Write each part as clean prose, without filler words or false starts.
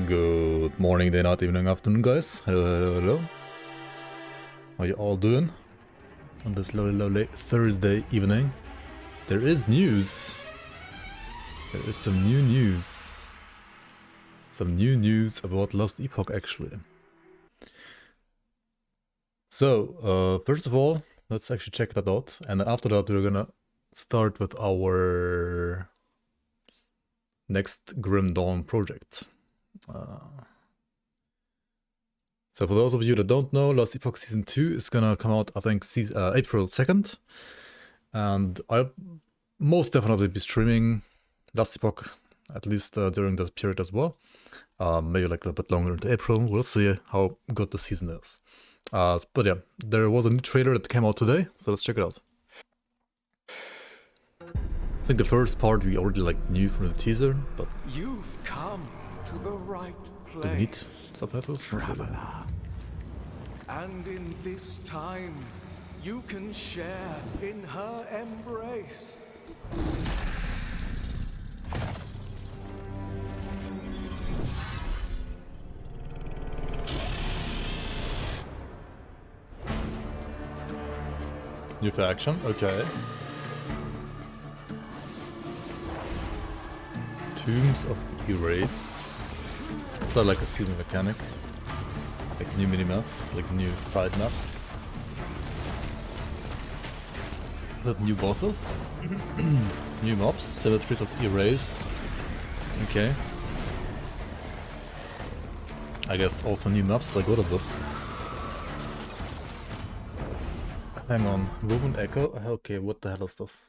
Good morning, day, night, evening, afternoon, guys. Hello. How you all doing on this lovely Thursday evening? There is news. There is some new news. Some new news about Lost Epoch, actually. So, first of all, let's actually check that out. And then after that, we're gonna start with our next Grim Dawn project. So for those of you that don't know, Lost Epoch Season 2 is gonna come out, I think, April 2nd. And I'll most definitely be streaming Lost Epoch, at least during this period as well. Maybe like a little bit longer into April. We'll see how good the season is. But yeah, there was a new trailer that came out today, so let's check it out. I think the first part we already like knew from the teaser, but you've come to the right place. do we need subtitles? Traveler. And in this time, you can share in her embrace. New faction, okay. Tombs of Erased. Is that like a season mechanic? Like new mini-maps, like new side maps. With new bosses. New mobs, Cemeteries of Erased. Okay. I guess also new maps, like what is this? Hang on, Woman Echo? Okay, what the hell is this?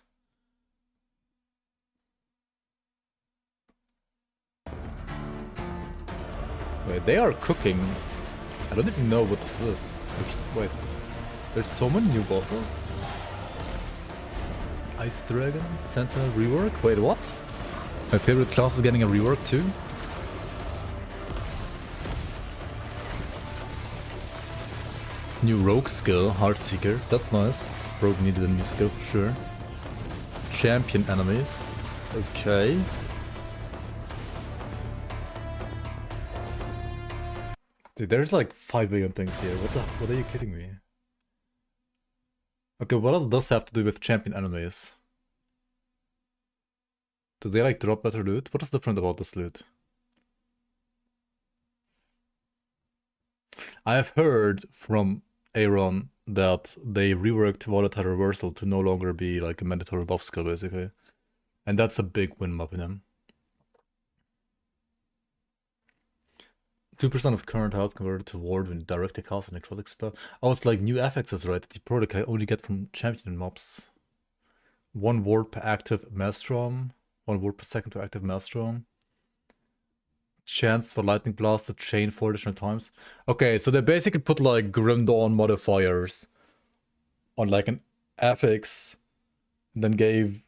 Wait, they are cooking. I don't even know what this is. Wait, there's so many new bosses? Ice Dragon, Santa rework? Wait, what? My favorite class is getting a rework too? New Rogue skill, Heartseeker, that's nice. Rogue needed a new skill for sure. Champion enemies, okay. Dude, there's like 5 billion things here. What are you kidding me? Okay, what does this have to do with champion enemies? Do they like drop better loot? What is different about this loot? I have heard from Aaron that they reworked Volatile Reversal to no longer be like a mandatory buff skill basically. And that's a big win in my opinion. 2% of current health converted to ward when directly cast an necrotic spell. Oh, it's like new affixes, right? That you probably can only get from champion mobs. 1 ward per active Maelstrom. 1 ward per second per active Maelstrom. Chance for lightning blast to chain 4 additional times. Okay, so they basically put like Grim Dawn modifiers on like an affix, and then gave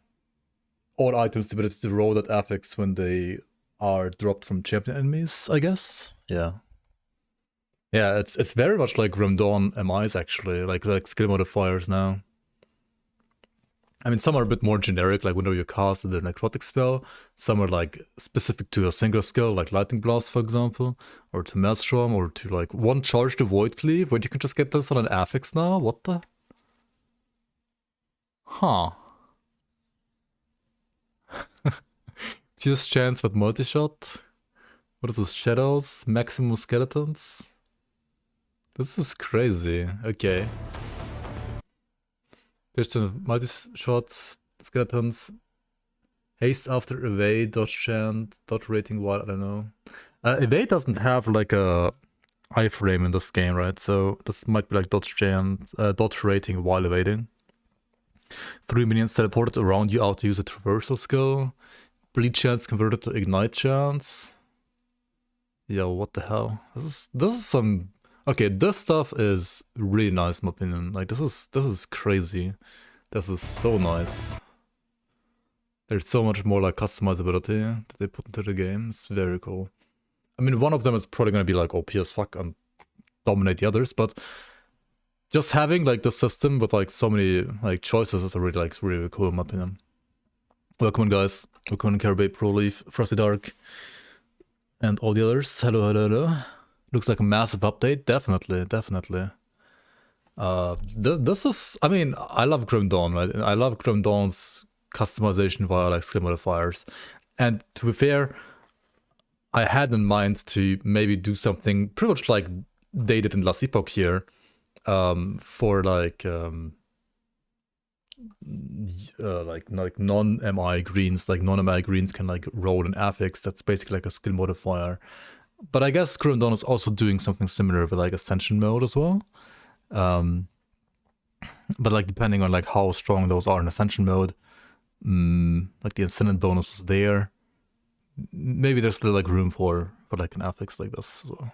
all items the ability to roll that affix when they are dropped from champion enemies, I guess. Yeah. Yeah, it's very much like Grim Dawn MIs actually, like skill modifiers now. I mean, some are a bit more generic, like whenever you cast the necrotic spell. Some are like specific to a single skill, like Lightning Blast, for example, or to Maelstrom, or to like 1 charge to Void Cleave, where you can just get this on an affix now. What the? Huh. Fuse chance with multi-shot. What is this? Shadows? Maximum skeletons? This is crazy. Okay. Multi-shot skeletons. Haste after evade, dodge chant, dodge rating while, I don't know. Evade doesn't have like a iframe in this game, right? So this might be like dodge chant, dodge rating while evading. 3 minions teleported around you out to use a traversal skill. Bleed chance converted to ignite chance. Yo, what the hell? This is some. Okay, this stuff is really nice in my opinion. Like this is crazy. This is so nice. There's so much more like customizability that they put into the game. It's very cool. I mean, one of them is probably gonna be like OP as fuck and dominate the others, but just having like the system with like so many like choices is really cool in my opinion. Welcome in, guys. Welcome in Caribbean Pro Leaf, Frosty Dark. And all the others. Hello, hello, hello. Looks like a massive update. Definitely, definitely. This is, I mean, I love Grim Dawn, right? I love Grim Dawn's customization via like skill modifiers. And to be fair, I had in mind to maybe do something pretty much like they did in Last Epoch here, for like non-MI greens, like non-MI greens can like roll an affix. That's basically like a skill modifier. But I guess Grim Dawn is also doing something similar with like Ascension mode as well. But like depending on like how strong those are in Ascension mode, like the Ascendant bonus is there. Maybe there's still like room for like an affix like this. So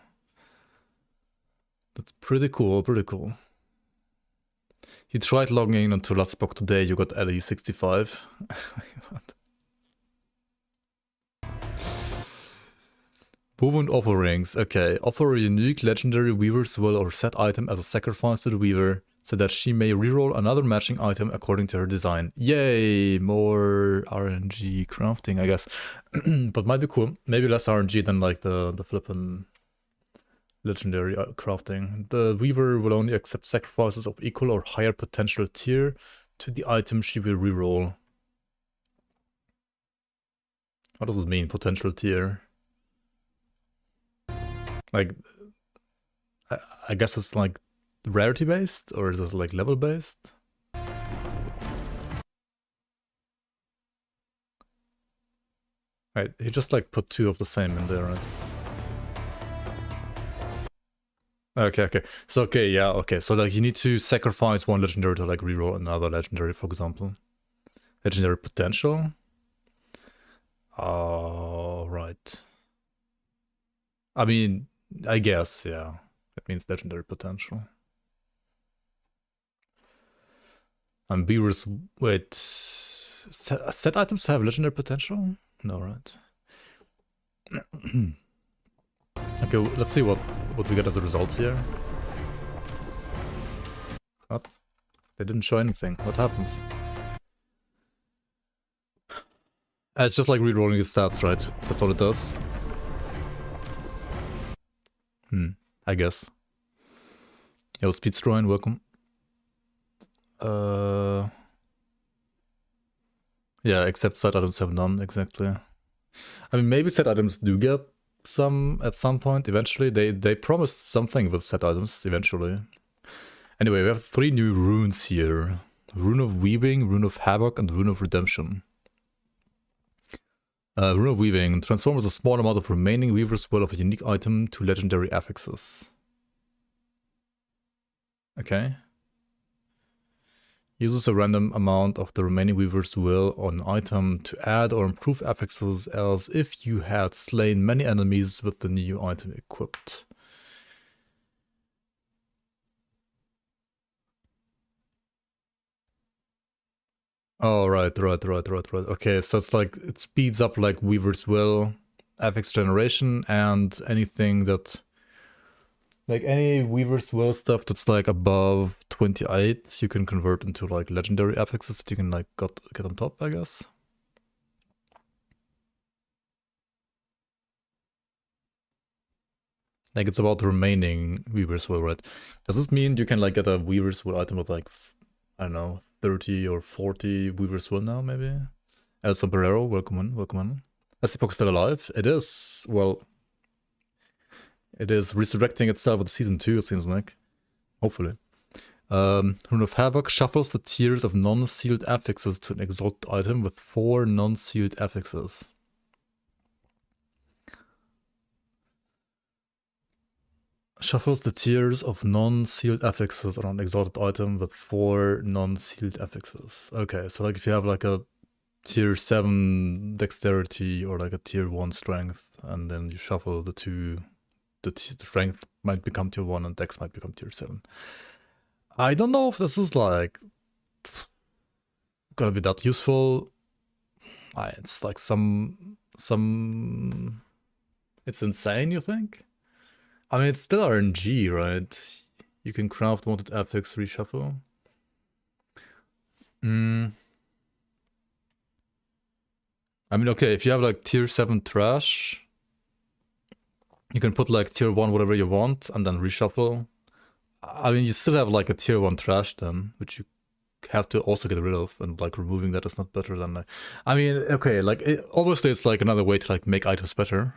that's pretty cool, pretty cool. You tried logging in onto Last Epoch today, you got LE 65. Woven offerings. Okay, offer a unique legendary Weaver's Will or set item as a sacrifice to the Weaver, so that she may reroll another matching item according to her design. Yay! More RNG crafting, I guess. But might be cool. Maybe less RNG than like the flippin' legendary crafting. The Weaver will only accept sacrifices of equal or higher potential tier to the item she will reroll. What does it mean, potential tier? Like, I guess it's like rarity based, or is it like level based? Right, he just like put two of the same in there, right? Okay. So okay, yeah, okay. So like you need to sacrifice one legendary to like reroll another legendary, for example. Legendary potential. Right. I mean, I guess, yeah. It means legendary potential. And Beaver's, wait, set items have legendary potential? No, right. Okay, let's see what we get as a result here. What? They didn't show anything. What happens? It's just like rerolling his stats, right? That's all it does. I guess. Yo, Speedstroin, welcome. Yeah, except set items have none, exactly. I mean, maybe set items do get some at some point, eventually. They promised something with set items, eventually. Anyway, we have 3 new runes here. Rune of Weaving, Rune of Havoc, and Rune of Redemption. Rune of Weaving transforms a small amount of remaining Weaver's Will of a unique item to legendary affixes. Okay. Uses a random amount of the remaining Weaver's Will on an item to add or improve affixes as if you had slain many enemies with the new item equipped. Oh, right. Okay, so it's like, it speeds up like Weaver's Will, affix generation, and anything that, like any Weaver's Will stuff that's like above 28, you can convert into like legendary affixes that you can like get on top, I guess. Like it's about the remaining Weaver's Will, right? Does this mean you can like get a Weaver's Will item with like, I don't know, 30 or 40 Weaver's Will now, maybe? El Sombrero, welcome on. Is Epoch still alive? It is, well, it is resurrecting itself with season 2, it seems like. Hopefully. Rune of Havoc shuffles the tiers of non-sealed affixes to an exalted item with 4 non-sealed affixes. Shuffles the tiers of non-sealed affixes on an exalted item with 4 non-sealed affixes. Okay, so like if you have like a tier 7 dexterity or like a tier 1 strength, and then you shuffle the two, the strength might become tier 1 and dex might become tier 7. I don't know if this is like gonna be that useful. It's like some it's insane, you think? I mean, it's still RNG, right? You can craft wanted affix reshuffle. I mean, okay, if you have like tier 7 trash, You can put like tier 1 whatever you want and then reshuffle. I mean, you still have like a tier 1 trash then, which you have to also get rid of, and like removing that is not better than like, I mean, okay, like obviously it's like another way to like make items better,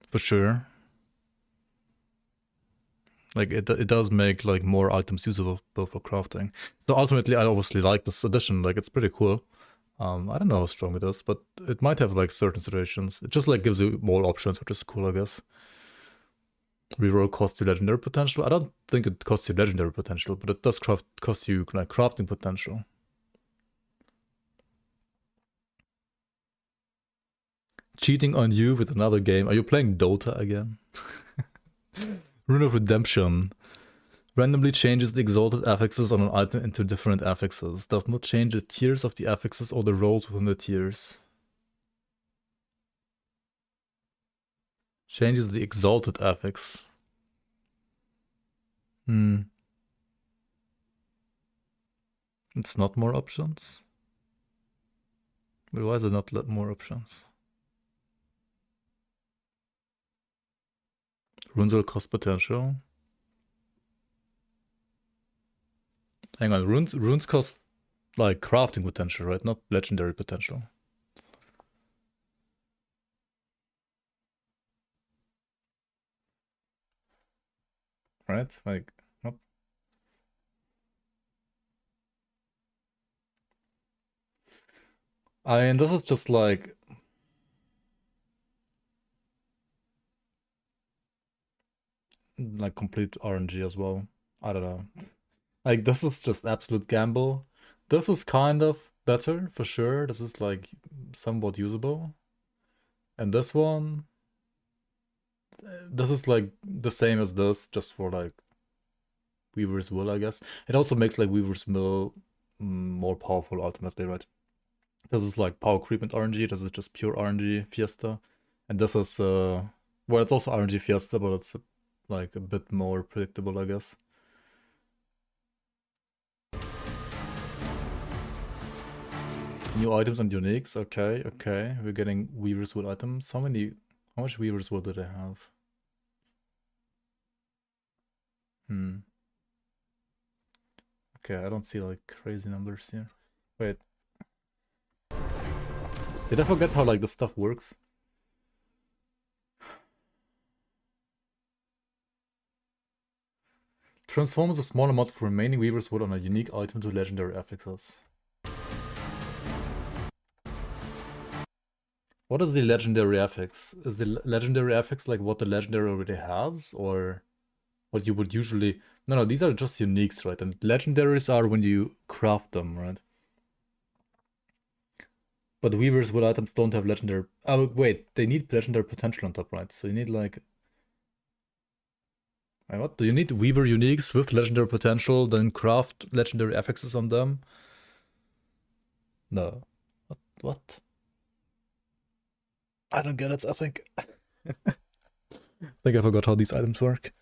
for sure. Like it does make like more items usable for crafting. So ultimately, I obviously like this addition. Like it's pretty cool. I don't know how strong it is, but it might have like certain situations. It just like gives you more options, which is cool, I guess. Reroll costs you legendary potential. I don't think it costs you legendary potential, but it does cost you like crafting potential. Cheating on you with another game. Are you playing Dota again? Rune of Redemption. Randomly changes the exalted affixes on an item into different affixes. Does not change the tiers of the affixes or the roles within the tiers. Changes the exalted affix. It's not more options? But why is it not more options? Runes will cost potential. Hang on, runes cost like crafting potential, right? Not legendary potential. Right? Like, nope. I mean, this is just like complete RNG as well. I don't know. Like, this is just absolute gamble. This is kind of better, for sure. This is, like, somewhat usable. And this one... This is, like, the same as this, just for, like, Weaver's Will, I guess. It also makes, like, Weaver's Will more powerful, ultimately, right? This is, like, power creep and RNG. This is just pure RNG Fiesta. And this is, well, it's also RNG Fiesta, but it's, like, a bit more predictable, I guess. New items and uniques. Okay, okay. We're getting Weaver's Wood items. How much Weaver's Wood do they have? Okay, I don't see like crazy numbers here. Wait. Did I forget how like the stuff works? Transforms a small amount of remaining Weaver's Wood on a unique item to legendary affixes. What is the legendary affix? Is the legendary affix like what the legendary already has, or what you would usually... No, these are just uniques, right? And legendaries are when you craft them, right? But Weaver's Wood items don't have legendary... Oh, wait, they need legendary potential on top, right? So you need like... Wait, what? Do you need Weaver uniques with legendary potential, then craft legendary affixes on them? No. What? I don't get it, I think. I think I forgot how these items work.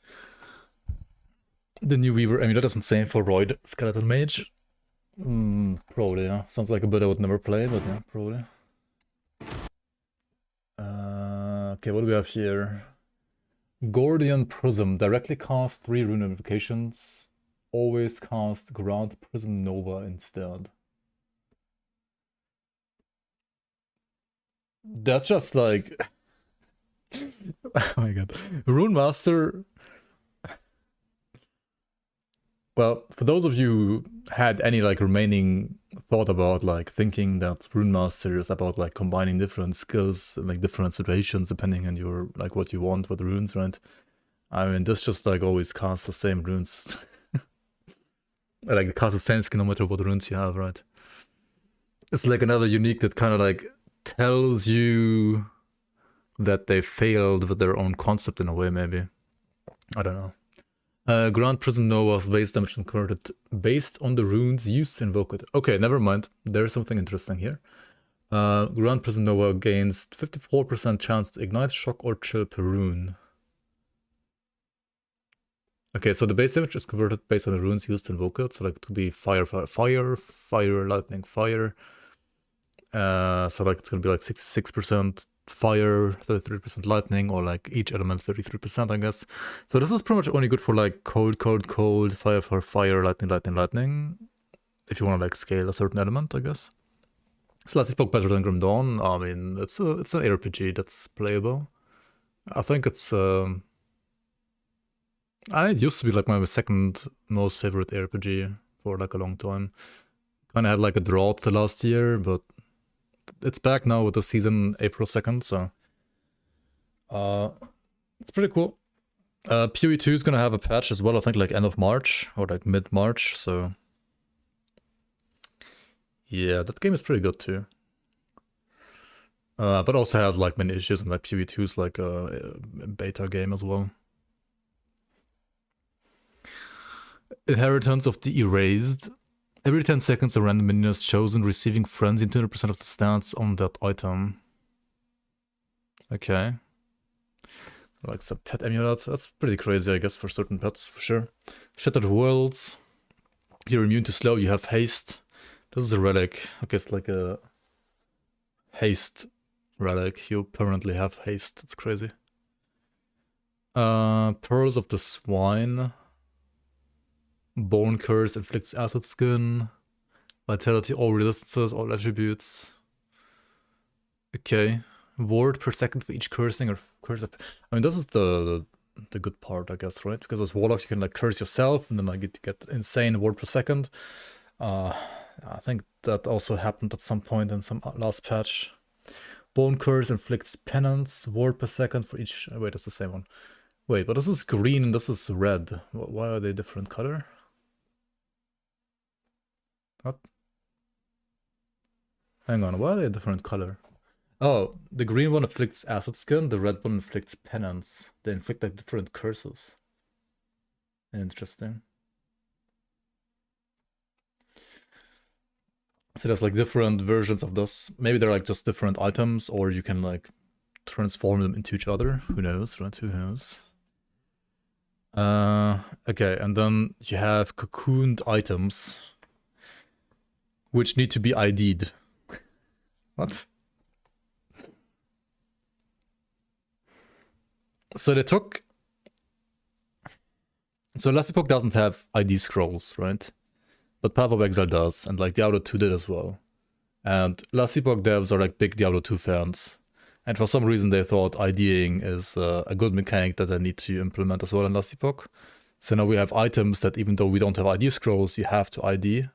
The new Weaver amulet is insane for Royd Skeleton Mage. Probably, yeah. Sounds like a bit I would never play, but yeah, probably. Okay, what do we have here? Gordian Prism. Directly cast 3 rune invocations. Always cast Ground Prism Nova instead. That's just like... Oh my god. Rune Master... Well, for those of you who had any like remaining thought about like thinking that Rune Master is about like combining different skills and like different situations depending on your like what you want with runes, right? I mean, this just like always casts the same runes. Like it casts the same skill no matter what runes you have, right? It's like another unique that kind of like tells you that they failed with their own concept in a way, maybe. I don't know. Ground Prism Nova's base damage converted based on the runes used to invoke it. Okay, never mind. There's something interesting here. Ground Prism Nova gains 54% chance to ignite, shock, or chill per rune. Okay, so the base damage is converted based on the runes used to invoke it. So like it could be fire, lightning, fire. So like it's gonna be like 66% fire, 33% lightning, or like each element 33%, I guess. So this is pretty much only good for like cold, cold, cold, fire for fire, lightning, lightning, lightning. If you want to like scale a certain element, I guess. Is Last Epoch better than Grim Dawn? I mean, it's an RPG that's playable. I think it's it used to be like my second most favorite RPG for like a long time. Kind of had like a drought the last year, but it's back now with the season April 2nd, so it's pretty cool. PoE2 is gonna have a patch as well, I think like end of March or like mid-March, so yeah, that game is pretty good too. But also has like many issues, and like PoE2 is like a beta game as well. Inheritance of the Erased. Every 10 seconds a random minion is chosen, receiving frenzy in 200% of the stats on that item. Okay. Like some pet amulet. That's pretty crazy, I guess, for certain pets, for sure. Shattered Worlds. You're immune to slow, you have haste. This is a relic. Okay, it's like a haste relic. You permanently have haste. It's crazy. Pearls of the Swine. Bone Curse inflicts acid skin. Vitality, all resistances, all attributes. Okay. Ward per second for each cursing or curse. I mean, this is the good part, I guess, right? Because as Warlock, you can like curse yourself, and then like get insane ward per second. I think that also happened at some point in some last patch. Bone Curse inflicts penance, ward per second for each. Wait, it's the same one. Wait, but this is green and this is red. Why are they different color? What? Hang on, why are they a different color? Oh, the green one inflicts acid skin, the red one inflicts penance. They inflict like different curses. Interesting. So there's like different versions of this. Maybe they're like just different items, or you can like transform them into each other. Who knows, right? Who knows? Okay, and then you have cocooned items, which need to be ID'd. What? So they took... So Last Epoch doesn't have ID scrolls, right? But Path of Exile does, and like Diablo 2 did as well. And Last Epoch devs are like big Diablo 2 fans. And for some reason they thought IDing is a good mechanic that they need to implement as well in Last Epoch. So now we have items that even though we don't have ID scrolls, you have to ID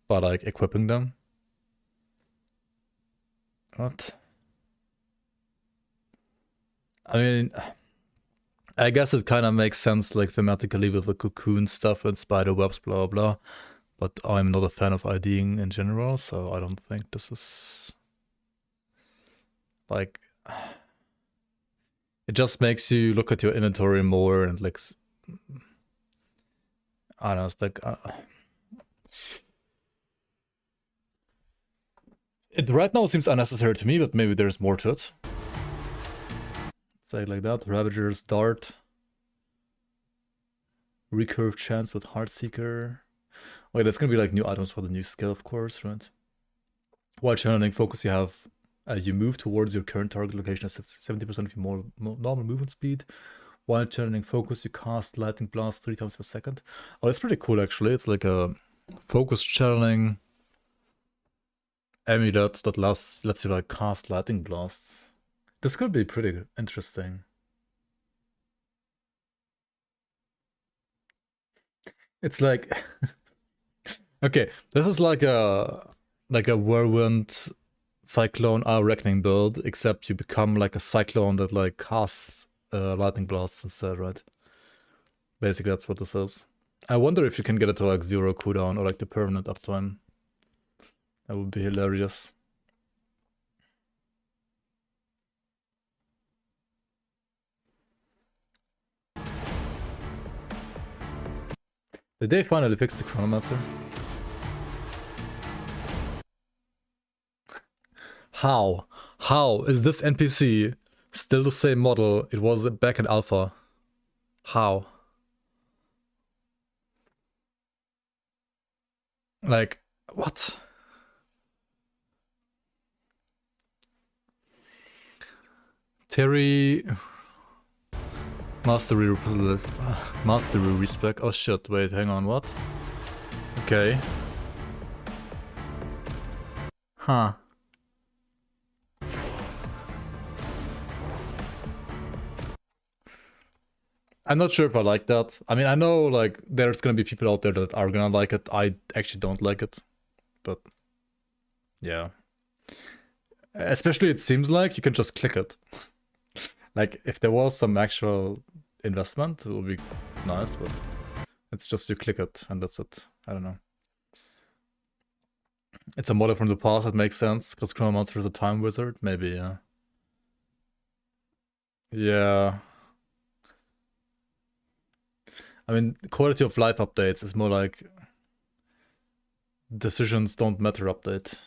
by like equipping them. What? I mean, I guess it kind of makes sense like thematically with the cocoon stuff and spider webs, blah, blah, blah. But I'm not a fan of IDing in general, so I don't think this is... Like... It just makes you look at your inventory more and like... I don't know, it's like... It right now seems unnecessary to me, but maybe there's more to it. Say it like that. Ravager's Dart. Recurve chance with Heartseeker. Okay, that's gonna be like new items for the new skill, of course, right? While channeling focus, you have you move towards your current target location at 70% of your more normal movement speed. While channeling focus, you cast lightning blast 3 times per second. Oh, that's pretty cool actually. It's like a focus channeling amulet that lets you like cast lightning blasts. This could be pretty interesting. It's like okay, this is like a whirlwind cyclone reckoning build, except you become like a cyclone that like casts lightning blasts instead, right? Basically, that's what this is. I wonder if you can get it to like 0 cooldown or like the permanent uptime. That would be hilarious. Did they finally fix the Chronomancer? How? How is this NPC still the same model it was back in Alpha? How? Like, what? Terry... Mastery respec. Oh shit, wait, hang on, what? Okay. Huh. I'm not sure if I like that. I mean, I know like there's gonna be people out there that are gonna like it. I actually don't like it. But yeah. Especially it seems like you can just click it. Like if there was some actual investment, it would be nice, but it's just you click it and that's it. I don't know. It's a model from the past that makes sense, because Chronomancer is a time wizard, maybe, yeah. Yeah. I mean, quality of life updates is more like decisions don't matter update.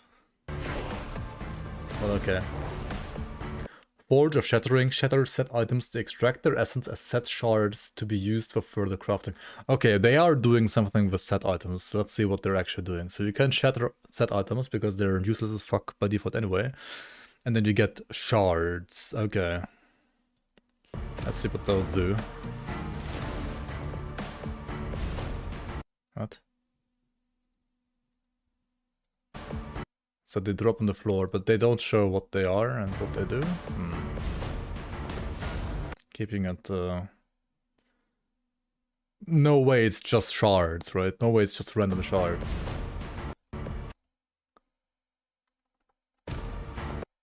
Well, okay. Forge of Shattering. Shatter set items to extract their essence as set shards to be used for further crafting. Okay, they are doing something with set items. Let's see what they're actually doing. So you can shatter set items because they're useless as fuck by default anyway. And then you get shards. Okay. Let's see what those do. What? So they drop on the floor, but they don't show what they are and what they do. Keeping it... No way it's just shards, right? No way it's just random shards.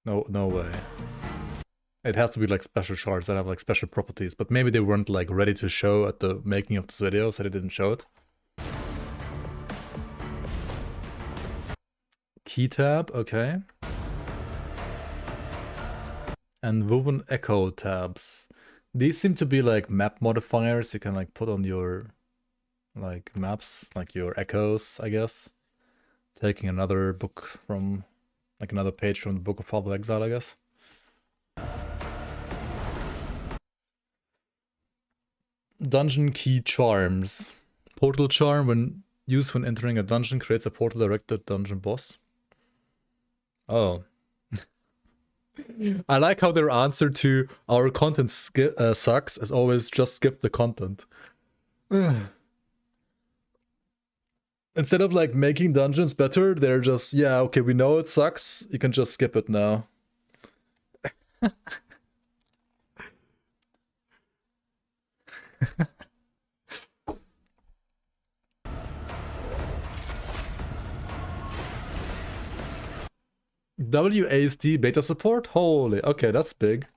No way. It has to be like special shards that have like special properties, but maybe they weren't like ready to show at the making of this video, so they didn't show it. Key tab, okay. And woven echo tabs. These seem to be like map modifiers you can like put on your like maps, like your echoes, I guess. Taking another book from, like another page from the Book of Path of Exile, I guess. Dungeon key charms. Portal charm, when used when entering a dungeon, creates a portal directed dungeon boss. Oh. I like how their answer to our content sucks is always just skip the content. Instead of like making dungeons better, they're just, yeah, okay, we know it sucks, you can just skip it now. WASD beta support? Holy, okay, that's big.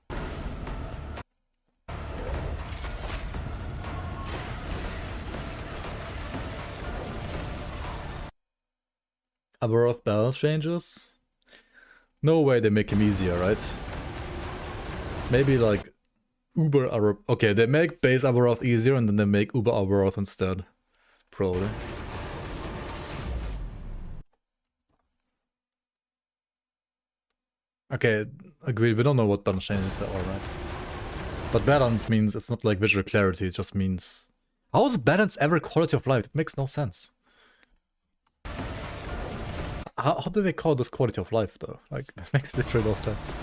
Abaroth balance changes? No way they make him easier, right? Maybe like Uber Abaroth. Okay, they make base Abaroth easier and then they make Uber Abaroth instead. Probably. Okay, agreed. We don't know what balance changes are, right? But balance means it's not like visual clarity, it just means... How is balance ever quality of life? It makes no sense. How do they call this quality of life though? Like, this makes literally no sense.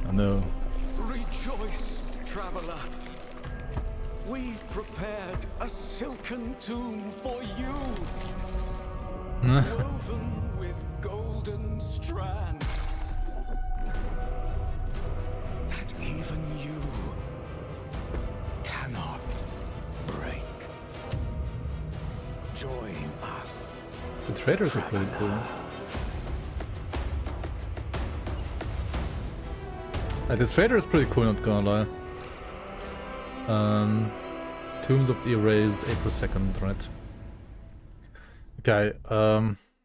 I know. Rejoice, traveler. We've prepared a silken tomb for you. Woven with golden strands. That even you cannot break. Join us. The traders are pretty cool. Like, the trader is pretty cool, not gonna lie. Tombs of the Erased, April 2nd, right? Okay,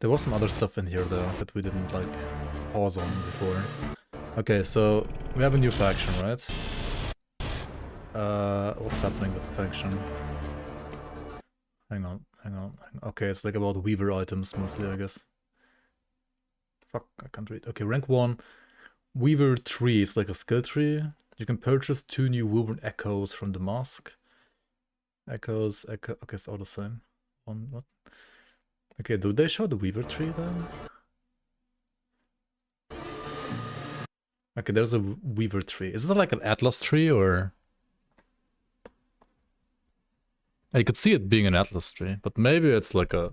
there was some other stuff in here though that we didn't like pause on before. Okay, so we have a new faction, right? What's happening with the faction? Hang on. Okay, it's like about Weaver items mostly, I guess. Fuck, I can't read. Okay, rank 1. Weaver tree, it's like a skill tree. You can purchase 2 new Woven Echoes from the mask. Echoes, okay, it's all the same. What? Okay, do they show the Weaver tree then? Okay, there's a Weaver tree. Is it like an Atlas tree or? I could see it being an Atlas tree, but maybe it's like a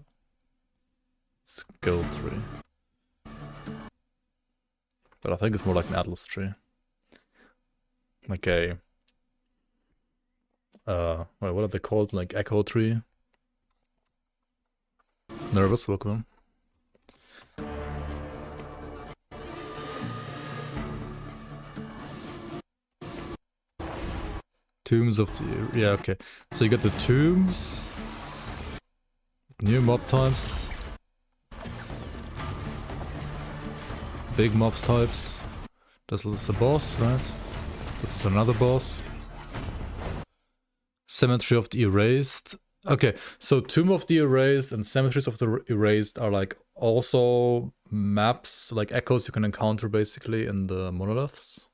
skill tree. But I think it's more like an Atlas tree. Like a what are they called? Like Echo tree. Nervous, welcome. Tombs of the... yeah, okay. So you got the tombs. New mob types. Big mob types. This is a boss, right? This is another boss. Cemetery of the Erased. Okay, so Tomb of the Erased and Cemeteries of the Erased are like also maps, like echoes you can encounter basically in the Monoliths,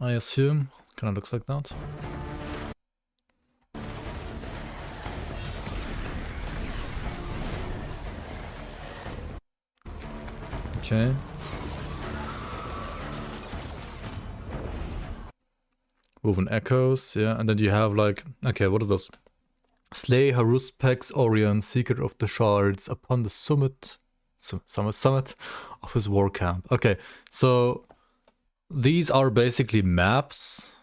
I assume. Kind of looks like that. Okay. Woven Echoes, yeah, and then you have like, okay, what is this? Slay Haruspex Orion, Seeker of the Shards, upon the summit of his war camp. Okay, so these are basically maps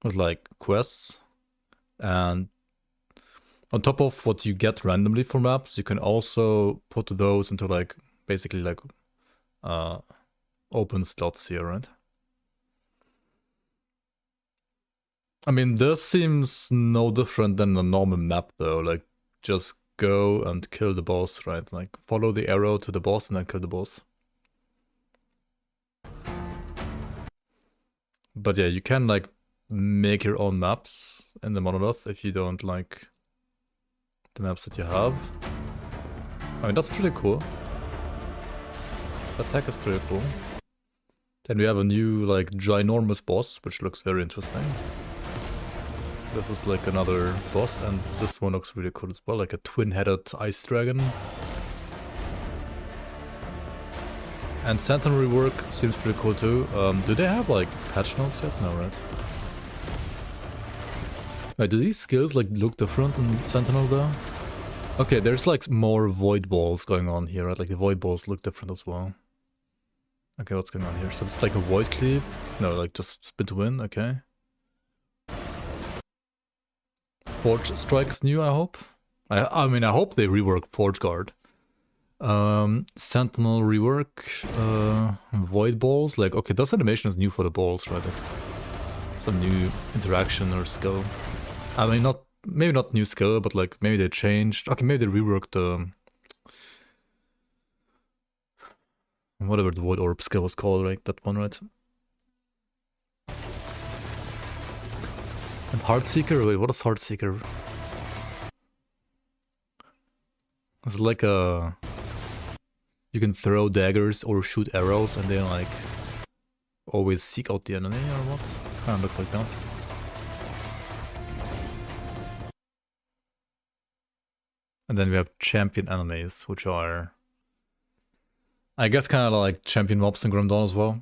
with like quests, and on top of what you get randomly for maps, you can also put those into like basically like open slots here, right? I mean, this seems no different than a normal map though, like just go and kill the boss, right? Like follow the arrow to the boss and then kill the boss. But yeah, you can like make your own maps in the Monolith if you don't like the maps that you have. I mean, that's pretty cool. That tech is pretty cool. Then we have a new like ginormous boss, which looks very interesting. This is like another boss, and this one looks really cool as well, like a twin-headed ice dragon. And Sentinel rework seems pretty cool too. Do they have like patch notes yet? No, right? Wait, do these skills like look different in Sentinel though? Okay, there's like more void balls going on here, right? Like the void balls look different as well. Okay, what's going on here? So it's like a void cleave? No, like just spin to win, okay. Forge Strike's new, I hope. I mean, I hope they rework Forge Guard. Sentinel rework. Void balls. Like, okay, this animation is new for the balls, right? Some new interaction or skill. I mean, maybe not new skill, but like maybe they changed. Okay, maybe they reworked the whatever the Void Orb skill was called, right? That one, right? And Heartseeker? Wait, what is Heartseeker? It's like a... you can throw daggers or shoot arrows and then like always seek out the enemy or what? Kinda looks like that. And then we have champion enemies, which are... I guess kinda like champion mobs in Grim Dawn as well.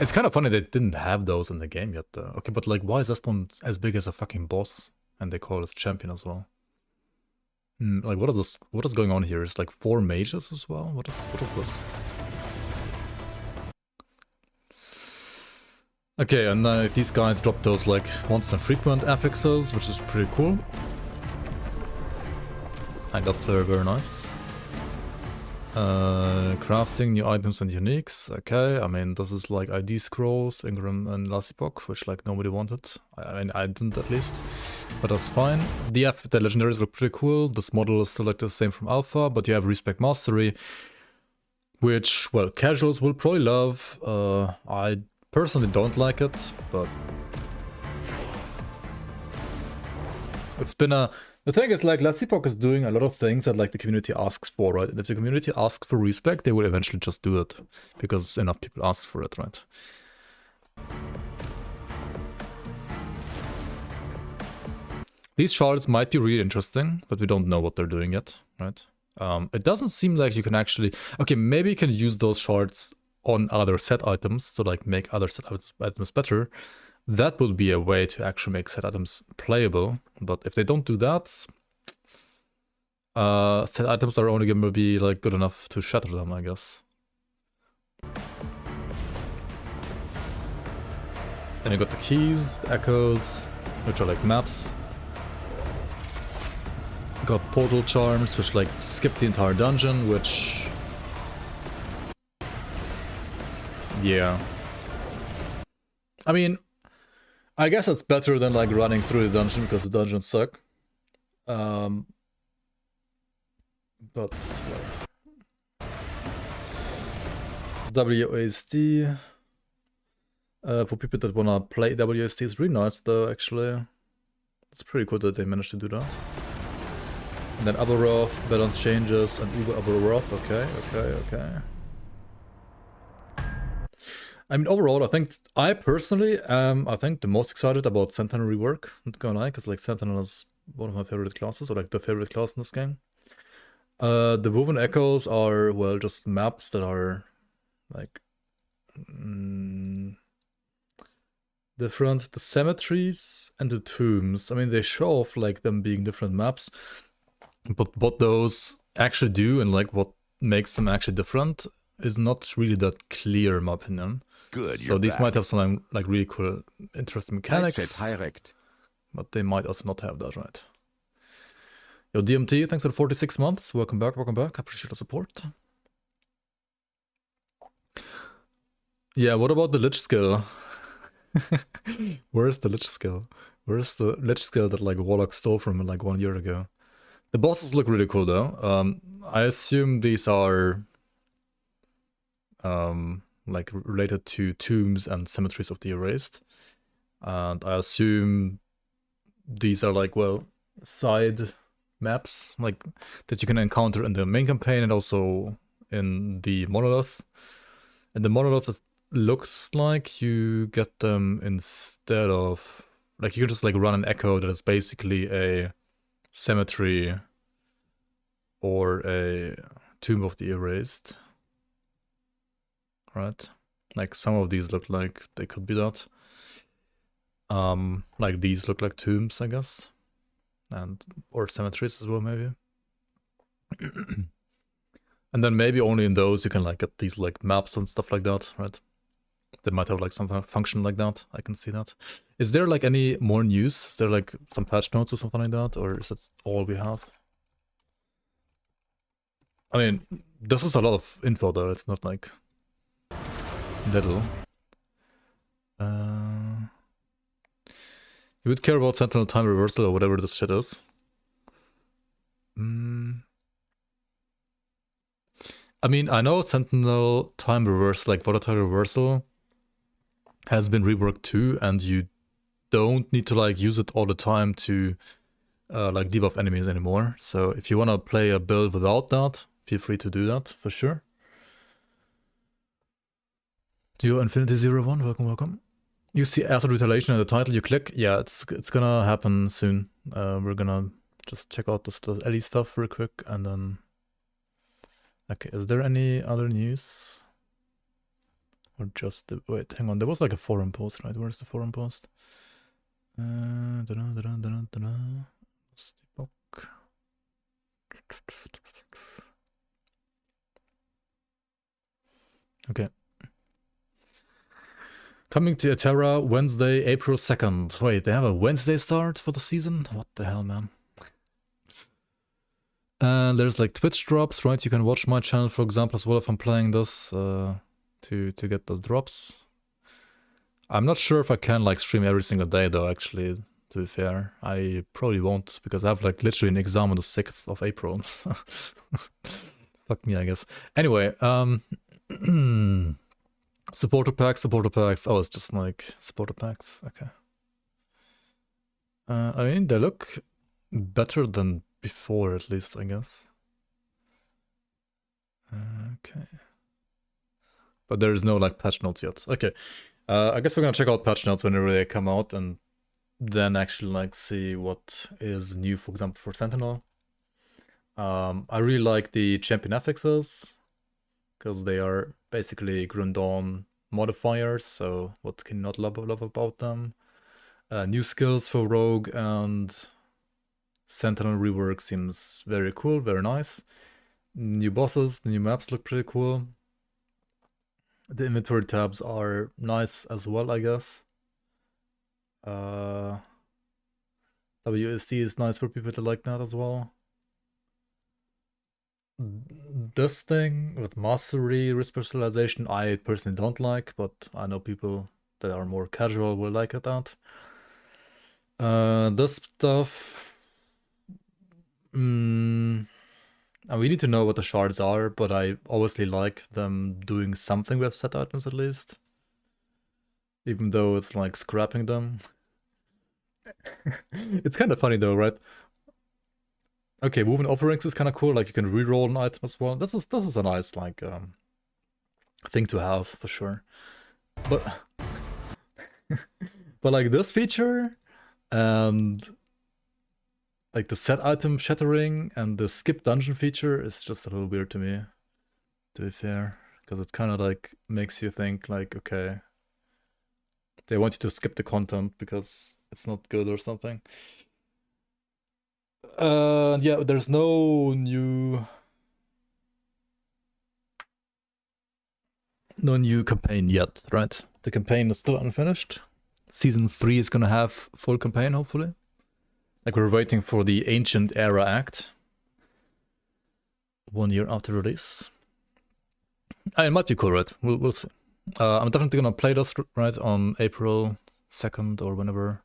It's kind of funny they didn't have those in the game yet though. Okay, but like why is this one as big as a fucking boss? And they call it champion as well. Like what is this? What is going on here? It's like 4 mages as well? What is this? Okay, and these guys drop those like once and frequent affixes, which is pretty cool. And that's very, very nice. Crafting new items and uniques. Okay, I mean this is like ID scrolls, Ingram and last Epoch, which like nobody wanted. I mean I didn't at least, but that's fine. The legendaries look pretty cool. This model is still like the same from Alpha, but you have Respect Mastery, which well casuals will probably love. I personally don't like it, but it's been a... The thing is, like, Last Epoch is doing a lot of things that, like, the community asks for, right? And if the community asks for respect, they will eventually just do it. Because enough people ask for it, right? These shards might be really interesting, but we don't know what they're doing yet, right? It doesn't seem like you can actually... Okay, maybe you can use those shards on other set items to like make other set items better. That would be a way to actually make set items playable, but if they don't do that, set items are only going to be like good enough to shatter them, I guess. Then you got the keys, the echoes, which are like maps. Got portal charms, which like skip the entire dungeon, which... yeah. I mean, I guess it's better than like running through the dungeon because the dungeons suck. But WASD. For people that wanna play WASD is really nice though, actually. It's pretty cool that they managed to do that. And then Aberoth, balance changes, and Uber Aberoth. Okay. I mean, overall, I personally am, the most excited about Sentinel rework. Not gonna lie, because like Sentinel is one of my favorite classes, or like the favorite class in this game. The Woven Echoes are, well, just maps that are like different. The cemeteries and the tombs, I mean, they show off like them being different maps, but what those actually do and like what makes them actually different is not really that clear in my opinion. Good. So these might have some like really cool, interesting mechanics, but they might also not have that, right? Yo, DMT, thanks for the 46 months. Welcome back. I appreciate the support. Yeah, what about the Lich skill? Where's the Lich skill? Where's the Lich skill that like Warlock stole from him like 1 year ago? The bosses look really cool though. I assume these are like related to tombs and cemeteries of the erased. And I assume these are like, well, side maps like that you can encounter in the main campaign and also in the Monolith. And the Monolith looks like you get them instead of, like, you can just like run an echo that is basically a cemetery or a tomb of the erased, right? Like some of these look like they could be that. Like these look like tombs, I guess, and or cemeteries as well, maybe. And then maybe only in those you can like get these like maps and stuff like that, right? They might have like some function like that. I can see that. Is there like any more news? Is there like some patch notes or something like that, or is that all we have? I mean, this is a lot of info though. It's not like little. You would care about Sentinel time reversal or whatever this shit is. I mean, I know Sentinel time reversal, like volatile reversal, has been reworked too, and you don't need to like use it all the time to like debuff enemies anymore. So if you want to play a build without that, feel free to do that for sure. Yo, Infinity01, welcome. You see Acid Retaliation in the title, you click. Yeah, it's gonna happen soon. We're gonna just check out the Ellie stuff real quick and then... Okay, is there any other news? Or just the... Wait, hang on, there was like a forum post, right? Where's the forum post? Epoch. Okay. Coming to Eterra Wednesday, April 2nd. Wait, they have a Wednesday start for the season? What the hell, man? And there's like Twitch drops, right? You can watch my channel, for example, as well if I'm playing this to get those drops. I'm not sure if I can like stream every single day though, actually, to be fair. I probably won't because I have like literally an exam on the 6th of April. Fuck me, I guess. Anyway, supporter packs. Oh, it's just like supporter packs. Okay. I mean, they look better than before, at least, I guess. Okay. But there's no like patch notes yet. Okay. I guess we're gonna check out patch notes whenever they come out and then actually like see what is new, for example, for Sentinel. I really like the champion affixes because they are basically Grundon modifiers, so what can you not love about them? New skills for Rogue and Sentinel rework seems very cool, very nice. New bosses, the new maps look pretty cool. The inventory tabs are nice as well, I guess. WSD is nice for people to like that as well. This thing with mastery respecialization, I personally don't like, but I know people that are more casual will like it that. This stuff, we need to know what the shards are, but I obviously like them doing something with set items at least. Even though it's like scrapping them. It's kind of funny though, right? Okay, moving offerings is kind of cool. Like you can reroll an item as well. This is a nice like thing to have for sure. But but like this feature and like the set item shattering and the skip dungeon feature is just a little weird to me, to be fair, because it kind of like makes you think like, okay, they want you to skip the content because it's not good or something. Yeah, there's no new campaign yet, right? The campaign is still unfinished. Season 3 is gonna have full campaign, hopefully. Like we're waiting for the Ancient Era Act. 1 year after release. It might be cool, right? We'll see. I'm definitely gonna play this, right, on April 2nd or whenever.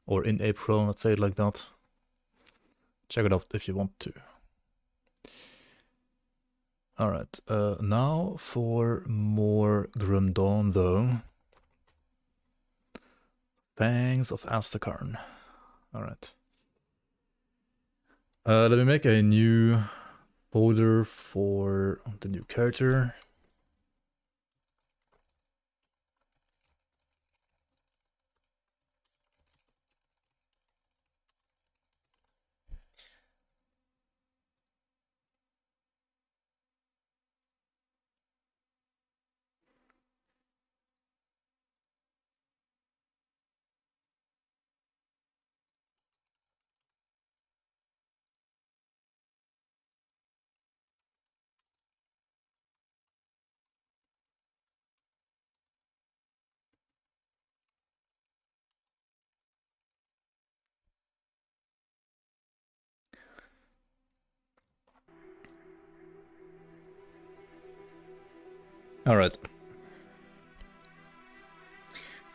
Or in April, let's say it like that. Check it out if you want to. Alright, now for more Grim Dawn though. Fangs of Asterkarn. Alright. Let me make a new folder for the new character. Alright.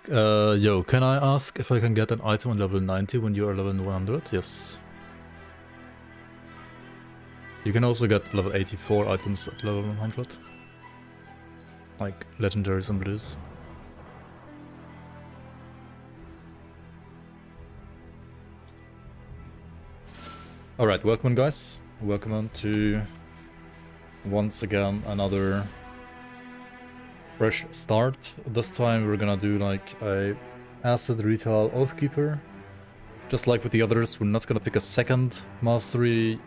Yo, can I ask if I can get an item on level 90 when you are level 100? Yes. You can also get level 84 items at level 100. Like legendaries and blues. Alright, welcome on guys. Welcome on to once again another fresh start. This time we're gonna do like a acid retail Oathkeeper. Just like with the others, we're not gonna pick a second mastery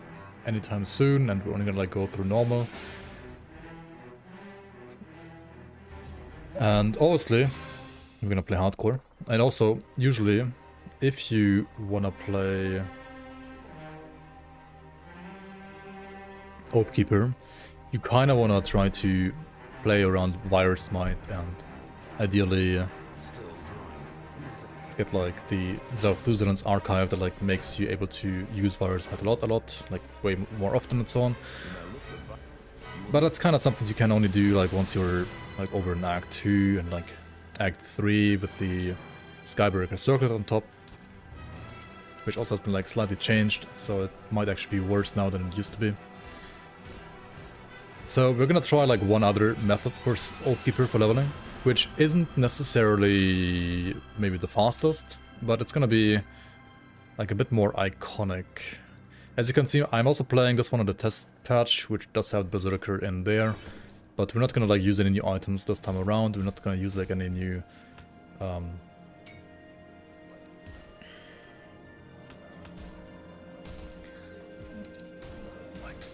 anytime soon, and we're only gonna like go through normal. And obviously, we're gonna play hardcore. And also, usually, if you wanna play Oathkeeper, you kinda wanna try to play around Virus Might and ideally get like the Zalthuzran's archive that like makes you able to use Virus Might a lot, like way more often and so on. But that's kind of something you can only do like once you're like over in Act 2 and like Act 3 with the Skybreaker circlet on top, which also has been like slightly changed, so it might actually be worse now than it used to be. So we're gonna try like one other method for Oathkeeper for leveling, which isn't necessarily maybe the fastest, but it's gonna be like a bit more iconic. As you can see, I'm also playing this one on the test patch, which does have Berserker in there, but we're not gonna like use any new items this time around. We're not gonna use like any new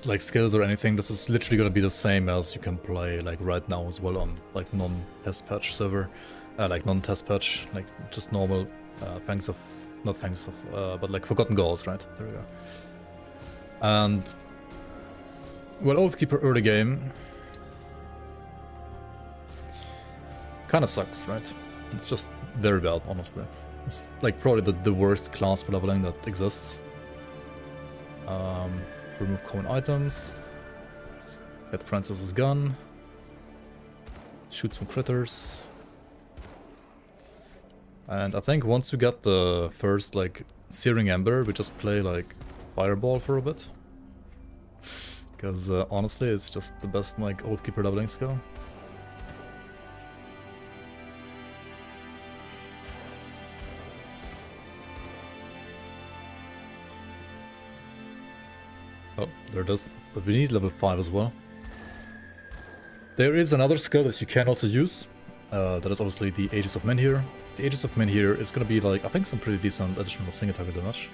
like skills or anything. This is literally gonna be the same as you can play like right now as well on like non-test patch server, like non-test patch, like just normal Fangs of, not Fangs of, but like Forgotten Goals, right? There we go. And well, Oathkeeper early game kind of sucks, right? It's just very bad, honestly. It's like probably the worst class for leveling that exists. Remove common items. Get Francis's gun. Shoot some critters. And I think once you get the first like Searing Ember, we just play like Fireball for a bit. Because honestly, it's just the best like Oathkeeper leveling skill. Oh, there it is. But we need level 5 as well. There is another skill that you can also use. That is obviously the Aegis of Menhir. The Aegis of Menhir is gonna be like, I think, some pretty decent additional single target damage.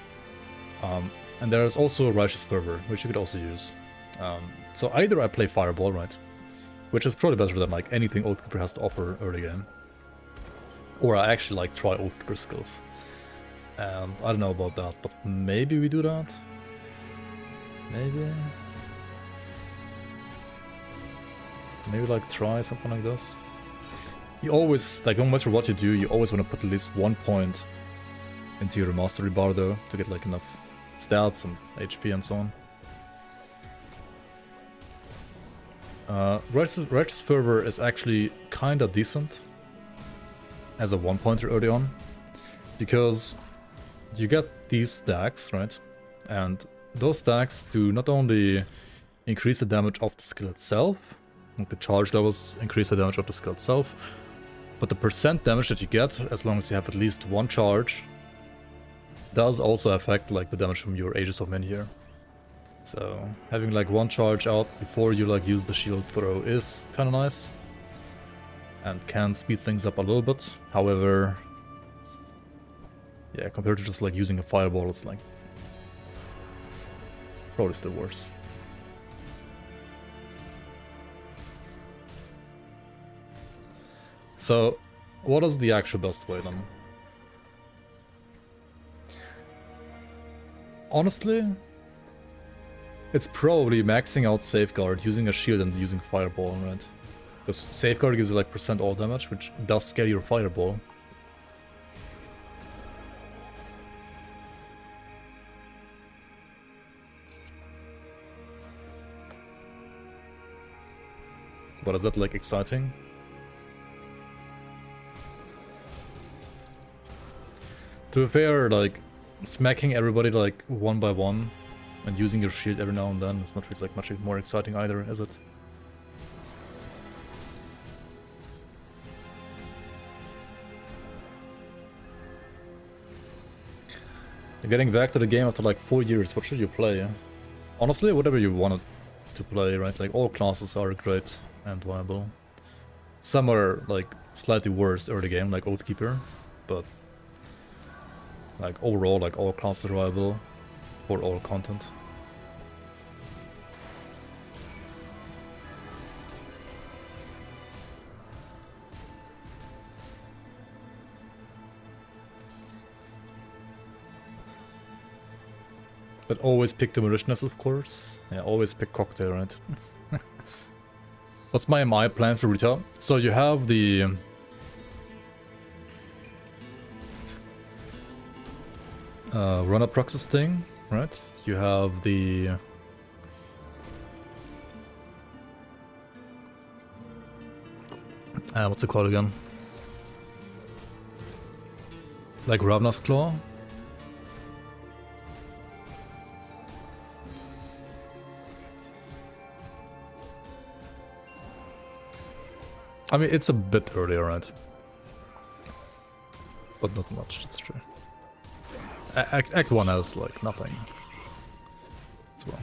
And there's also Righteous Fervor, which you could also use. So either I play Fireball, right? Which is probably better than like anything Oathkeeper has to offer early game. Or I actually like try Oathkeeper skills. And I don't know about that, but maybe we do that. Maybe like try something like this. You always, like no matter what you do, you always want to put at least 1 point into your mastery bar though, to get like enough stats and HP and so on. Righteous Fervor is actually kinda decent as a 1-pointer early on, because you get these stacks, right? And those stacks do not only increase the damage of the skill itself, like the charge levels increase the damage of the skill itself, but the percent damage that you get, as long as you have at least one charge, does also affect like the damage from your Aegis of Menhir. So having like one charge out before you like use the shield throw is kind of nice, and can speed things up a little bit. However, yeah, compared to just like using a fireball, it's like probably still worse. So, what is the actual best way then? Honestly, it's probably maxing out Safeguard, using a shield and using Fireball, right? Because Safeguard gives you like % all damage, which does scale your Fireball. But is that like exciting? To be fair, like smacking everybody like one by one and using your shield every now and then is not really like much more exciting either, is it? Getting back to the game after like 4 years, what should you play? Honestly, whatever you wanted to play, right? Like all classes are great and viable. Some are like slightly worse early game, like Oathkeeper, but like overall, like all classes are viable for all content. But always pick the Maliciousness, of course. Yeah, always pick Cocktail, right? What's my MI plan for Rita? So you have the run up Proxys thing, right? You have the what's it called again? Like Ravna's Claw. I mean, it's a bit earlier, right? But not much, that's true. Act 1 has, like, nothing as well.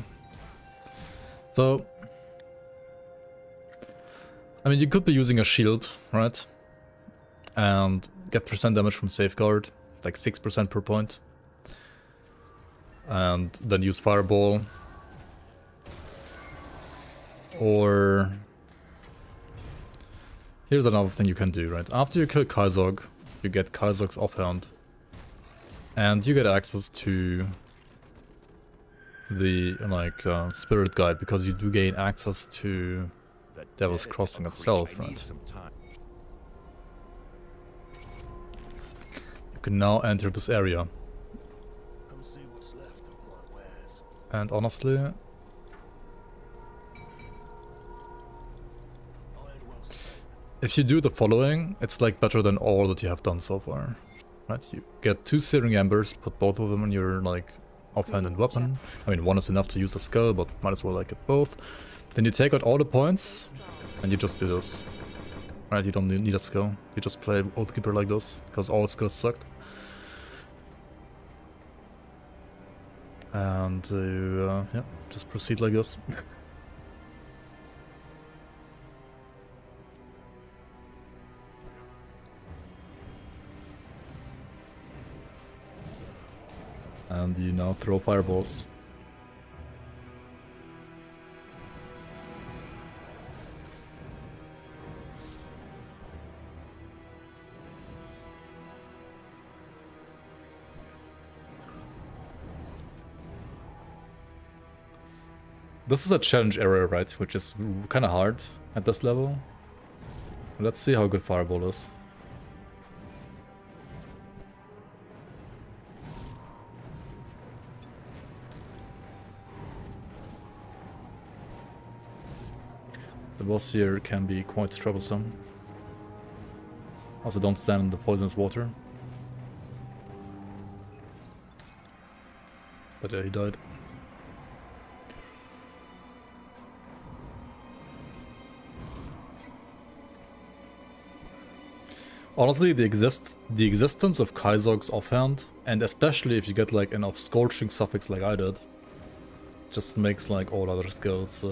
So, I mean, you could be using a shield, right? And get % damage from Safeguard, like 6% per point. And then use Fireball. Or here's another thing you can do, right? After you kill Kaizog, you get Kaizog's offhand. And you get access to the spirit guide, because you do gain access to Devil's Crossing itself, right? You can now enter this area. And honestly, if you do the following, it's like better than all that you have done so far. Right? You get 2 Searing Embers, put both of them in your like offhanded weapon. I mean, one is enough to use the skull, but might as well like get both. Then you take out all the points, and you just do this. Right? You don't need a skill. You just play Oathkeeper like this, because all skills sucked. And yeah, just proceed like this. And you now throw fireballs. This is a challenge area, right? Which is kind of hard at this level. Let's see how good Fireball is. The boss here can be quite troublesome. Also, don't stand in the poisonous water. But yeah, he died. Honestly, the existence of Kaizog's offhand, and especially if you get like enough scorching suffix like I did, just makes like all other skills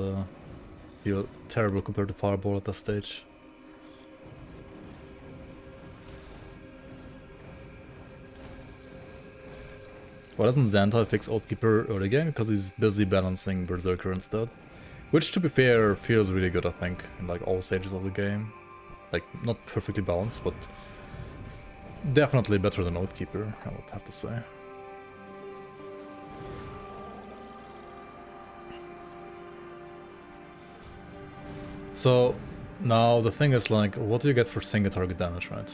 feel terrible compared to Fireball at this stage. Why doesn't Xantai fix Oathkeeper early game? Because he's busy balancing Berserker instead. Which, to be fair, feels really good, I think, in like all stages of the game. Like, not perfectly balanced, but definitely better than Oathkeeper, I would have to say. So, now the thing is like, what do you get for single target damage, right?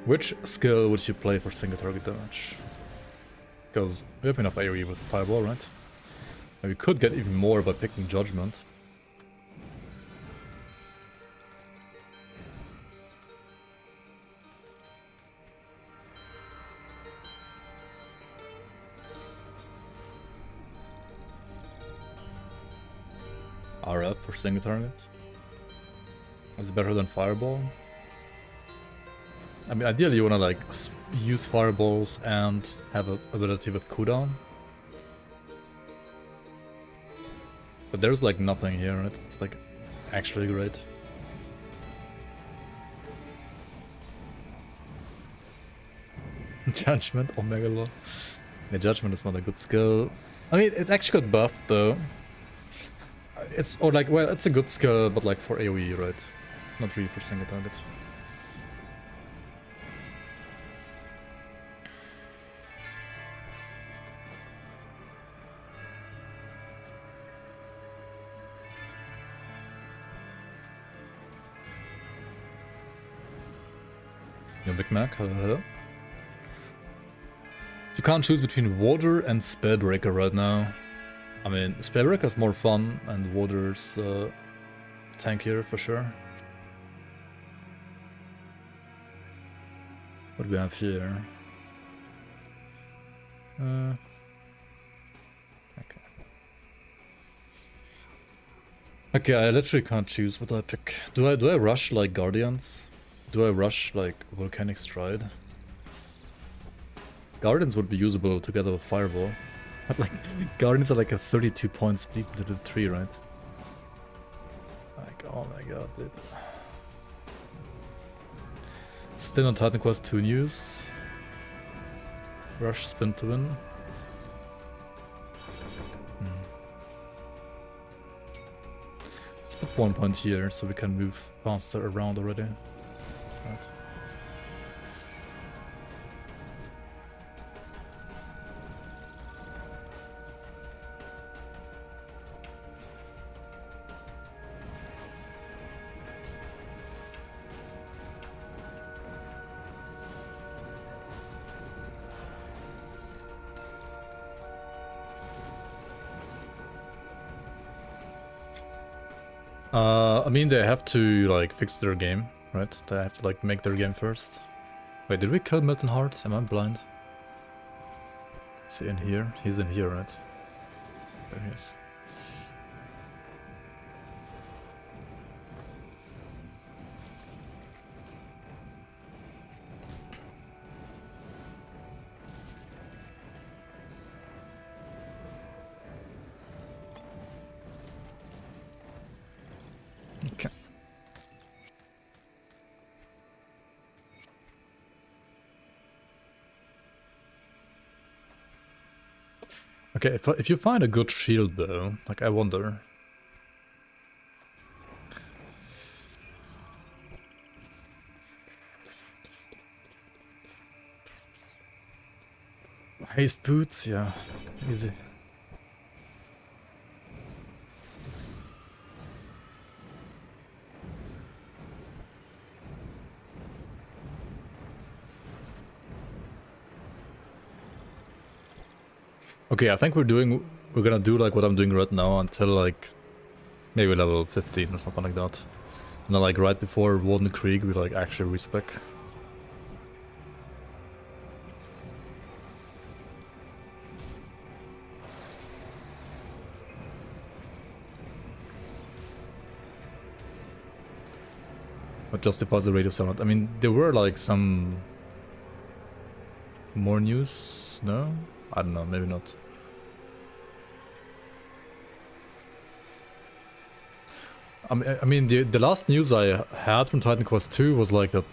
Which skill would you play for single target damage? Because we have enough AoE with Fireball, right? And we could get even more by picking Judgment. RF for single target. That's better than Fireball. I mean, ideally you wanna like use fireballs and have a ability with cooldown. But there's like nothing here, right? It's like actually great. Judgment, Omega Law. Yeah, Judgment is not a good skill. I mean, it actually got buffed though. It's, or like, well, it's a good skill, but like for AoE, right? Not really for single target. Yo, Big Mac, hello, hello. You can't choose between Water and Spellbreaker right now. I mean, Spellbreaker is more fun, and Water's tankier for sure. What do we have here? Okay. Okay, I literally can't choose what I pick. Do I rush like Guardians? Do I rush like Volcanic Stride? Guardians would be usable together with Fireball. But like, Guardians are like a 32 points deep into the tree, right? Like, oh my god, dude. Still on Titan Quest 2 news. Rush spin to win. Let's put 1 point here so we can move faster around already. Right. I mean, they have to, like, fix their game, right? They have to, like, make their game first. Wait, did we kill Milton Hart? Am I blind? Is he in here? He's in here, right? There he is. Okay. Okay, if you find a good shield though, like I wonder. Haste boots, yeah, easy. Okay, I think we're gonna do like what I'm doing right now until like maybe level 15 or something like that. And then like right before Warden Krieg we like actually respec. What justifies the radio summit? I mean, there were like some more news, no? I don't know, maybe not. I mean, the last news I had from Titan Quest 2 was like that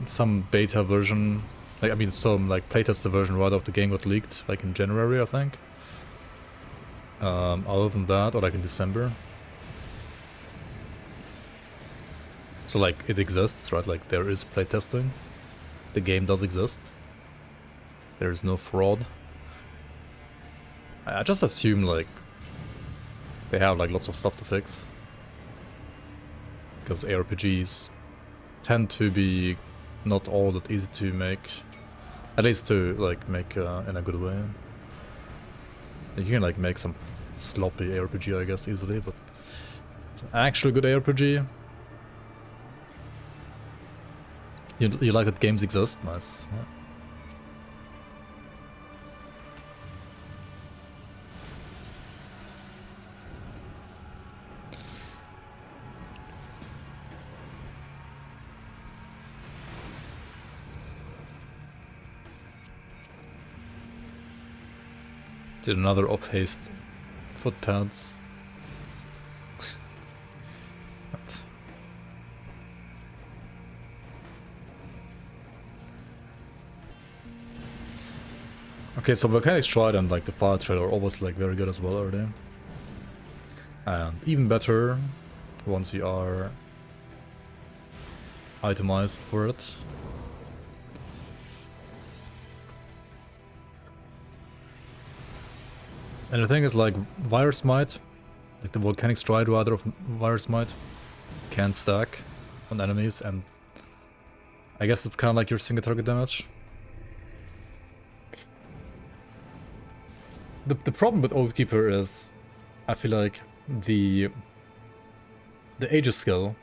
some beta version, like I mean some like playtester version rather of the game got leaked like in January, I think. Other than that, or like in December. So like it exists, right? Like there is playtesting. The game does exist. There is no fraud. I just assume like they have like lots of stuff to fix. Because ARPGs tend to be not all that easy to make. At least to like make in a good way. You can like make some sloppy ARPG I guess easily, but it's an actually good ARPG. You like that games exist? Nice. Yeah. Did another up haste foot pads. What? Okay, so Volcanic Stride and like the Fire Trail are always like very good as well, are they? And even better once you are itemized for it. And the thing is, like, Virus Might, like the Volcanic Stride rather of Virus Might, can stack on enemies, and I guess that's kind of like your single target damage. The problem with Oathkeeper is, I feel like the Aegis skill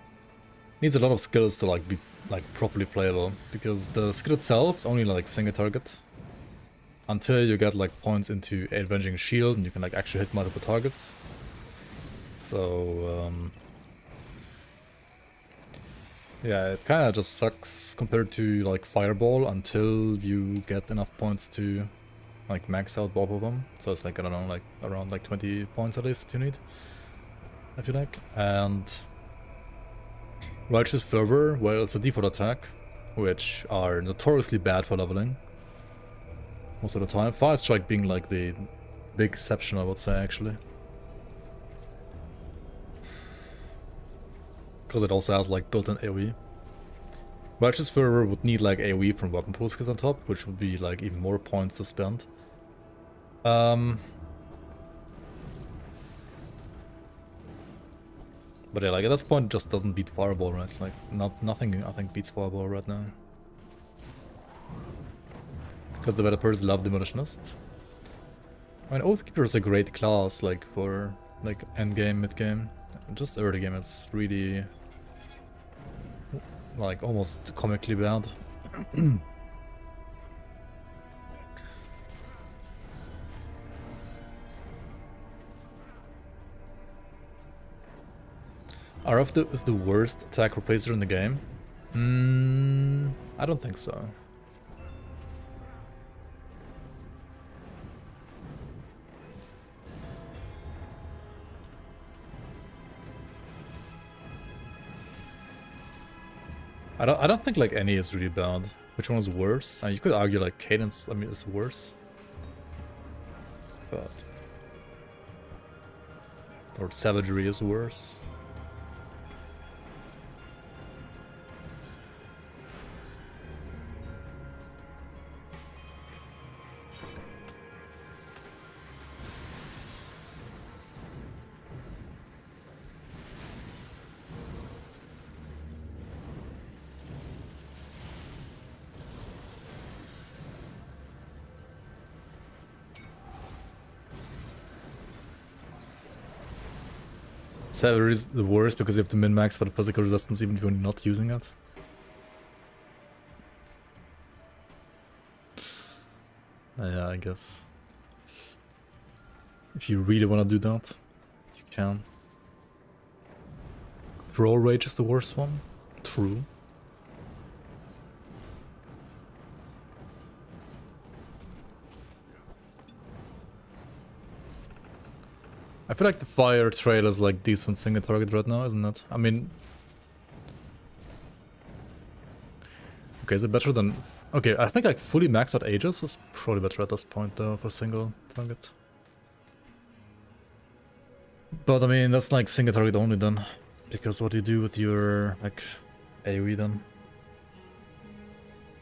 needs a lot of skills to like be like properly playable, because the skill itself is only like single target. Until you get like points into Avenging Shield and you can like actually hit multiple targets. So yeah, it kind of just sucks compared to like Fireball until you get enough points to like max out both of them. So it's like, I don't know, like around like 20 points at least that you need, I feel like. And Righteous Fervor, well, it's a default attack, which are notoriously bad for leveling. most of the time. Fire Strike being like the big exception, I would say, actually. Because it also has like built-in AoE. Righteous Fervor would need like AoE from weapon pool skills on top, which would be like even more points to spend. But yeah, like at this point it just doesn't beat Fireball, right? Like nothing I think beats Fireball right now. Because developers love Demolitionist. I mean, Oathkeeper is a great class, like for like endgame, midgame. Just early game it's really like almost comically bad. RF is the worst attack replacer in the game? I don't think so. I don't think like any is really bad. Which one is worse? You could argue like Cadence, I mean, is worse. But or Savagery is worse. Savagery is the worst because you have to min-max for the physical resistance even if you're not using it. Yeah, I guess. If you really want to do that, you can. Throw Rage is the worst one. True. I feel like the Fire Trail is like decent single target right now, isn't it? I mean... Okay, is it better than... Okay, I think like fully maxed out Aegis is probably better at this point though for single target. But I mean, that's like single target only then. Because what do you do with your like AoE then?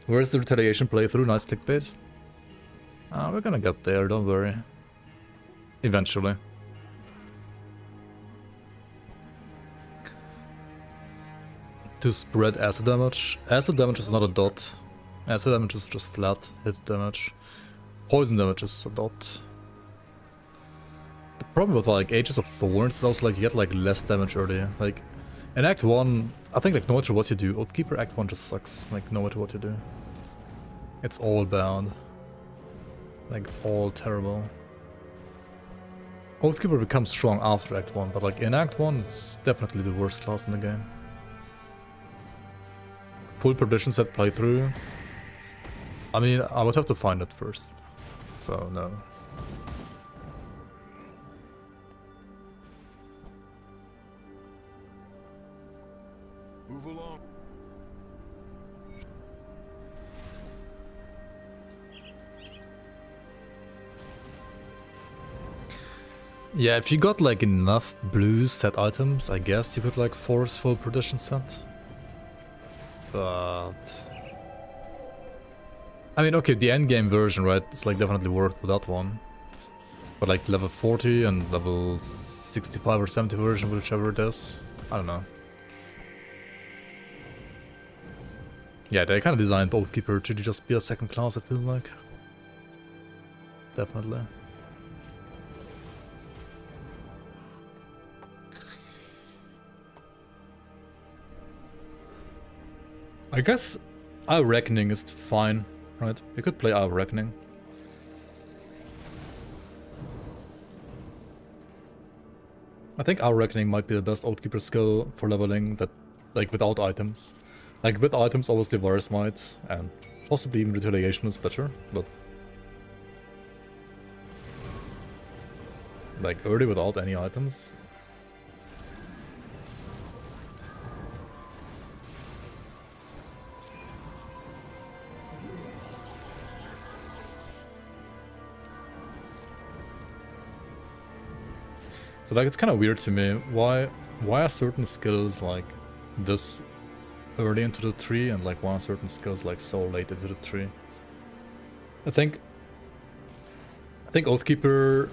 Where's the retaliation playthrough? Nice clickbait. We're gonna get there, don't worry. Eventually. To spread acid damage. Acid damage is not a dot. Acid damage is just flat hit damage. Poison damage is a dot. The problem with like Ages of Thorns is also like you get like less damage early. Like in Act 1, I think like no matter what you do, Oathkeeper Act 1 just sucks. Like no matter what you do. It's all bad. Like it's all terrible. Oathkeeper becomes strong after Act 1, but like in Act 1 it's definitely the worst class in the game. Full perdition set playthrough. I mean, I would have to find it first. So, no. Move along. Yeah, if you got like enough blue set items, I guess you could like force full perdition set. But I mean, okay, the endgame version, right? It's like definitely worth that one. But like level 40 and level 65 or 70 version, whichever it is, I don't know. Yeah, they kind of designed Oathkeeper to just be a second class, it feels like. Definitely. I guess Our Reckoning is fine, right? We could play Our Reckoning. I think Our Reckoning might be the best Oathkeeper skill for leveling that, like, without items. Like, with items, obviously Varus Might, and possibly even Retaliation is better, but... like, early without any items. So like it's kind of weird to me. Why are certain skills like this early into the tree and like why are certain skills like so late into the tree? I think Oathkeeper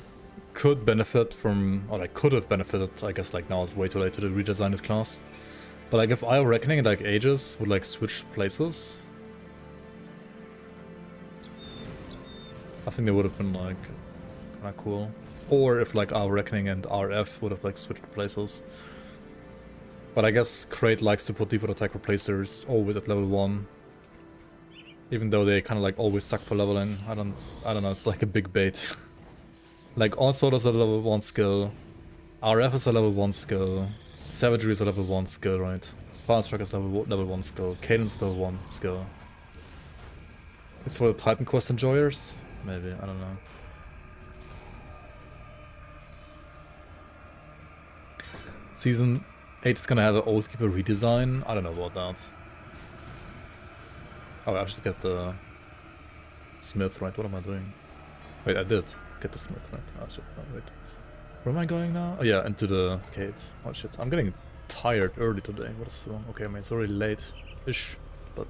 could benefit from, or like could have benefited, I guess like now it's way too late to redesign this class. But like if IO Reckoning and like Aegis would like switch places, I think they would have been like kinda cool. Or if like IO Reckoning and RF would have like switched places. But I guess Crate likes to put default attack replacers always at level 1. Even though they kinda like always suck for leveling. I don't know, it's like a big bait. Like Onslaught is a level 1 skill. RF is a level 1 skill. Savagery is a level 1 skill, right? Fire Strike is a level 1 skill. Cadence is level 1 skill. It's for the Titan Quest enjoyers? Maybe, I don't know. Season 8 is gonna have an Oathkeeper redesign. I don't know about that. Oh, I should get the Smith, right? What am I doing? Wait, I did get the Smith, right? Oh shit, oh, wait. Where am I going now? Oh yeah, into the cave. Oh shit, I'm getting tired early today. What is wrong? Okay, I mean, it's already late-ish, but...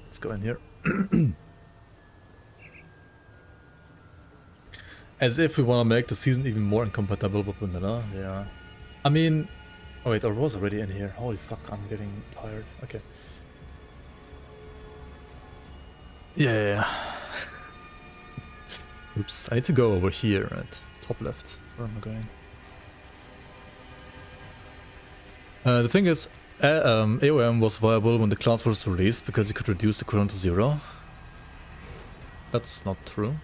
Let's go in here. As if we want to make the season even more incompatible with vanilla, yeah. I mean... Oh wait, I was already in here. Holy fuck, I'm getting tired. Okay. Yeah. Oops, I need to go over here, right? Top left. Where am I going? The thing is, AOM was viable when the class was released because you could reduce the cooldown to 0. That's not true.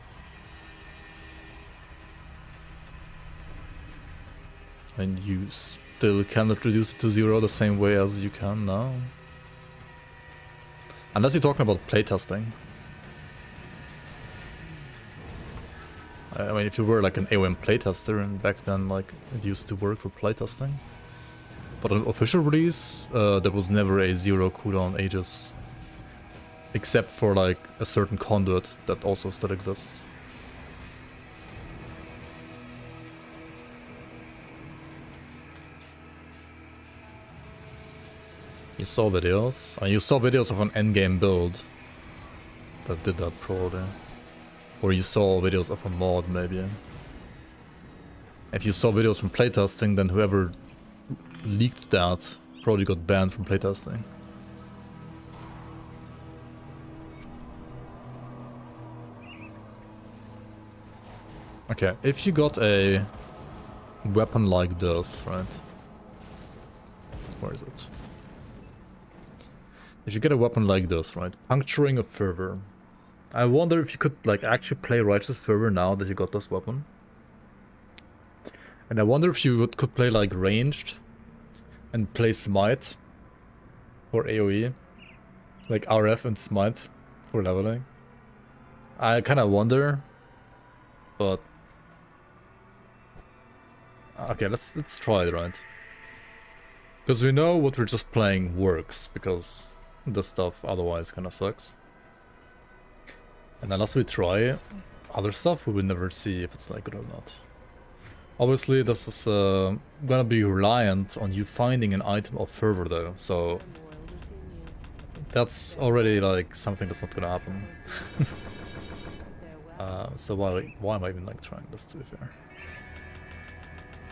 And you still cannot reduce it to 0 the same way as you can now. Unless you're talking about playtesting. I mean, if you were like an AOM playtester and back then like it used to work for playtesting. But on official release, there was never a 0 cooldown Aegis. Except for like a certain conduit that also still exists. You saw videos? I mean, you saw videos of an endgame build that did that probably. Or you saw videos of a mod maybe. If you saw videos from playtesting, then whoever leaked that probably got banned from playtesting. Okay, if you got a weapon like this, right? Where is it? If you get a weapon like this, right? Puncturing of Fervor. I wonder if you could like actually play Righteous Fervor now that you got this weapon. And I wonder if you could play like ranged and play Smite for AoE. Like RF and Smite for leveling. I kind of wonder, but okay, let's try it, right? Because we know what we're just playing works, because this stuff otherwise kind of sucks. And unless we try other stuff, we will never see if it's like good or not. Obviously, this is gonna be reliant on you finding an item of Fervor though, so that's already like something that's not gonna happen. So why am I even like trying this, to be fair?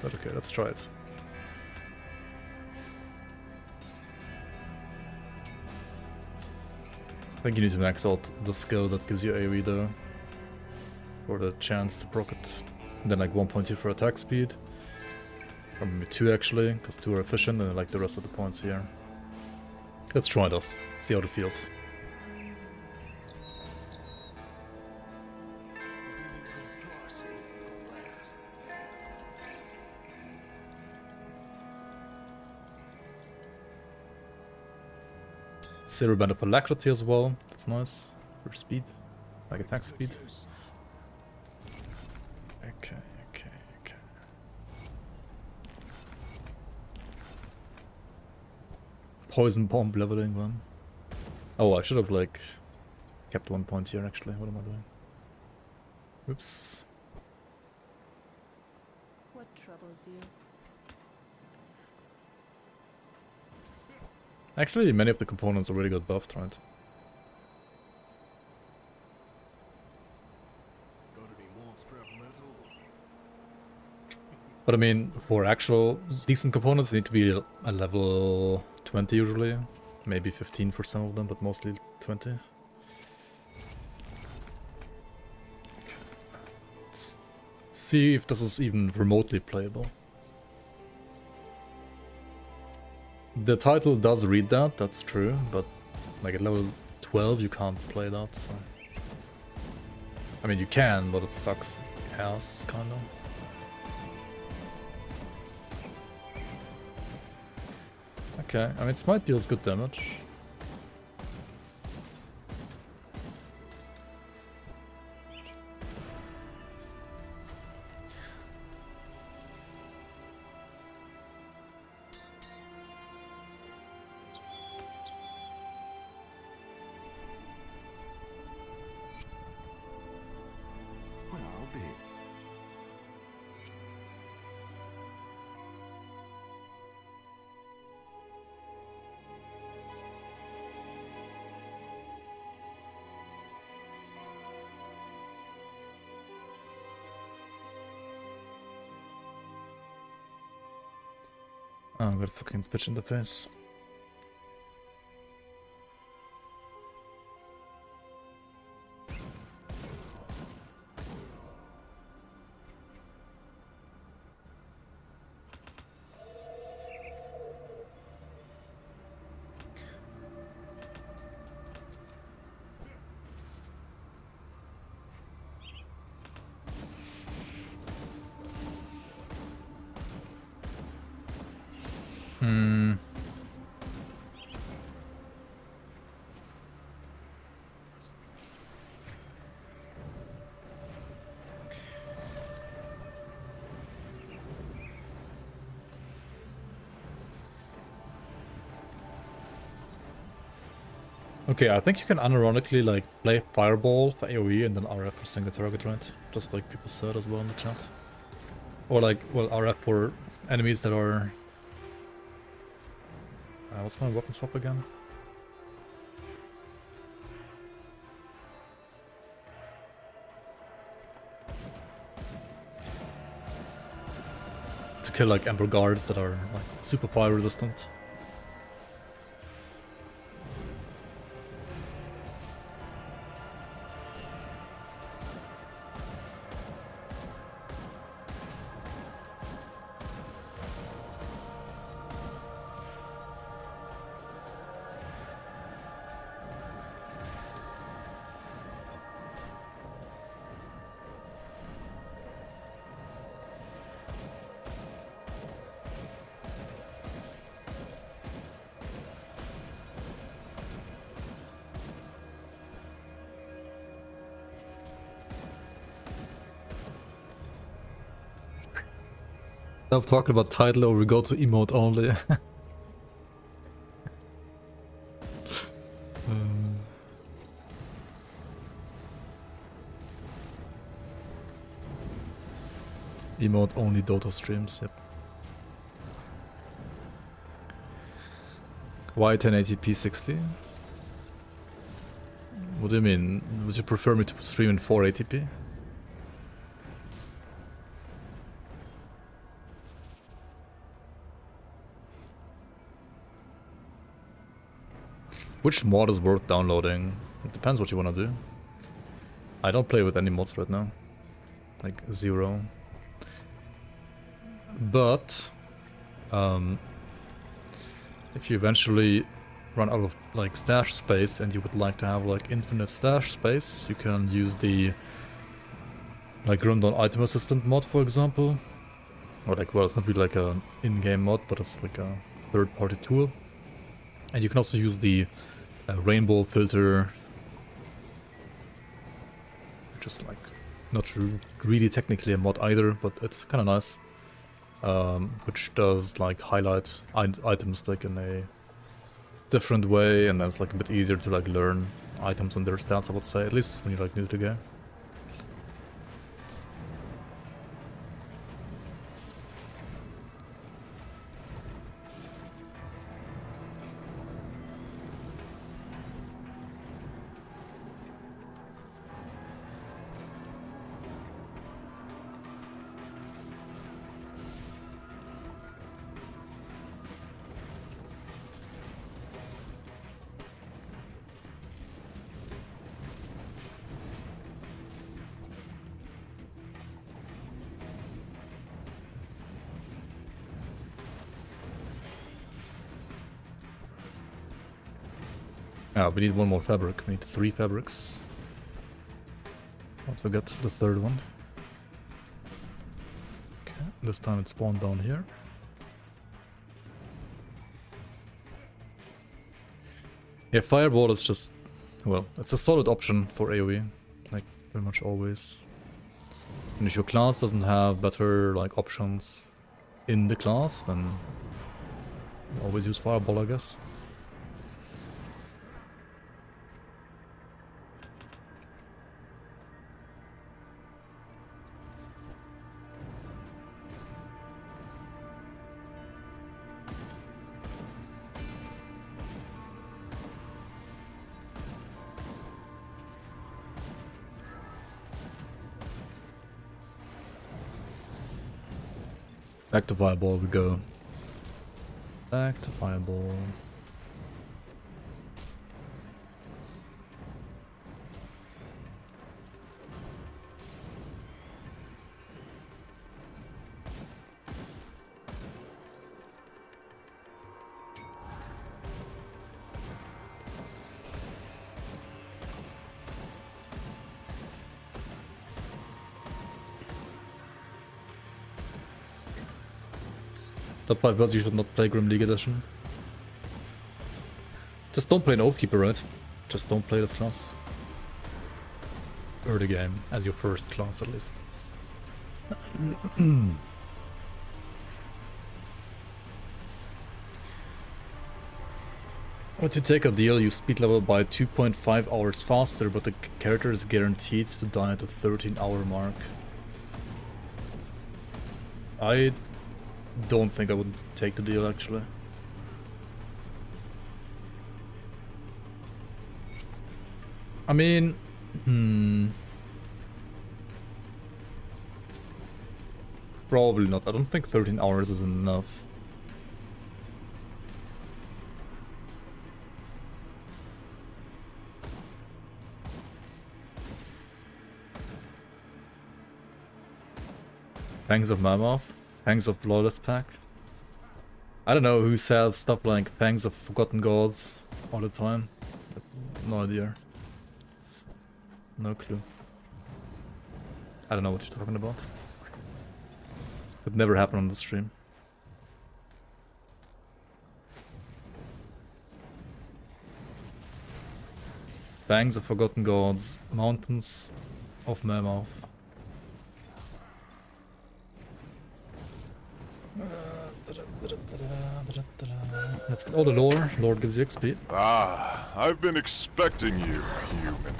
But okay, let's try it. I think you need to max out the skill that gives you AoE though, for the chance to proc it. And then like 1.2 for attack speed, or maybe 2 actually, because 2 are efficient, and then like the rest of the points here. Let's try this, see how it feels. Zero band of alacrity as well, that's nice. For speed, like attack speed. Okay. Poison bomb leveling one. Oh, I should have like Kept 1 point here actually. What am I doing? Oops. What troubles you? Actually, many of the components already got buffed, right? Got any more scrap metal? But I mean, for actual decent components, you need to be a level 20 usually. Maybe 15 for some of them, but mostly 20. Okay. Let's see if this is even remotely playable. The title does read that, that's true, but like at level 12 you can't play that, so... I mean, you can, but it sucks ass, kinda. Okay, I mean, Smite deals good damage. Well, I'll be. Oh, I got a fucking bitch in the face. Hmm. Okay, I think you can unironically like play Fireball for AoE and then RF for single target, right? Just like people said as well in the chat. Or like, well, RF for enemies that are... what's my weapon swap again? To kill like Emperor guards that are like super fire resistant. Stop talking about title or we go to emote only. Emote only Dota streams, yep. Why 1080p 60? What do you mean? Would you prefer me to stream in 480p? Which mod is worth downloading? It depends what you want to do. I don't play with any mods right now. Like, zero. But, if you eventually run out of, like, stash space and you would like to have, like, infinite stash space, you can use the, like, Rundown Item Assistant mod, for example. Or, like, well, it's not really like an in-game mod, but it's like a third-party tool. And you can also use the rainbow filter, which is like not really technically a mod either, but it's kind of nice. Which does like highlight items like in a different way, and then it's like a bit easier to like learn items and their stats, I would say, at least when you're like new to the game. Yeah, we need one more fabric. We need 3 fabrics. Don't forget the 3rd one. Okay, this time it spawned down here. Yeah, Fireball is just... well, it's a solid option for AoE. Like, pretty much always. And if your class doesn't have better, like, options in the class, then always use Fireball, I guess. Back to Fireball we go. Back to Fireball. Top 5 builds you should not play Grim League Edition. Just don't play an Oathkeeper, right? Just don't play this class. Early game, as your first class at least. When you take a deal, you speed level by 2.5 hours faster, but the character is guaranteed to die at the 13-hour mark. I don't think I would take the deal, actually. I mean, probably not. I don't think 13 hours is enough. Fangs of Mammoth? Fangs of Bloodless Pack? I don't know who says stuff like Fangs of Forgotten Gods all the time. No idea. No clue. I don't know what you're talking about. Could never happen on the stream. Fangs of Forgotten Gods, Mountains of Mammoth. Let's get all the lore. Lord gives you XP. Ah, I've been expecting you, human.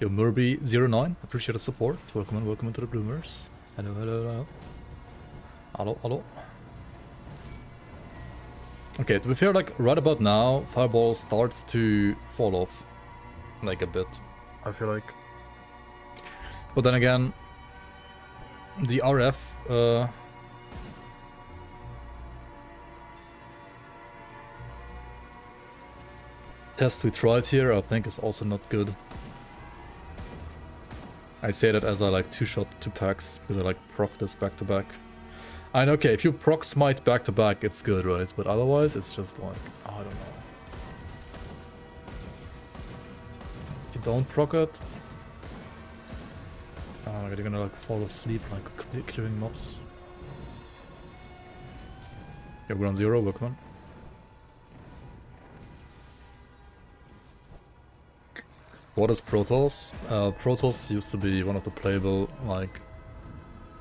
Yo, Murby09, appreciate the support. Welcome into the Bloomers. Hello, hello, hello. Hello, hello. Okay, to be fair, like, right about now, Fireball starts to fall off. Like, a bit, I feel like. But then again, the RF, test we tried here, I think is also not good. I say that as I like 2-shot 2 packs, because I like proc this back to back. And okay, if you proc smite back to back, it's good, right? But otherwise, it's just like, I don't know. If you don't proc it, oh my god, you're gonna like fall asleep like clearing mobs. Yeah, we're on 0, welcome on. What is Protoss? Protoss used to be one of the playable, like,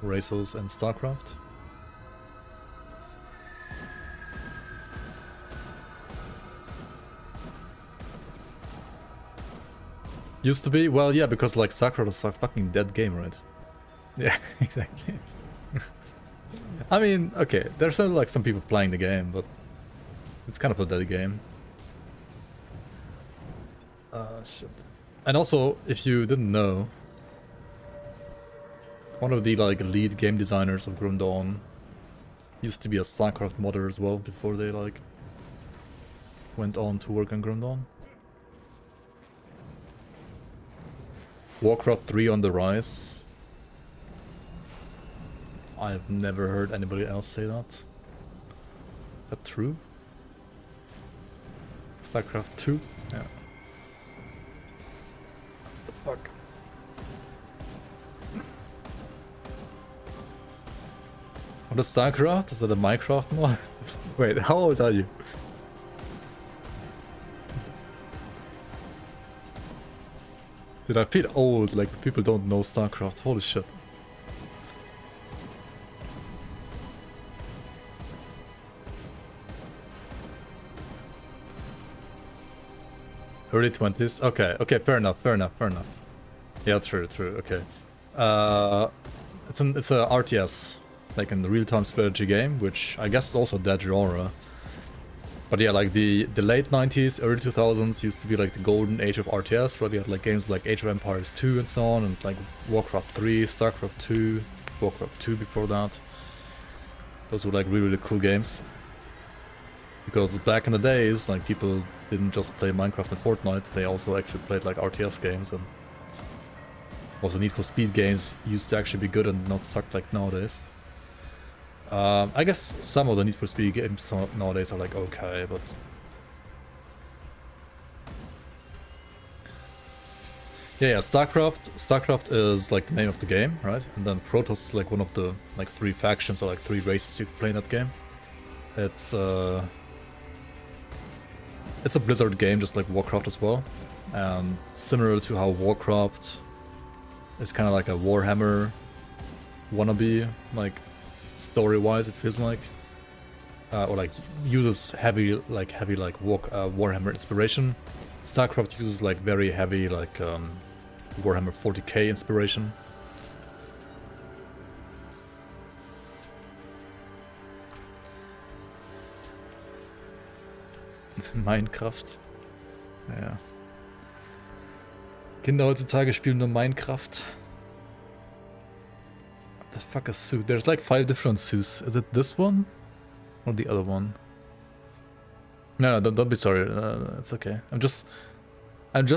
races in StarCraft. Used to be? Well, yeah, because like StarCraft was a fucking dead game, right? Yeah, exactly. I mean, okay, there's still like some people playing the game, but it's kind of a dead game. Shit. And also, if you didn't know, one of the like lead game designers of Grim Dawn used to be a StarCraft modder as well before they like went on to work on Grim Dawn. Warcraft 3 on the rise. I've never heard anybody else say that. Is that true? StarCraft 2? Yeah. What the fuck? What is StarCraft? Is that a Minecraft mod? Wait, how old are you? Dude, I feel old, like people don't know StarCraft. Holy shit. Early 20s? Okay, okay, fair enough, fair enough, fair enough. Yeah, true, true, okay. It's a RTS, like in the real-time strategy game, which I guess is also that genre. But yeah, like the late 90s, early 2000s used to be like the golden age of RTS, where we had like games like Age of Empires 2 and so on, and like Warcraft 3, StarCraft 2, Warcraft 2 before that. Those were like really, really cool games. Because back in the days, like people didn't just play Minecraft and Fortnite, they also actually played like RTS games, and also Need for Speed games used to actually be good and not suck like nowadays. I guess some of the Need for Speed games nowadays are like okay, but yeah, StarCraft is like the name of the game, right? And then Protoss is like one of the like 3 factions or like 3 races you can play in that game. It's a Blizzard game, just like Warcraft as well, and similar to how Warcraft is kind of like a Warhammer wannabe, like story-wise, it feels like, or like uses heavy Warhammer inspiration. StarCraft uses like very heavy like Warhammer 40k inspiration. Minecraft. Ja. Kinder heutzutage spielen nur Minecraft. What the fuck is Sue? There's like 5 different Sues. Is it this one? Or the other one? No, don't be sorry. It's okay. I'm just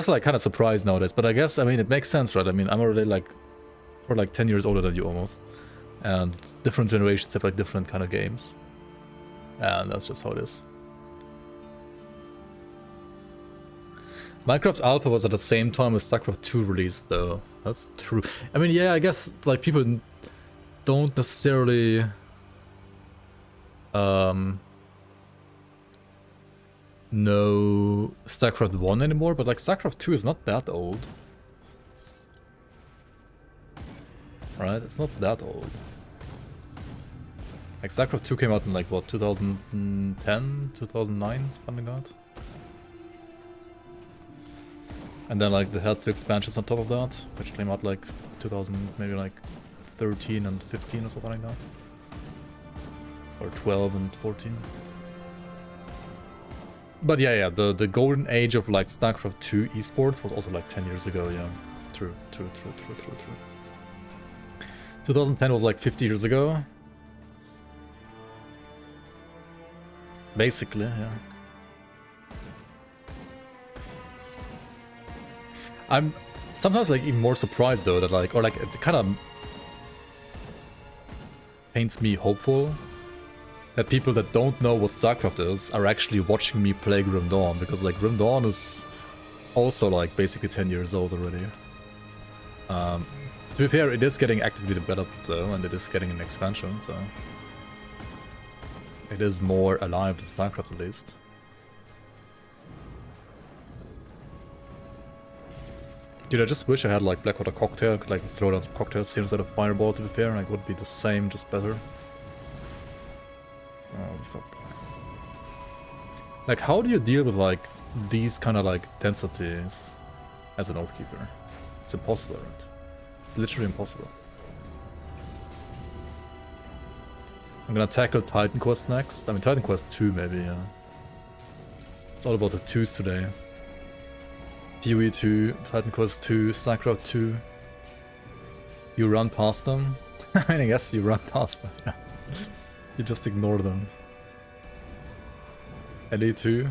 like kind of surprised nowadays. But I guess, I mean, it makes sense, right? I mean, I'm already like, or like 10 years older than you almost. And different generations have like different kind of games. And that's just how it is. Minecraft Alpha was at the same time as StarCraft 2 released, though. That's true. I mean, yeah, I guess like people don't necessarily know StarCraft 1 anymore, but like StarCraft 2 is not that old. Right? It's not that old. Like StarCraft 2 came out in like what, 2010, 2009, something like that. And then like they had 2 expansions on top of that, which came out like 2000, maybe like 13 and 15 or something like that. Or 12 and 14. But yeah, the golden age of like StarCraft 2 esports was also like 10 years ago, yeah. True. 2010 was like 50 years ago. Basically, yeah. I'm sometimes like even more surprised though that like, or like it kind of paints me hopeful that people that don't know what StarCraft is are actually watching me play Grim Dawn, because like Grim Dawn is also like basically 10 years old already. To be fair, it is getting actively developed though, and it is getting an expansion, so it is more alive than StarCraft at least. Dude, I just wish I had like Blackwater Cocktail, could like throw down some cocktails here instead of Fireball to be fair, and it would be the same, just better. Oh, fuck. Like, how do you deal with like these kind of like densities? as an Oathkeeper. It's impossible, right? It's literally impossible. I'm gonna tackle Titan Quest next. I mean, Titan Quest 2 maybe, yeah. It's all about the 2s today. PoE 2, Titan Quest 2, StarCraft 2. You run past them? I mean, I guess you run past them, yeah. You just ignore them. LE2.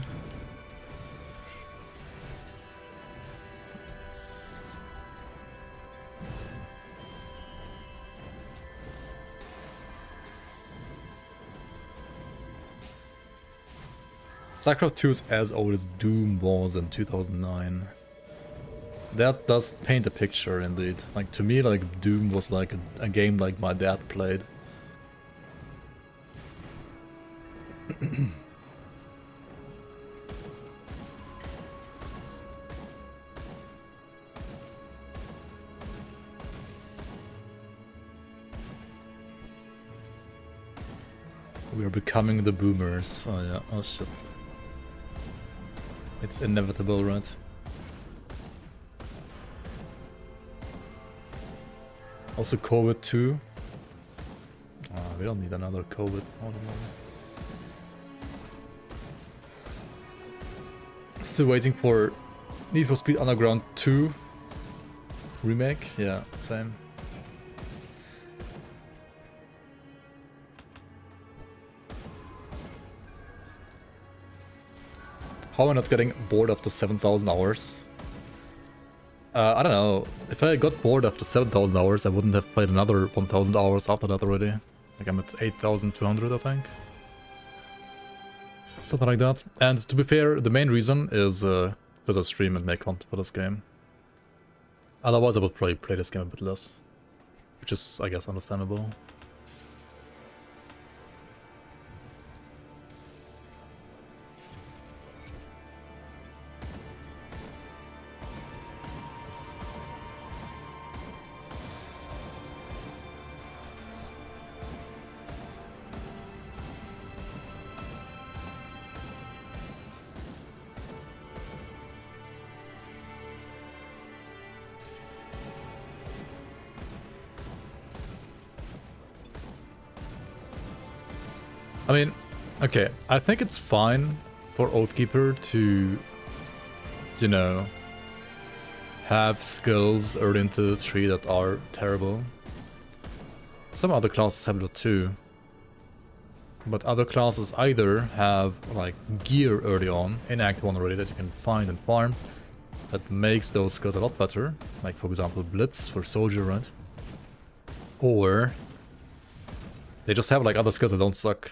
StarCraft 2 is as old as Doom was in 2009. That does paint a picture, indeed. Like, to me, like, Doom was like a game like my dad played. We are becoming the boomers. Oh yeah, oh shit. It's inevitable, right? Also COVID too. We don't need another COVID. Still waiting for Need for Speed Underground 2 remake. Yeah, same. How am I not getting bored after 7,000 hours? I don't know. If I got bored after 7,000 hours, I wouldn't have played another 1,000 hours after that already. Like, I'm at 8,200, I think. Something like that. And to be fair, the main reason is because I stream and make content for this game. Otherwise, I would probably play this game a bit less. Which is, I guess, understandable. I mean, okay, I think it's fine for Oathkeeper to, you know, have skills early into the tree that are terrible. Some other classes have that too. But other classes either have, like, gear early on, in Act 1 already, that you can find and farm, that makes those skills a lot better. Like, for example, Blitz for Soldier, right? Or they just have, like, other skills that don't suck.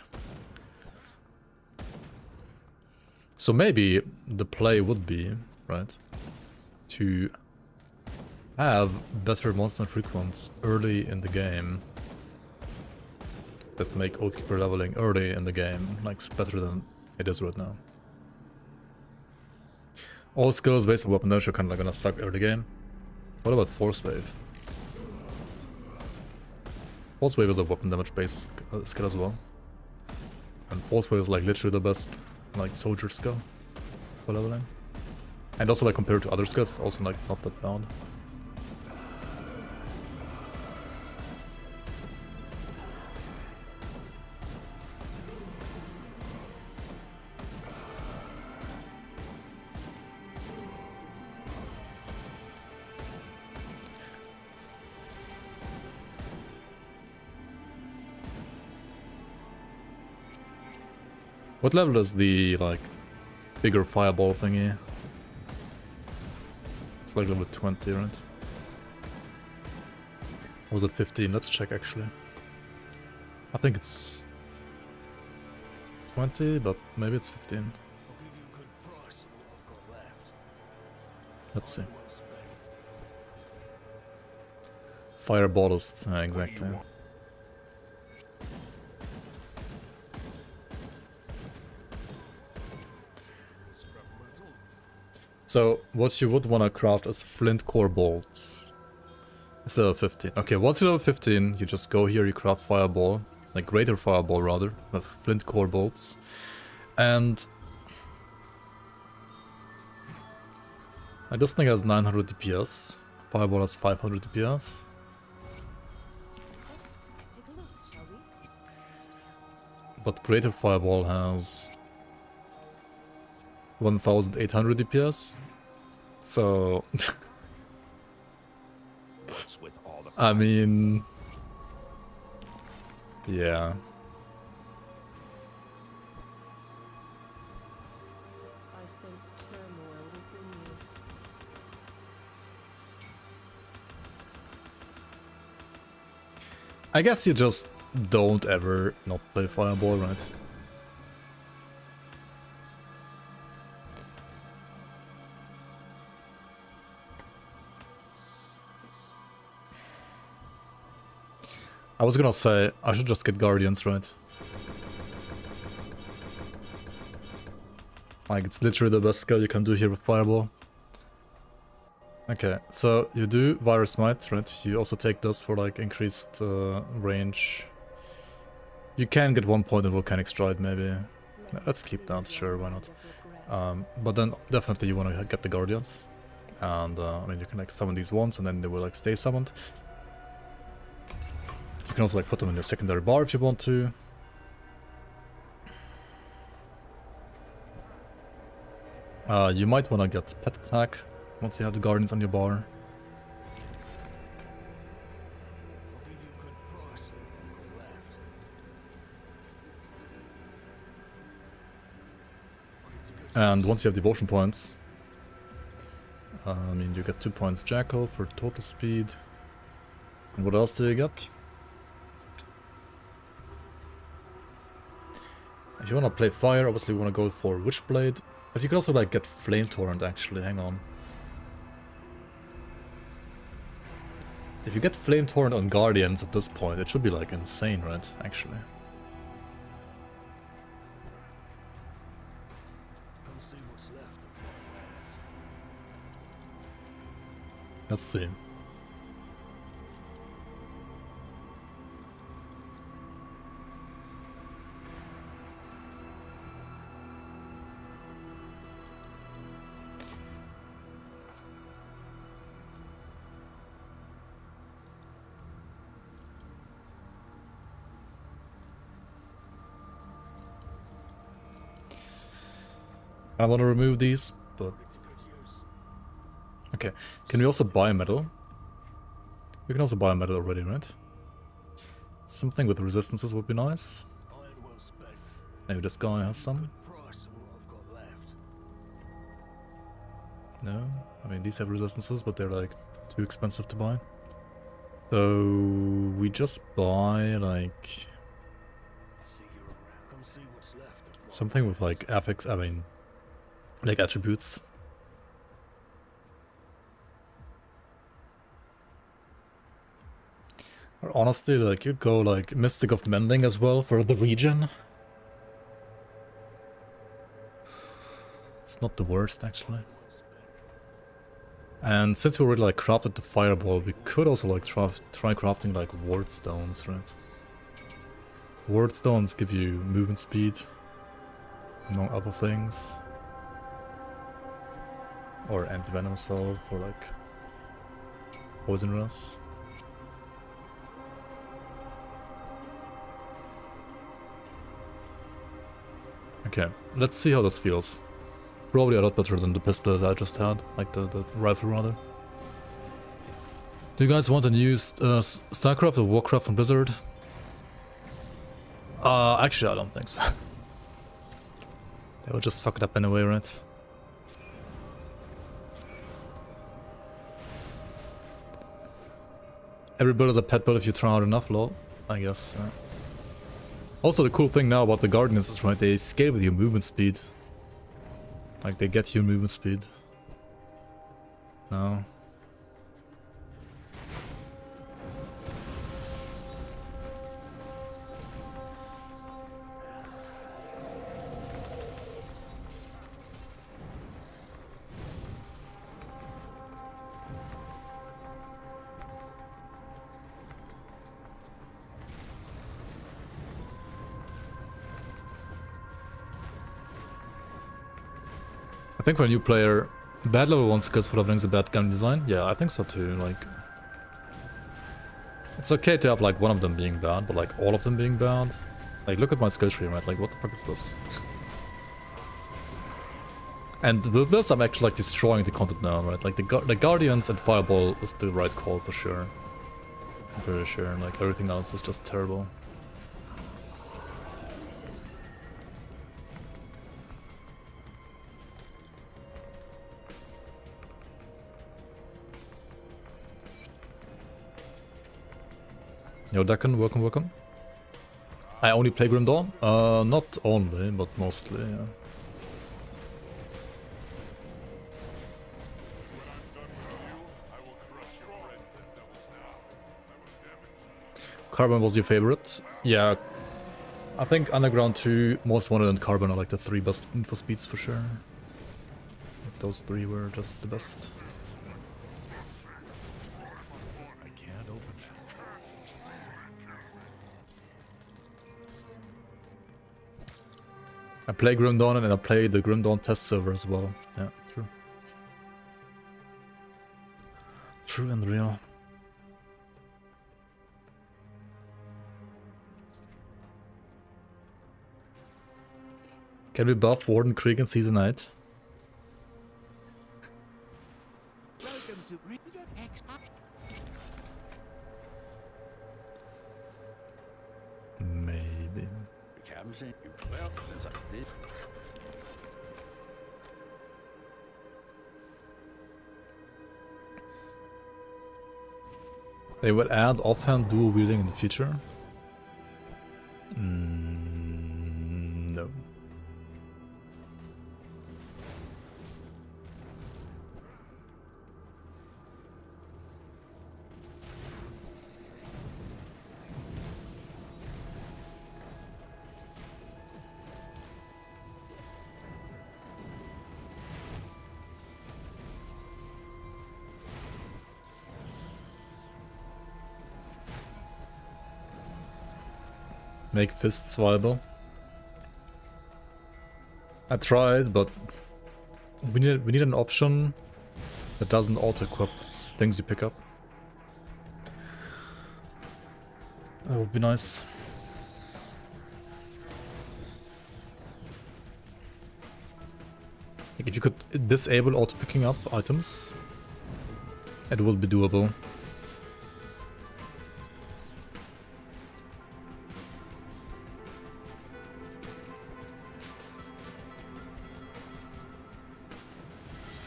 So maybe the play would be, right, to have better monster frequencies early in the game that make Oathkeeper leveling early in the game, like, better than it is right now. All skills based on weapon damage are kind of like gonna suck early game. What about Force Wave? Force Wave is a weapon damage based skill as well. And Force Wave is like literally the best, like, soldier skill for leveling. And also, like, compared to other skills, also, like, not that bad. What level is the, like, bigger fireball thingy? It's like level 20, right? Or was it 15? Let's check, actually. I think it's 20, but maybe it's 15. Let's see. Fireballist, exactly. So, what you would want to craft is flint core bolts. It's level 15. Okay, once you're level 15, you just go here, you craft fireball. Like, greater fireball, rather, with flint core bolts. And Like, this thing has 900 DPS. Fireball has 500 DPS. But Greater Fireball has 1800 DPS. So I mean, yeah. I sense turmoil within you. I guess you just don't ever not play Fireball, right? I was gonna say, I should just get Guardians, right? Like, it's literally the best skill you can do here with Fireball. Okay, so you do Virus Might, right? You also take this for, like, increased range. You can get 1 point in Volcanic Stride, maybe. Let's keep that, sure, why not? But then, definitely you want to get the Guardians. And, I mean, you can, like, summon these once, and then they will, like, stay summoned. You can also like put them in your secondary bar if you want to. You might want to get Pet Attack once you have the Guardians on your bar. And once you have Devotion points, I mean, you get 2 points Jackal for total speed. And what else do you get? If you want to play fire, obviously you want to go for Witchblade. But you can also like get Flame Torrent actually, hang on. If you get Flame Torrent on Guardians at this point, it should be like insane, right? Actually. Let's see. I want to remove these, but... Okay, can we also buy metal? We can also buy metal already, right? Something with resistances would be nice. Maybe this guy has some. No? I mean, these have resistances, but they're like too expensive to buy. So we just buy like... something with like affix, I mean... like attributes. Or honestly, like you'd go like Mystic of Mending as well for the region. It's not the worst actually. And since we already like crafted the Fireball, we could also like try crafting like Ward Stones, right? Ward Stones give you movement speed, among other things. Or Anti-Venom Salve for like Poison Rust. Okay, let's see how this feels. Probably a lot better than the pistol that I just had, like the rifle rather. Do you guys want to use StarCraft or Warcraft from Blizzard? Actually I don't think so. They will just fuck it up anyway, right? Every build is a pet build if you try hard enough, lol, I guess. Also, the cool thing now about the Guardians is, right, they scale with your movement speed. Like, they get your movement speed. No. I think for a new player, Bad level 1 skills for brings a bad gun design? Yeah, I think so too, like... It's okay to have like one of them being bad, but like all of them being bad? Like look at my skill tree, right? Like what the fuck is this? And with this I'm actually like destroying the content now, right? Like the Guardians and Fireball is the right call for sure. I'm pretty sure, like everything else is just terrible. Yo, Dakin, welcome, welcome. I only play Grim Dawn? Not only, but mostly, yeah. Carbon was your favorite? Yeah. I think Underground 2, Most Wanted, and Carbon are like the 3 best info speeds for sure. Like those 3 were just the best. I play Grim Dawn and I play the Grim Dawn test server as well. Yeah, true. True and real. Can we buff Warden Krieg in Season 8? Maybe. They will add offhand dual wielding in the future? No. Make fists viable. I tried, but we need an option that doesn't auto-equip things you pick up. That would be nice. Like if you could disable auto-picking up items, it would be doable.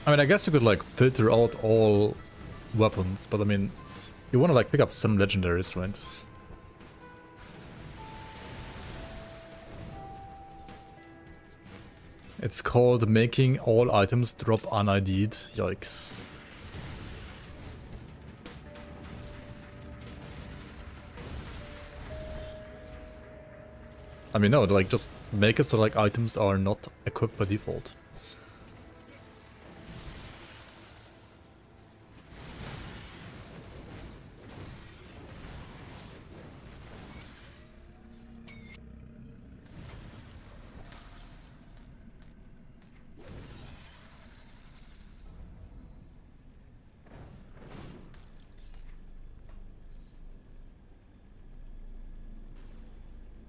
I mean, I guess you could like filter out all weapons, but I mean, you want to like pick up some legendaries, right? It's called making all items drop un-ID'd. Yikes. I mean, no, like just make it so like items are not equipped by default.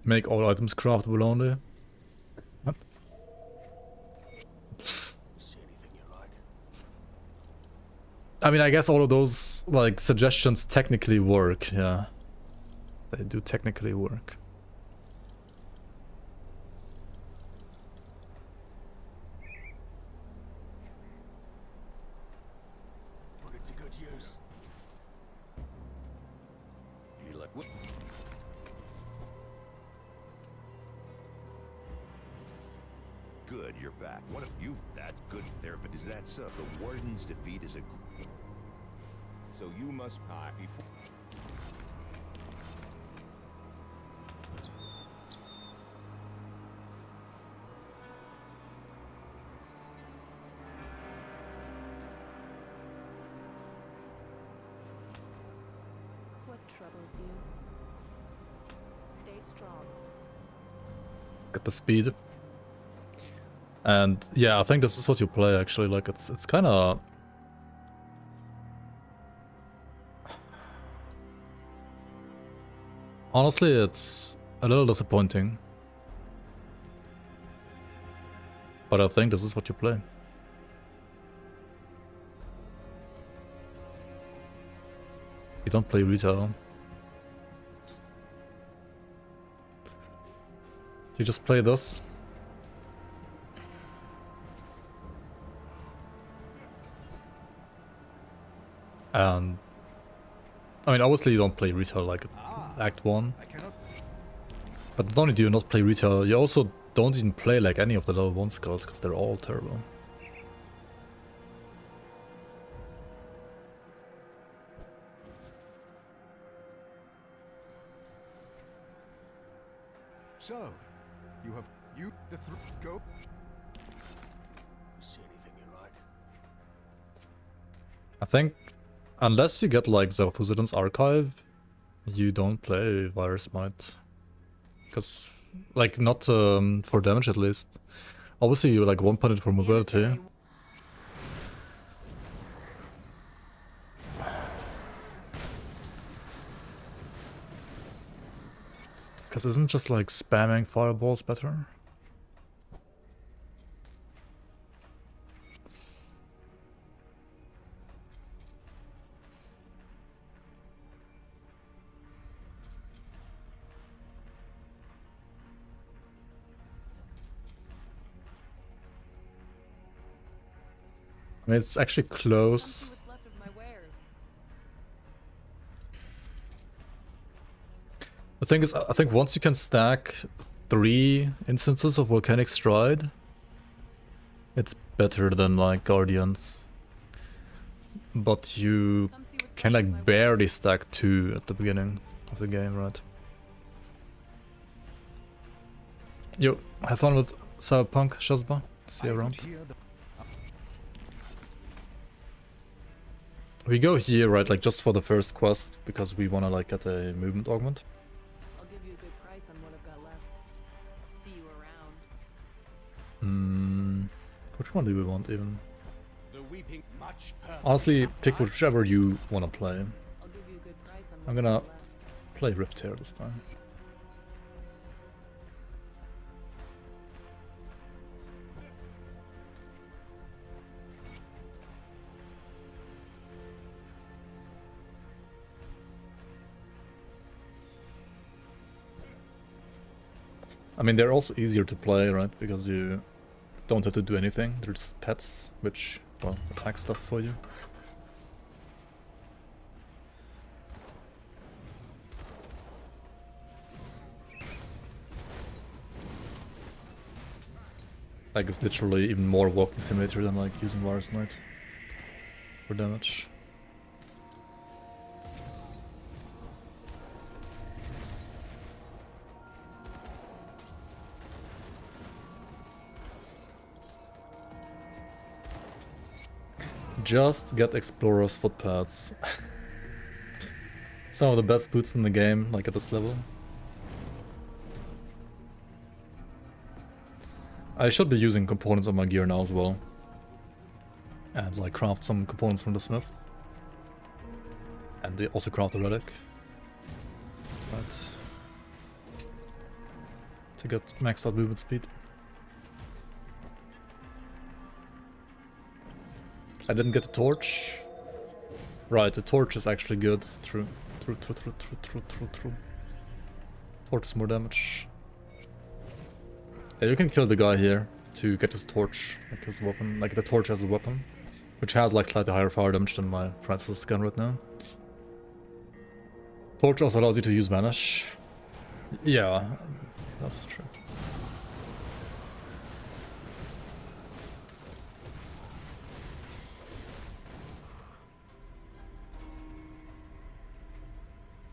Make all items craftable only. What? I mean, I guess all of those like suggestions technically work, yeah. They do technically work. Put it to good use. You like what? Good, you're back. What if you... That's good there, but is that so? The Warden's defeat is a... So you must die before. What troubles you? Stay strong. Got the speed. And yeah, I think this is what you play actually. Like it's kind of. Honestly, it's a little disappointing. But I think this is what you play. You don't play retail. You just play this. And I mean, obviously you don't play retail like Act 1. But not only do you not play retail, you also don't even play like any of the level 1 skills, because they're all terrible. So, you have the go. See anything you like? I think unless you get like Zephyrin's Archive, you don't play Virus Might. Because, like, not for damage at least. Obviously you like 1 point for mobility. Because isn't just like spamming fireballs better? I mean, it's actually close. What's left of my wares? The thing is, I think once you can stack 3 instances of Volcanic Stride, it's better than like Guardians. But you Come see what's can left of like my barely stack 2 at the beginning of the game, right? Yo, have fun with Cyberpunk, Shazba. See you around. We go here, right, like just for the first quest, because we wanna like get a movement augment. I'll give you a good price on what I've got left. See you around. Which one do we want even? The weeping much Honestly, pick whichever you wanna play. I'll give you a good price on what I'm I've gonna got left. play Rift Tear this time. I mean, they're also easier to play, right? Because you don't have to do anything. They're just pets, which, well, attack stuff for you. Like, it's literally even more walking simulator than, like, using Virus Might for damage. Just get Explorer's footpads. Some of the best boots in the game, like at this level. I should be using components on my gear now as well. And like craft some components from the smith. And they also craft a relic. Right. To get maxed out movement speed. I didn't get the torch. Right, the torch is actually good. True. Torch is more damage. Yeah, you can kill the guy here to get his torch, like his weapon. Like the torch has a weapon, which has like slightly higher fire damage than my Francis gun right now. Torch also allows you to use Vanish. Yeah, that's true.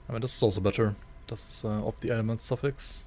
I mean, this is also better. This is up the element suffix.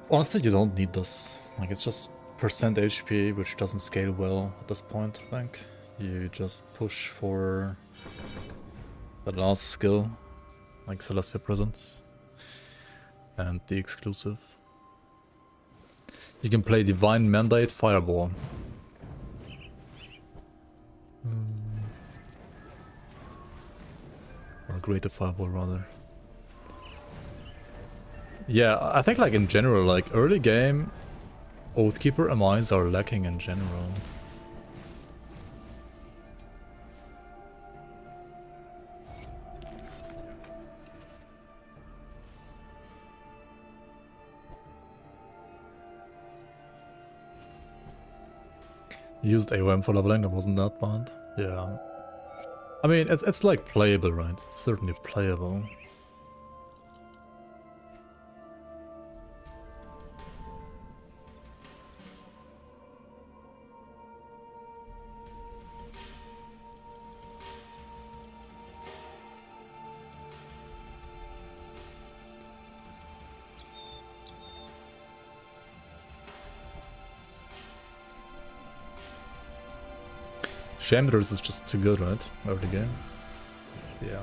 Honestly, you don't need this. Like, it's just percent HP, which doesn't scale well at this point, I think. You just push for the last skill, like Celestial Presence, and the exclusive. You can play Divine Mandate Fireball. Or Greater Fireball, rather. Yeah, I think like in general, like early game, Oathkeeper MIs are lacking in general. Used AOM for leveling, that wasn't that bad. Yeah. I mean, it's like playable, right? It's certainly playable. Chambers is just too good, right? Early game. Yeah.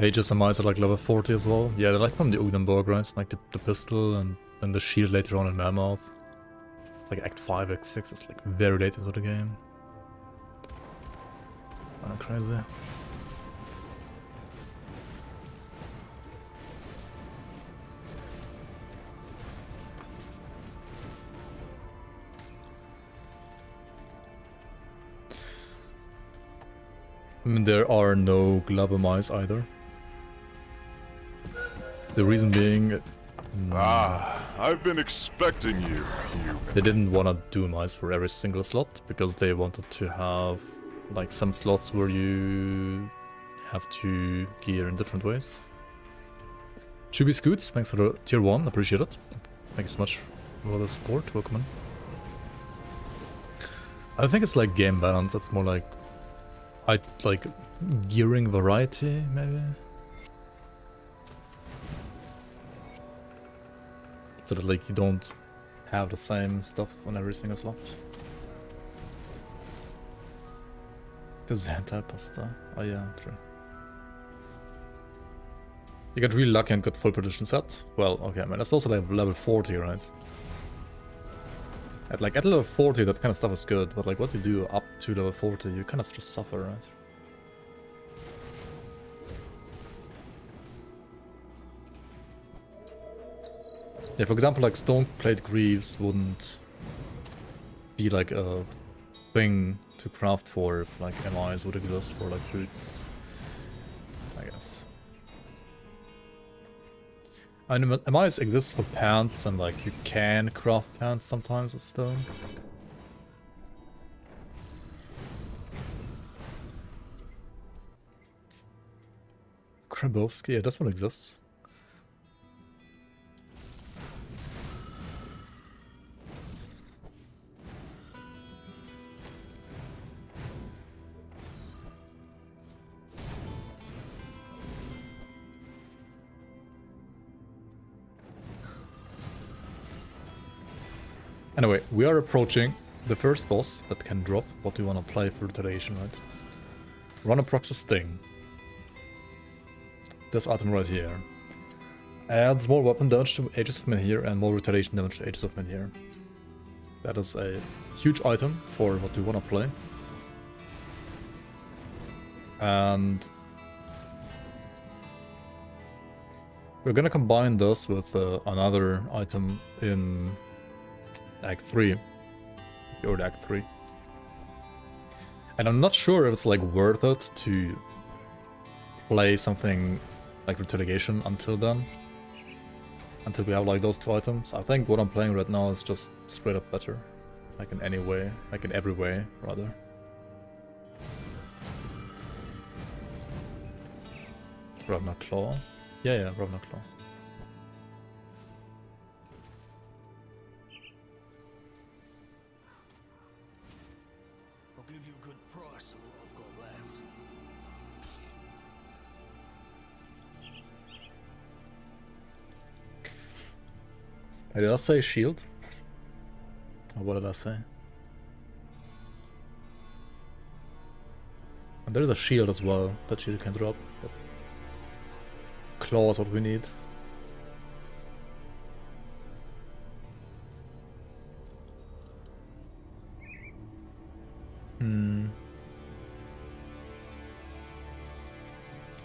Aegis MIs are like level 40 as well. Yeah, they're like from the Ugnenborg, right? Like the pistol and then the shield later on in Mammoth. Like Act 5, Act 6 is like very late into the game. Kinda crazy. I mean, there are no Glover mice either. The reason being... I've been expecting you. They didn't want to do mice for every single slot, because they wanted to have like some slots where you have to gear in different ways. Chubby Scoots, thanks for the tier 1, appreciate it. Thank you so much for the support, welcome in. I don't think it's like game balance, it's more like like gearing variety, maybe? So that like you don't have the same stuff on every single slot. The Xantai pasta. Oh yeah, true. You got really lucky and got full prediction set. Well, okay, man, that's also like level 40, right? At level 40, that kind of stuff is good, but like what you do up to level 40, you kind of just suffer, right? Yeah, for example, like Stone Plate Greaves wouldn't be like a thing to craft for if like MIs would exist for like boots, I guess. I mean, MIs exist for pants and like you can craft pants sometimes with stone. Krabowski, yeah, this one exists. Anyway, we are approaching the first boss that can drop what we want to play for iteration, right? Run a Proxy Sting. This item right here. Adds more weapon damage to Aegis of Menhir and more retaliation damage to Aegis of Menhir. That is a huge item for what we want to play. And we're gonna combine this with another item in Act 3, or Act 3. And I'm not sure if it's like worth it to play something like Retaliation until then. Until we have like those two items. I think what I'm playing right now is just straight up better. Like in any way, like in every way, rather. Ravna Claw? Yeah, Ravna Claw. I'll give you a good price for what I've got left. Did I say shield? Or what did I say? And there's a shield as well that shield can drop. But claw is what we need.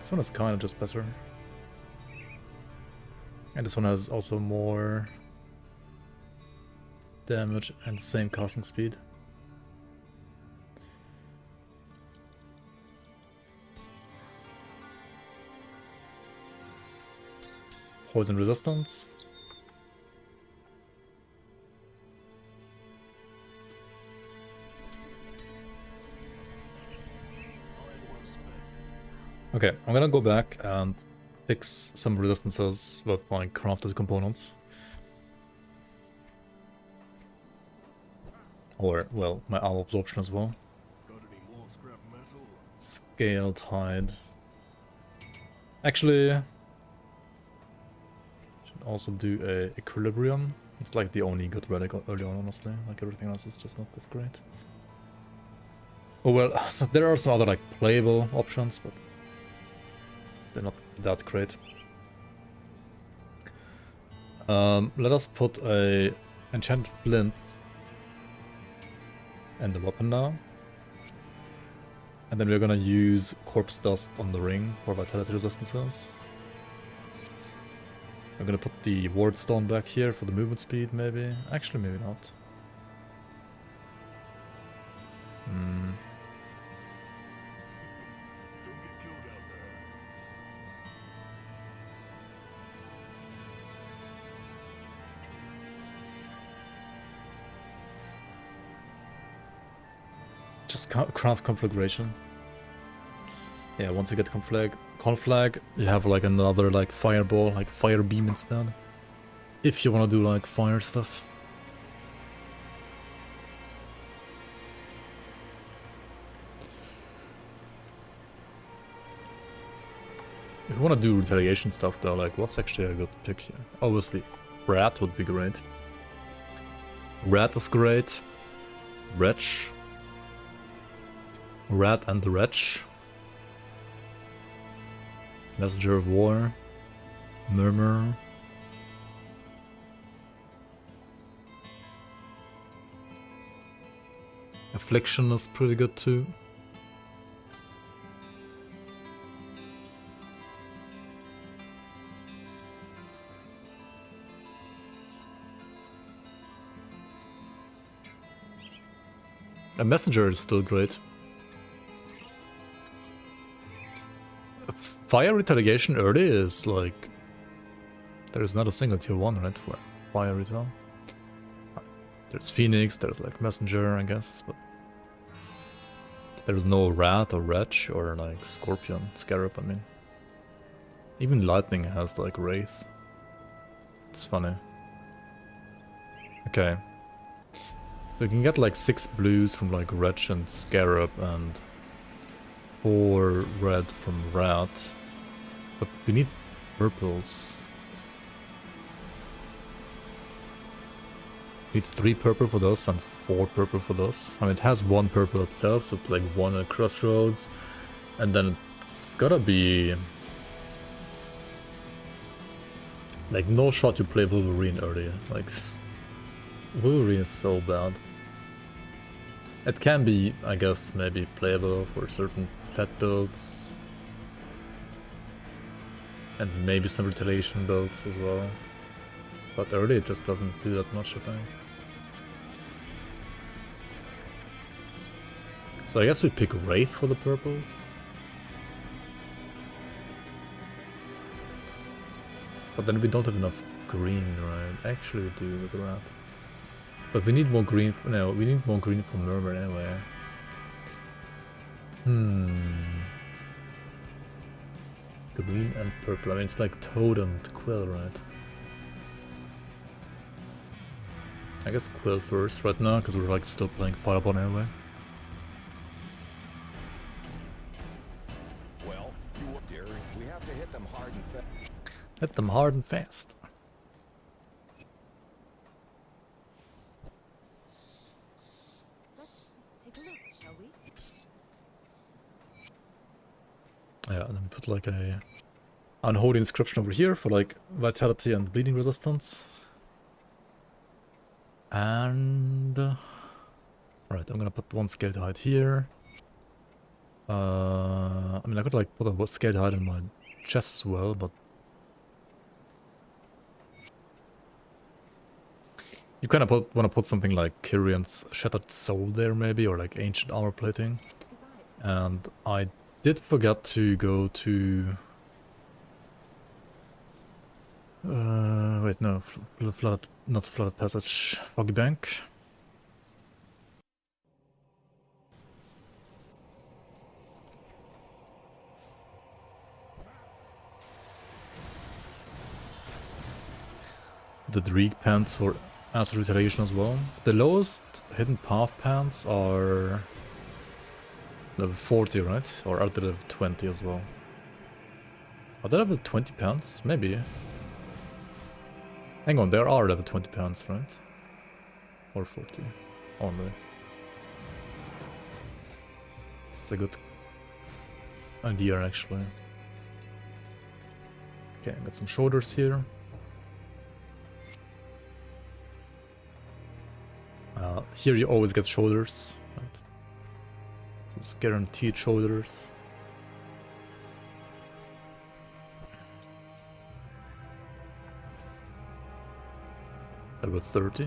This one is kind of just better. And this one has also more damage and the same casting speed. Poison resistance. Okay, I'm gonna go back and fix some resistances with my crafted components. Or, well, my armor absorption as well. Got any more scrap metal? Scale tide. Actually, should also do a equilibrium. It's like the only good relic early on, honestly. Like everything else is just not that great. Oh well, so there are some other like playable options, but they're not that great. Let us put a enchanted flint and the weapon now. And then we're gonna use corpse dust on the ring for vitality resistances. We're gonna put the ward stone back here for the movement speed, maybe. Actually, maybe not. Don't get killed out there. Just craft conflagration. Yeah, once you get conflag, you have like another like fireball, like fire beam instead. If you wanna do like fire stuff. If you wanna do retaliation stuff though, like what's actually a good pick here? Obviously, Rat would be great. Rat is great. Wretch. Rat and the Wretch. Messenger of War. Murmur. Affliction is pretty good too. A Messenger is still great. Fire retaliation early is like... There is not a single tier 1, right, for fire retal. There's Phoenix, there's like Messenger, I guess, but... There's no Rat or Wretch or like Scorpion, Scarab, I mean. Even Lightning has like Wraith. It's funny. Okay. We can get like 6 blues from like Wretch and Scarab and 4 red from Rat. But we need purples. We need 3 purple for those and 4 purple for those. I mean, it has 1 purple itself, so it's like 1 at Crossroads. And then it's gotta be... Like, no shot to play Wolverine earlier. Like, Wolverine is so bad. It can be, I guess, maybe playable for certain pet builds. And maybe some retaliation builds as well. But early it just doesn't do that much, I think. So I guess we pick Wraith for the purples. But then we don't have enough green, right? Actually we do with Rat. But we need more green. No, we need more green for Murmur anyway. Green and purple. I mean, it's like Toad and Quill, right? I guess Quill first right now, because we're like still playing Fireball anyway. Well, you were daring. We have to hit them hard and fast. Hit them hard and fast. Let's take a look, shall we? Yeah, and then put like a unholy inscription over here for like vitality and bleeding resistance. And right, I'm gonna put one scaled hide here. I mean, I could like put a scaled hide in my chest as well, but you kind of want to put something like Kyrion's Shattered Soul there, maybe, or like Ancient Armor Plating. And I did forget to go to. Wait, no, flooded, not flooded passage, Foggy Bank. The Dreeg pants for acid retaliation as well. The lowest hidden path pants are level 40, right? Or are they level 20 as well? Are they level 20 pants? Maybe. Hang on, there are level 20 pants, right? Or 40 only. It's a good idea, actually. Okay, got some shoulders here. Here you always get shoulders, right? So it's guaranteed shoulders. Level 30.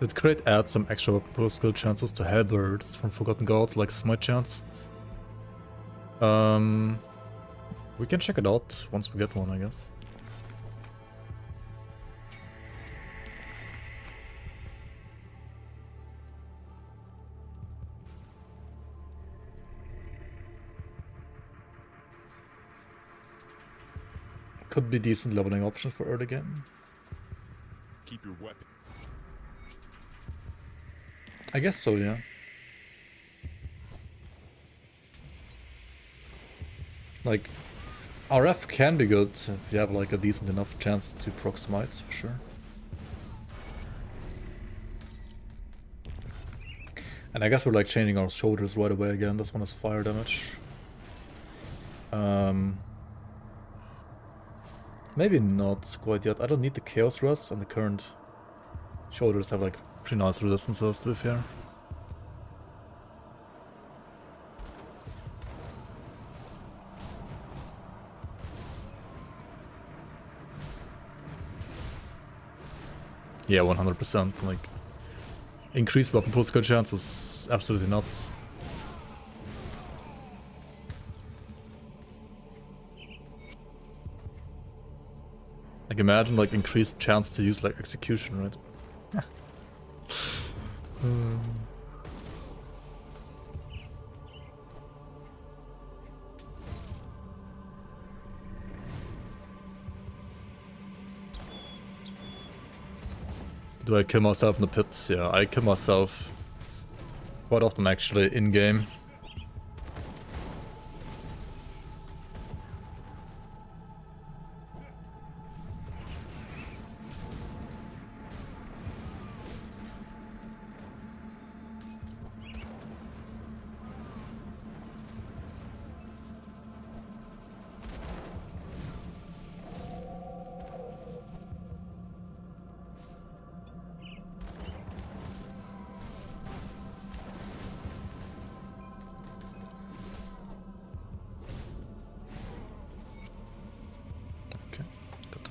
Did Crate add some extra weapon pool skill chances to halberds from Forgotten Gods, like Smite chance? We can check it out once we get one, I guess. Could be decent leveling option for early game. Keep your weapon. I guess so, yeah. Like, RF can be good if you have like a decent enough chance to proc smite, for sure. And I guess we're like chaining our shoulders right away again. This one is fire damage. Maybe not quite yet. I don't need the Chaos Rust, and the current shoulders have like pretty nice resistances, to be fair. Yeah, 100%. Like, increased weapon pool skill chance is absolutely nuts. Like, imagine like increased chance to use like execution, right? Do I kill myself in the pit? Yeah, I kill myself quite often actually in game.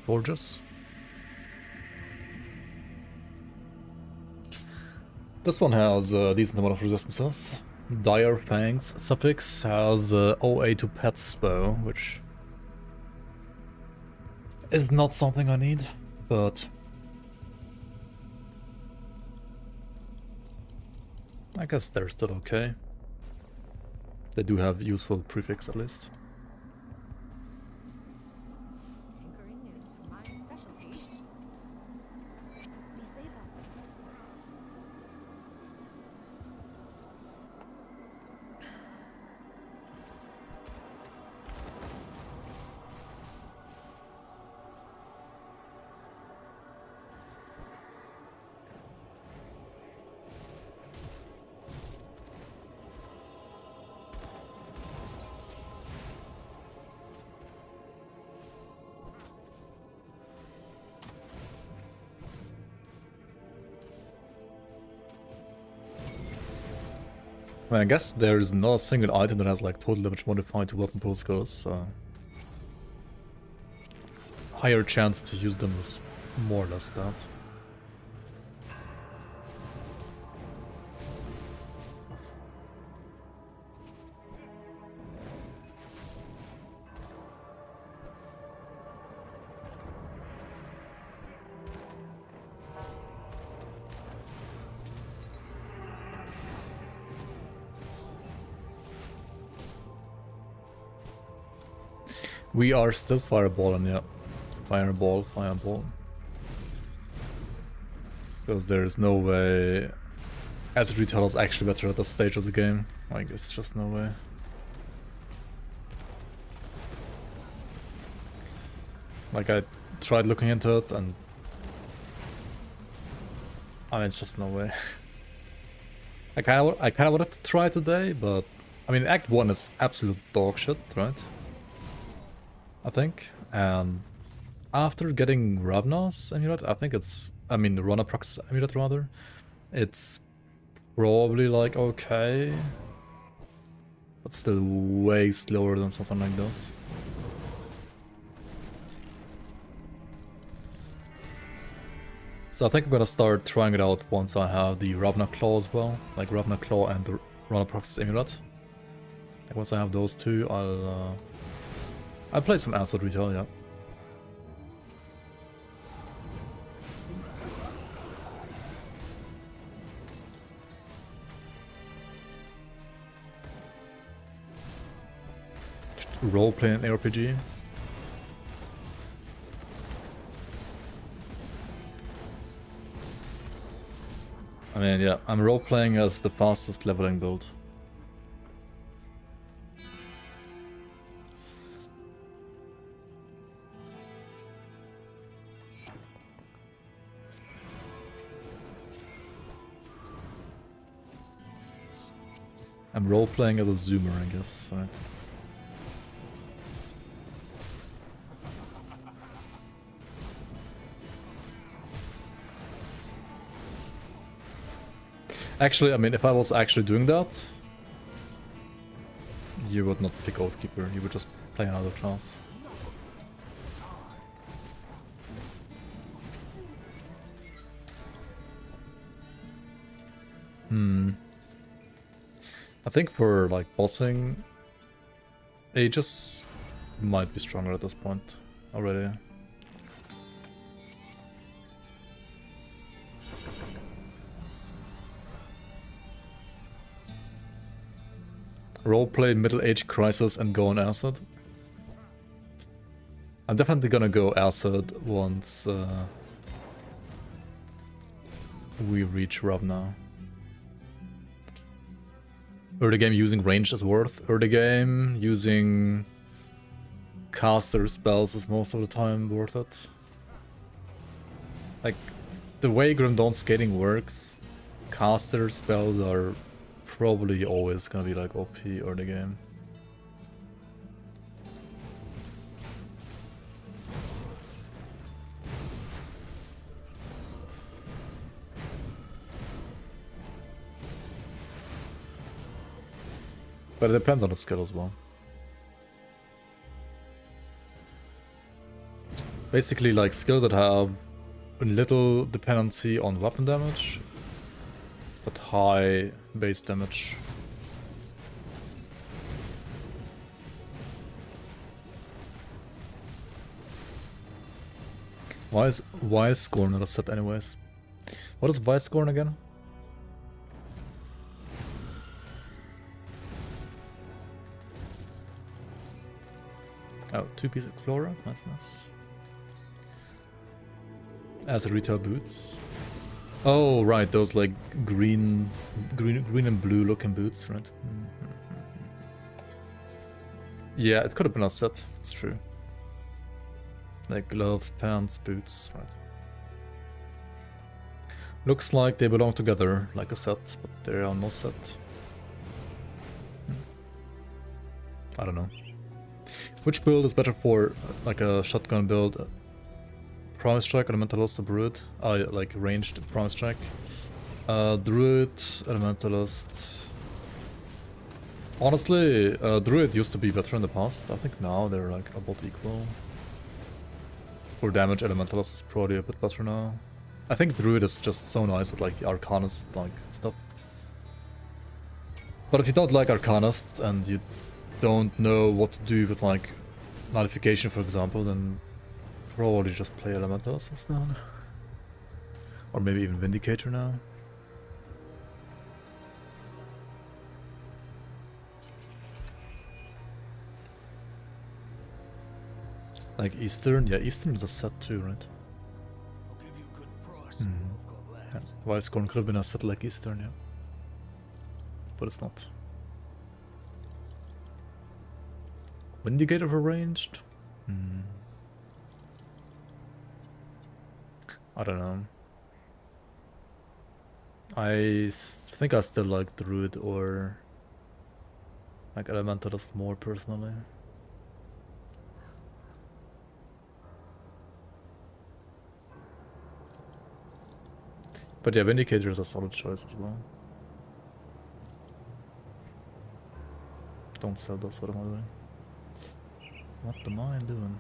forges. This one has a decent amount of resistances. Dire Fangs suffix has OA to pet spell, which is not something I need, but I guess they're still okay. They do have useful prefix at least. Tinkering is my specialty. Be safe out there. I guess there is not a single item that has like total damage modified to weapon pull skills, so higher chance to use them is more or less that. We are still fireballing, yeah. Fireball. Because there is no way Acid Retail is actually better at this stage of the game. Like, it's just no way. Like, I tried looking into it and I mean, it's just no way. I kind of wanted to try today, but I mean, Act 1 is absolute dog shit, right? I think. And after getting Ravna's amulet, I think it's, I mean, Ronaprox's amulet rather, it's probably like okay, but still way slower than something like this. So I think I'm gonna start trying it out once I have the Ravna Claw as well, like Ravna Claw and the Ronaprox's amulet. Like once I have those two, I'll play some Acid Retail, yeah. Role-playing RPG. I mean, yeah, I'm role-playing as the fastest leveling build. I'm role-playing as a zoomer, I guess, right? Actually, I mean, if I was actually doing that, you would not pick Oathkeeper, you would just play another class. I think for like bossing, Aegis might be stronger at this point already. Roleplay Middle Age Crisis and go on Acid. I'm definitely gonna go Acid once we reach Ravna. Early game using range is worth. Early game using caster spells is most of the time worth it. Like, the way Grim Dawn scaling works, caster spells are probably always gonna be like OP early game. But it depends on the skill as well. Basically like skills that have little dependency on weapon damage, but high base damage. Why is Scorn not a set anyways? What is Vice Scorn again? Oh, 2-piece Explorer, nice. As retail boots. Oh, right, those like green and blue looking boots, right? Yeah, it could have been a set, it's true. Like gloves, pants, boots, right? Looks like they belong together, like a set, but they are no set. I don't know. Which build is better for like a shotgun build? Promise Strike, Elementalist, or Druid? Like ranged Promise Strike. Druid, Elementalist. Honestly, Druid used to be better in the past. I think now they're like about equal. For damage, Elementalist is probably a bit better now. I think Druid is just so nice with like the Arcanist like stuff. But if you don't like Arcanist and you don't know what to do with like Nullification, for example, then probably just play Elementalist instead. Or maybe even Vindicator now. Like Eastern? Yeah, Eastern is a set too, right? I'll give you a good price for what I've got left. Yeah. Vice Scorn could have been a set like Eastern, yeah. But it's not. Vindicator for ranged? I don't know. I think I still like Druid or like Elementalist more personally. But yeah, Vindicator is a solid choice as well. Don't sell those, what am I doing? What am I doing?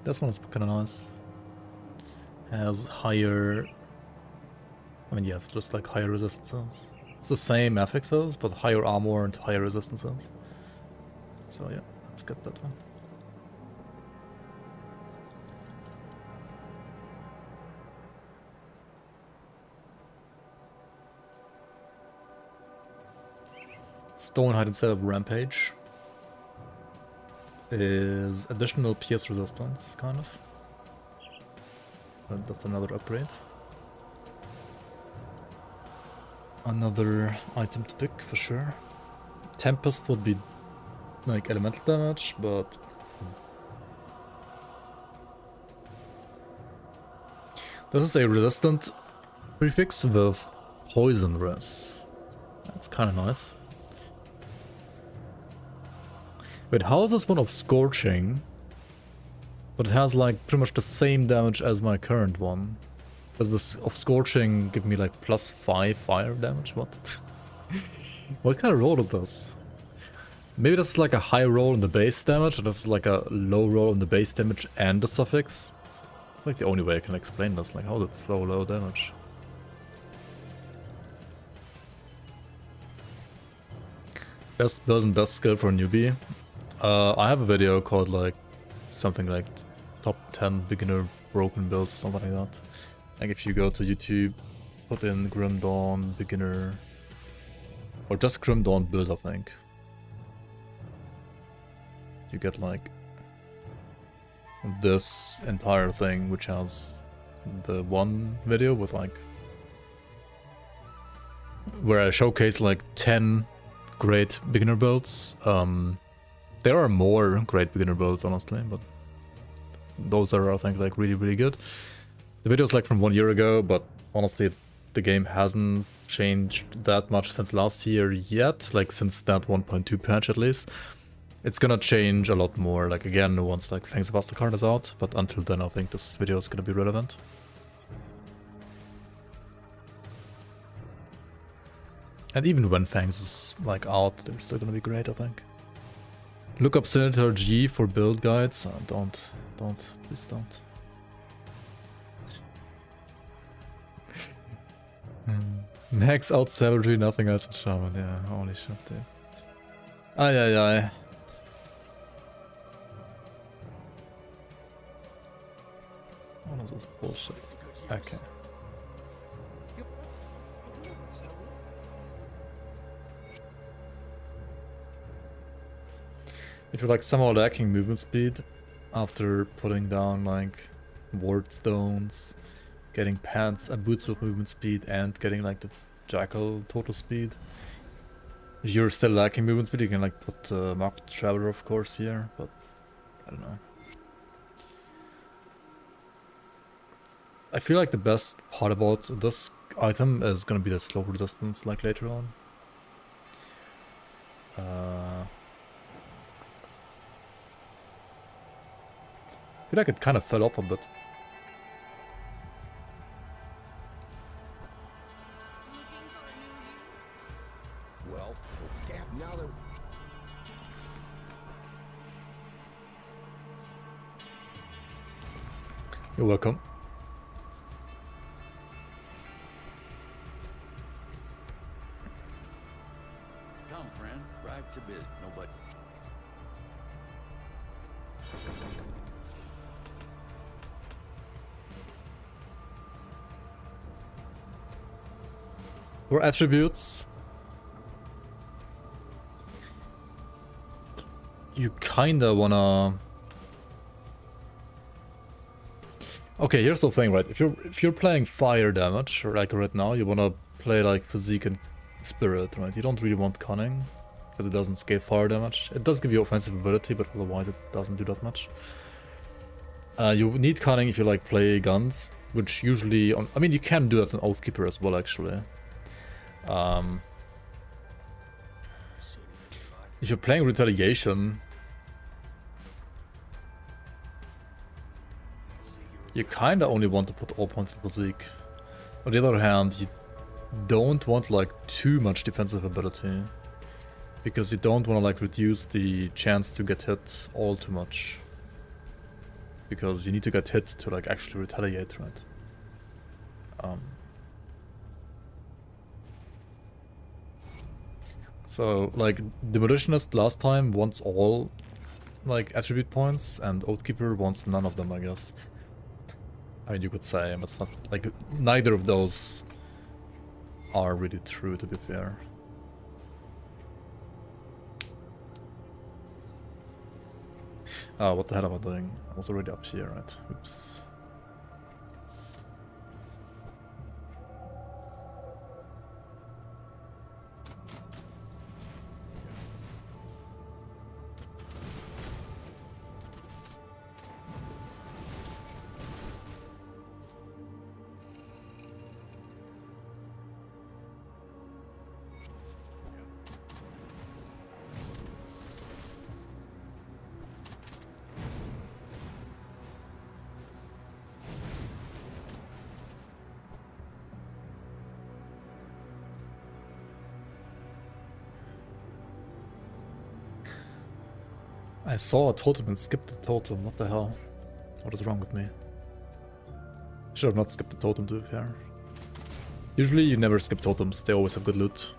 This one is kinda nice. Has higher... I mean, yes, just like higher resistances. It's the same affixes, but higher armor and higher resistances. So yeah, let's get that one. Stonehide instead of Rampage is additional PS resistance, kind of. But that's another upgrade. Another item to pick for sure. Tempest would be like elemental damage, but this is a resistant prefix with poison res. That's kind of nice. Wait, how is this one of Scorching? But it has like pretty much the same damage as my current one. Does this of Scorching give me like +5 fire damage? What? What kind of roll is this? Maybe that's like a high roll in the base damage, and this is like a low roll in the base damage and the suffix. It's like the only way I can explain this. Like, how is it so low damage? Best build and best skill for a newbie. I have a video called like something like top 10 beginner broken builds or something like that. Like if you go to YouTube, put in Grim Dawn beginner, or just Grim Dawn build, I think. You get like this entire thing, which has the one video with like where I showcase like 10 great beginner builds. There are more great beginner builds, honestly, but those are, I think, like really good. The video is like from 1 year ago, but honestly the game hasn't changed that much since last year yet, like since that 1.2 patch at least. It's gonna change a lot more, like again, once like Fangs of Asterkarn is out, but until then I think this video is gonna be relevant. And even when Fangs is like out, they're still gonna be great, I think. Look up Senator G for build guides. Don't, please don't. Max out savagery, nothing else in Shaman, yeah, holy shit, dude. Ay. What is this bullshit? Okay. If you're like somehow lacking movement speed after putting down like ward stones, getting pants and boots with movement speed, and getting like the jackal total speed. If you're still lacking movement speed, you can like put Marked Traveler of course here, but I don't know. I feel like the best part about this item is gonna be the slow resistance like later on. I feel like it kind of fell off a bit. Well, damn, now that... You're welcome. Come, friend. Right to business. Nobody. For attributes, you kinda wanna... Okay, here's the thing, right? If you're playing fire damage, or like right now, you wanna play like physique and spirit, right? You don't really want cunning, because it doesn't scale fire damage. It does give you offensive ability, but otherwise it doesn't do that much. You need cunning if you like play guns, which usually... I mean, you can do that on Oathkeeper as well, actually. If you're playing retaliation, you kinda only want to put all points in physique. On the other hand, you don't want like too much defensive ability, because you don't want to like reduce the chance to get hit all too much, because you need to get hit to like actually retaliate, right? So, like, Demolitionist last time wants all, like, attribute points, and Oathkeeper wants none of them, I guess. I mean, you could say, but it's not, like, neither of those are really true, to be fair. Oh, what the hell am I doing? I was already up here, right? Oops. I saw a totem and skipped the totem, what the hell? What is wrong with me? Should have not skipped the totem, to be fair. Usually you never skip totems, they always have good loot.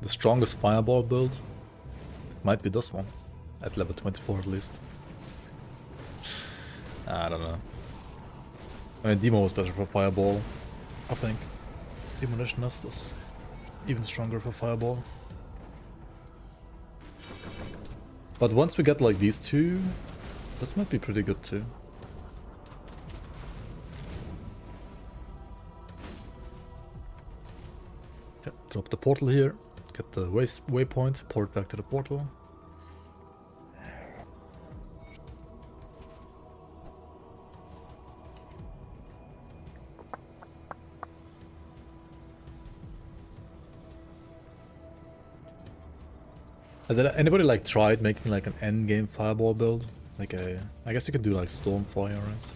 The strongest fireball build might be this one, at level 24 at least. I don't know. I mean, Demo was better for fireball, I think. Demolitionist is even stronger for fireball. But once we get like these two, this might be pretty good too. Okay, drop the portal here, get the waypoint, port back to the portal. Has anybody like tried making like an endgame fireball build? Like I guess you could do like Stormfire, right?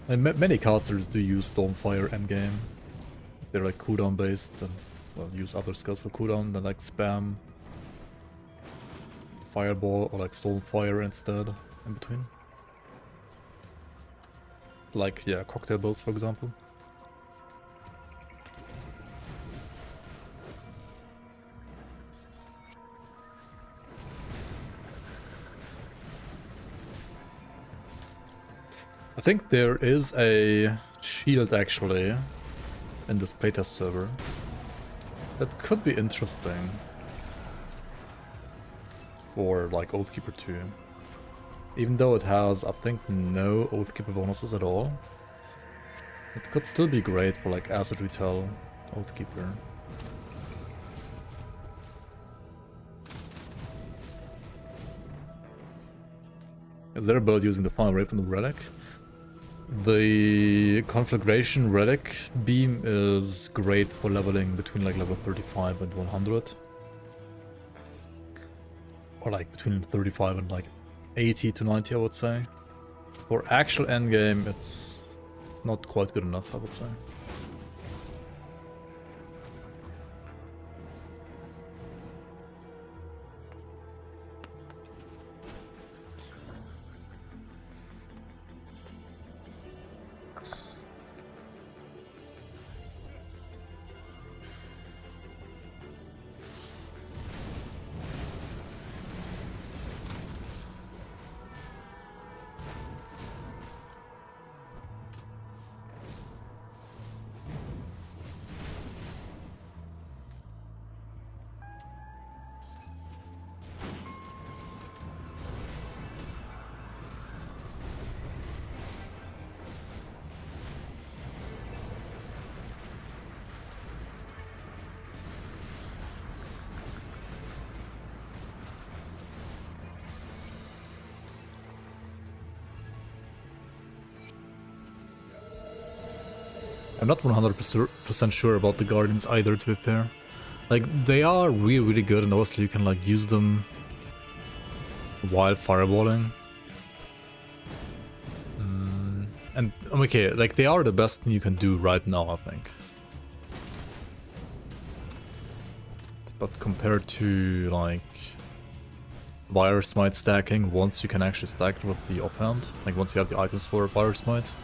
And many casters do use Stormfire endgame. If they're like cooldown based, and well, use other skills for cooldown, then like spam Fireball or like Stormfire instead in between. Like, yeah, cocktail builds, for example. I think there is a shield actually in this playtest server that could be interesting for like Oathkeeper 2. Even though it has, I think, no Oathkeeper bonuses at all, it could still be great for like Acid Retell Oathkeeper. Is there a build using the Final Rape and the Relic? The Conflagration Relic beam is great for leveling between like level 35 and 100. Or like between 35 and like 80 to 90, I would say. For actual endgame, it's not quite good enough, I would say. I'm not 100% sure about the Guardians either, to be fair. Like, they are really, really good, and obviously you can, like, use them while fireballing. And, okay, like, they are the best thing you can do right now, I think. But compared to, like, Virus Smite stacking, once you can actually stack it with the offhand, like, once you have the items for Virus Smite.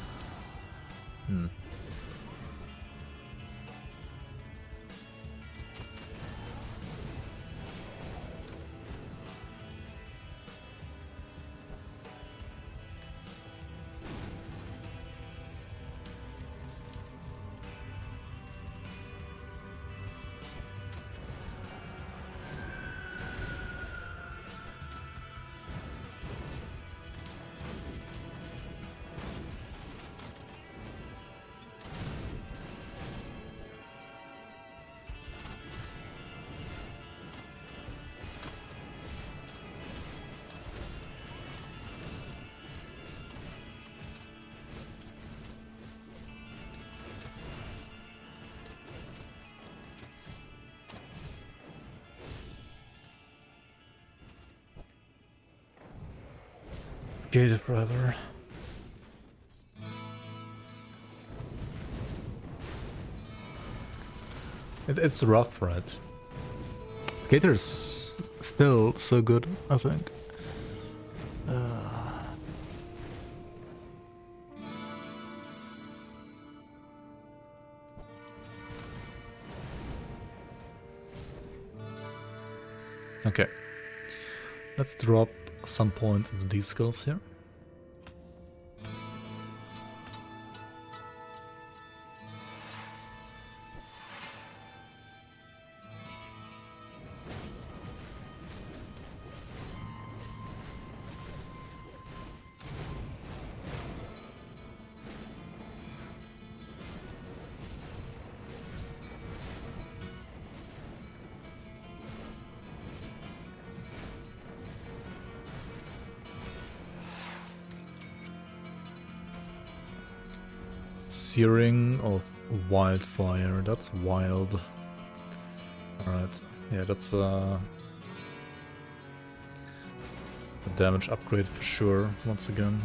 Gated forever. It's rough, right? Gator's still so good, I think. Okay. Let's drop some points into these skills here. Searing of Wildfire, that's wild. Alright, yeah, that's a damage upgrade for sure, once again.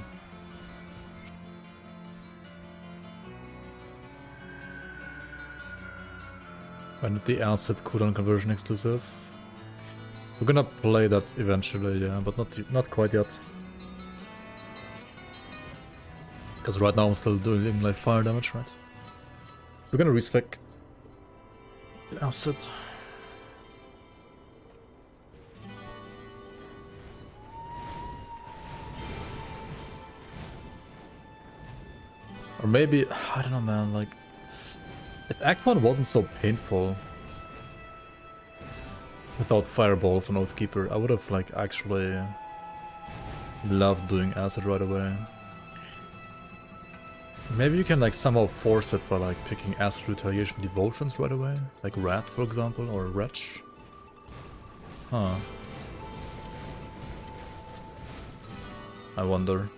And the asset cooldown conversion exclusive. We're gonna play that eventually, yeah, but not quite yet. Because right now I'm still doing like fire damage, right? We're gonna respec the asset. Or maybe, I don't know, man, like, if Act 1 wasn't so painful without fireballs on Oathkeeper, I would have, like, actually loved doing acid right away. Maybe you can, like, somehow force it by, like, picking acid retaliation devotions right away, like Rat, for example, or Wretch. Huh. I wonder.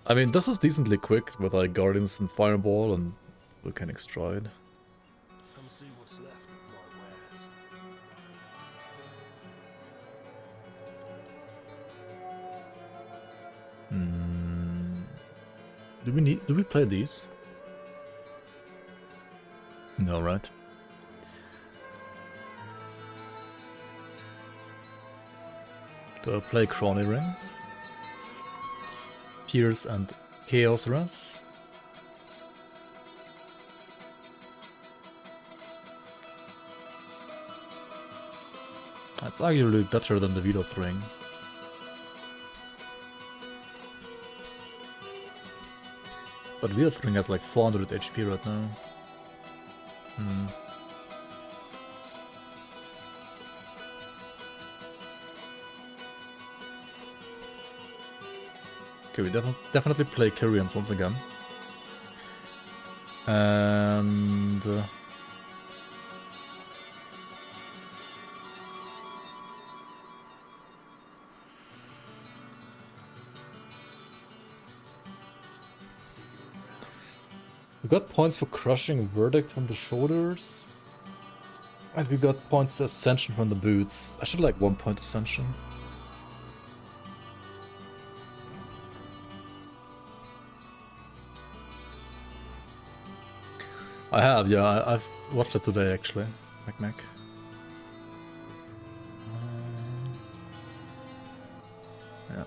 I mean, this is decently quick with like Guardians and Fireball and Volcanic Stride. Come see what's left of my wares. Do we play these? No, right? Do I play Crony Ring? Pierce and Chaos Res. That's arguably better than the Veloth Ring. But Veloth Ring has like 400 HP right now. Okay, we definitely play Kyrians once again. And... we got points for crushing Verdict from the shoulders. And we got points to Ascension from the boots. I should like 1 point Ascension. I have, yeah, I've watched it today actually, Mac. Yeah.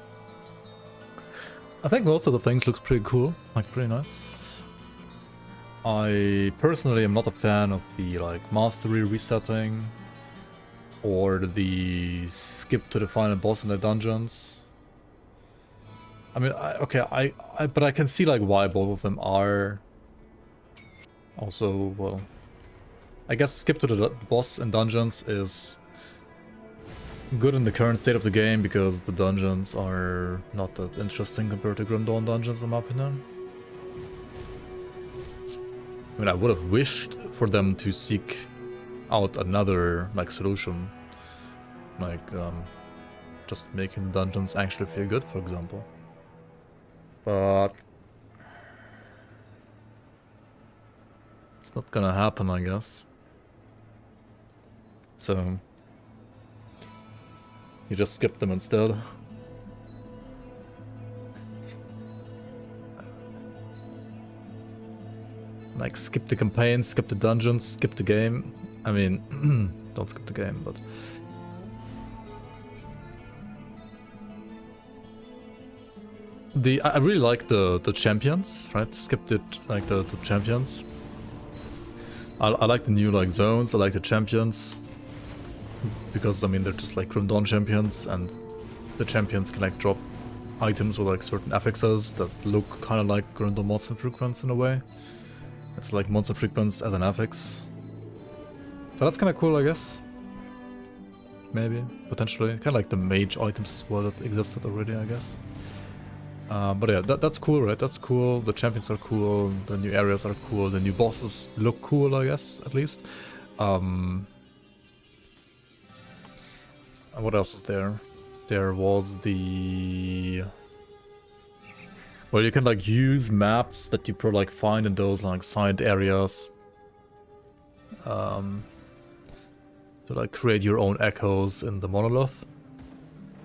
I think most of the things looks pretty cool, like pretty nice. I personally am not a fan of the like mastery resetting or the skip to the final boss in the dungeons. I mean, but I can see like why both of them are. Also, well, I guess skip to the boss and dungeons is good in the current state of the game because the dungeons are not that interesting compared to Grim Dawn dungeons in my opinion. I mean, I would have wished for them to seek out another like solution, like just making dungeons actually feel good, for example. But it's not gonna happen, I guess. So you just skip them instead. Like skip the campaign, skip the dungeons, skip the game. I mean, don't skip the game, but I really like the champions, right? Skipped it like the champions. I like the new like zones. I like the champions because I mean they're just like Grim Dawn champions, and the champions can like drop items with like certain affixes that look kind of like Grundle Monster Frequency in a way. It's like Monster Frequency as an affix. So that's kind of cool, I guess. Maybe, potentially. Kind of like the mage items as well that existed already, I guess. But yeah, that's cool, right? That's cool. The champions are cool. The new areas are cool. The new bosses look cool, I guess, at least. What else is there? There was the... Well, you can like use maps that you like find in those like side areas. To like create your own echoes in the Monolith.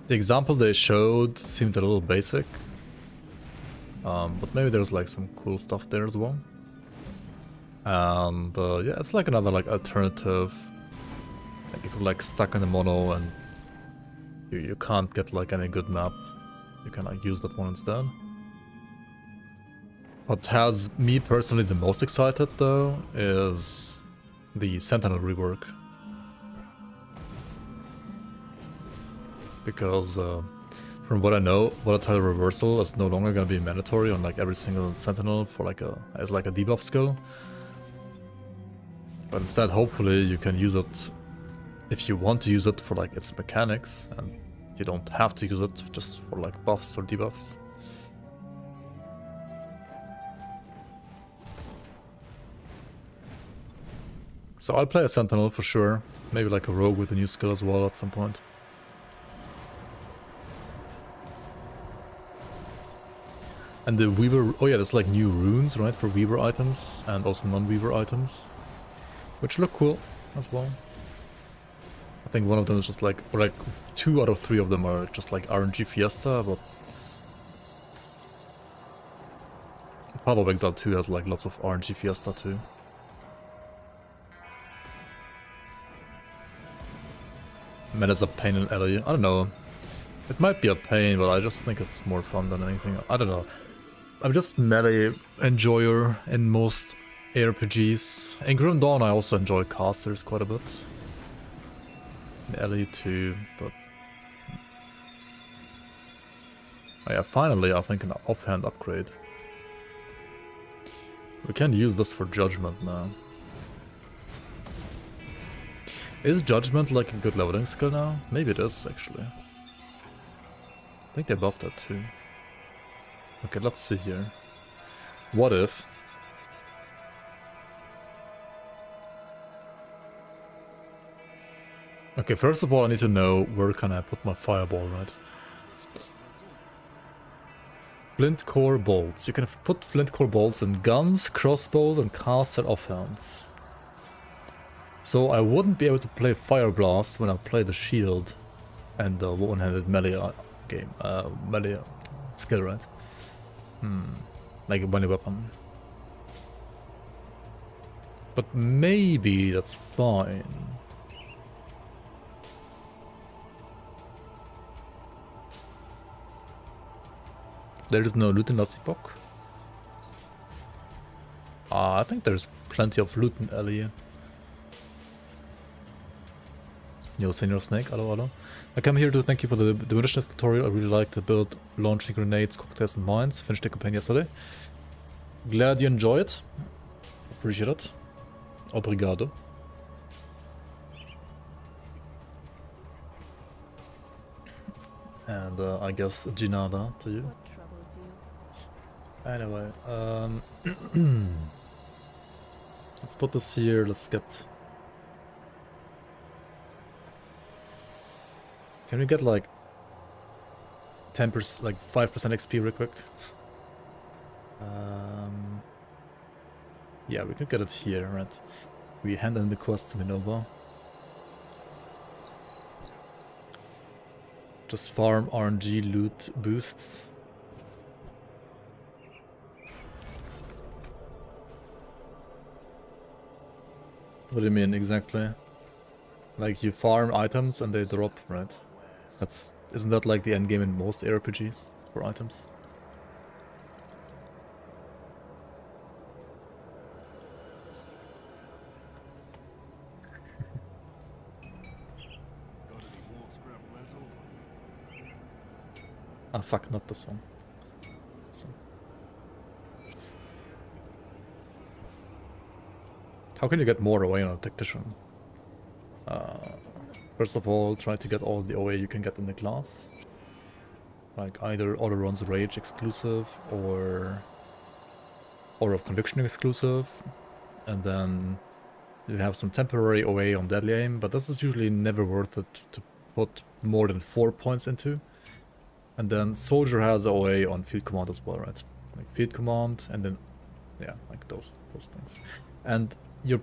The example they showed seemed a little basic. But maybe there's like some cool stuff there as well. And yeah, it's like another like alternative. Like if you're like stuck in the mono and you can't get like any good map, you can like use that one instead. What has me personally the most excited though is the Sentinel rework. Because from what I know, volatile reversal is no longer going to be mandatory on like every single Sentinel for like as like a debuff skill. But instead, hopefully, you can use it if you want to use it for like its mechanics, and you don't have to use it just for like buffs or debuffs. So I'll play a Sentinel for sure. Maybe like a rogue with a new skill as well at some point. And the Weaver... Oh yeah, there's like new runes, right, for Weaver items and also non-Weaver items. Which look cool as well. I think one of them is just like... Or like 2 out of 3 of them are just like RNG Fiesta, but... Path of Exile 2 has like lots of RNG Fiesta too. Man, it's a pain in LA. I don't know. It might be a pain, but I just think it's more fun than anything. I don't know. I'm just melee enjoyer in most ARPGs. In Grim Dawn I also enjoy casters quite a bit. In LA too, but... Oh yeah, finally I think an offhand upgrade. We can use this for Judgment now. Is Judgment like a good leveling skill now? Maybe it is, actually. I think they buffed that too. Okay, let's see here. What if... Okay, first of all I need to know where can I put my fireball, right? Flint core bolts. You can put flint core bolts in guns, crossbows and caster offhands. So I wouldn't be able to play Fire Blast when I play the shield and the one-handed melee game, melee skill, right? Like a melee weapon. But maybe that's fine. There is no loot in last Epoch. I think there's plenty of loot in Ellie. Yo, Senior Snake, hello. I come here to thank you for the munitions tutorial. I really like to build launching grenades, cocktails and mines. Finished the campaign yesterday. Glad you enjoy it. Appreciate it. Obrigado. And I guess Ginada to you. What troubles you? Anyway, let's put this here. Let's get... Can we get like 10%, like 5% XP real quick? Yeah, we could get it here, right? We hand in the quest to Minova. Just farm RNG loot boosts. What do you mean exactly? Like you farm items and they drop, right? Isn't that like the endgame in most ARPGs for items? Got any more scrap metal? Ah, fuck, not this one. This one. How can you get more away on a tactician? First of all, try to get all the OA you can get in the class. Like either Auto Runs Rage exclusive or of Conviction exclusive. And then you have some temporary OA on Deadly Aim, but this is usually never worth it to put more than 4 points into. And then Soldier has OA on Field Command as well, right? Like Field Command, and then, yeah, like those things. And you're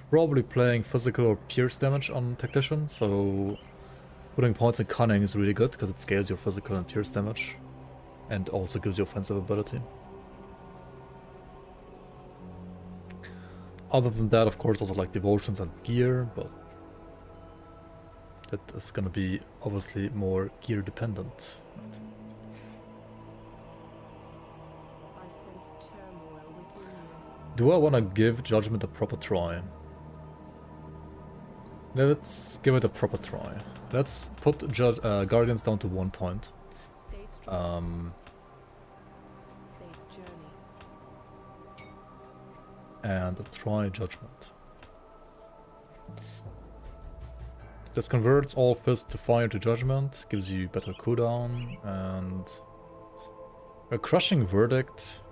probably playing physical or pierce damage on Tactician, so putting points in Cunning is really good, because it scales your physical and pierce damage, and also gives you offensive ability. Other than that, of course, also like Devotions and Gear, but that is gonna be obviously more gear dependent. I sense turmoil within you. Do I want to give Judgment a proper try? Let's give it a proper try. Let's put Guardians down to 1 point. Stay strong. Safe journey. And try Judgment. This converts all Fist to Fire to Judgment, gives you better cooldown, and a Crushing Verdict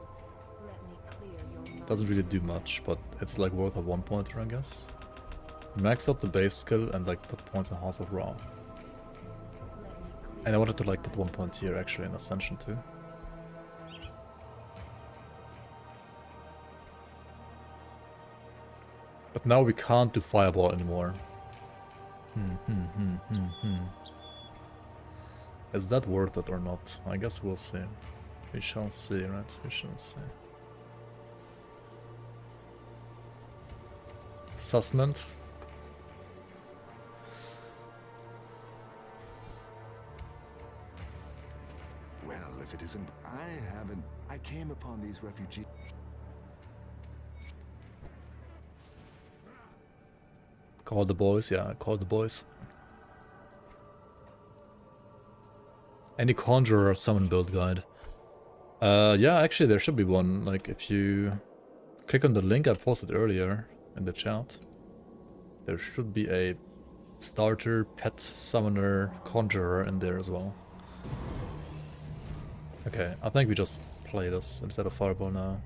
Let me clear your mind. doesn't really do much, but it's like worth a 1 pointer, I guess. Max out the base skill and like put points in House of Ra. Let me clear And I wanted to like put 1 point here actually in Ascension too. But now we can't do Fireball anymore. Is that worth it or not? I guess we'll see. We shall see, right? We shall see. Sussment. Well, if it isn't, I came upon these refugees. Call the boys, yeah, call the boys. Any Conjurer or Summon build guide? Yeah, actually there should be one. Like, if you click on the link I posted earlier in the chat, there should be a starter, pet, summoner, conjurer in there as well. Okay, I think we just play this instead of Fireball now.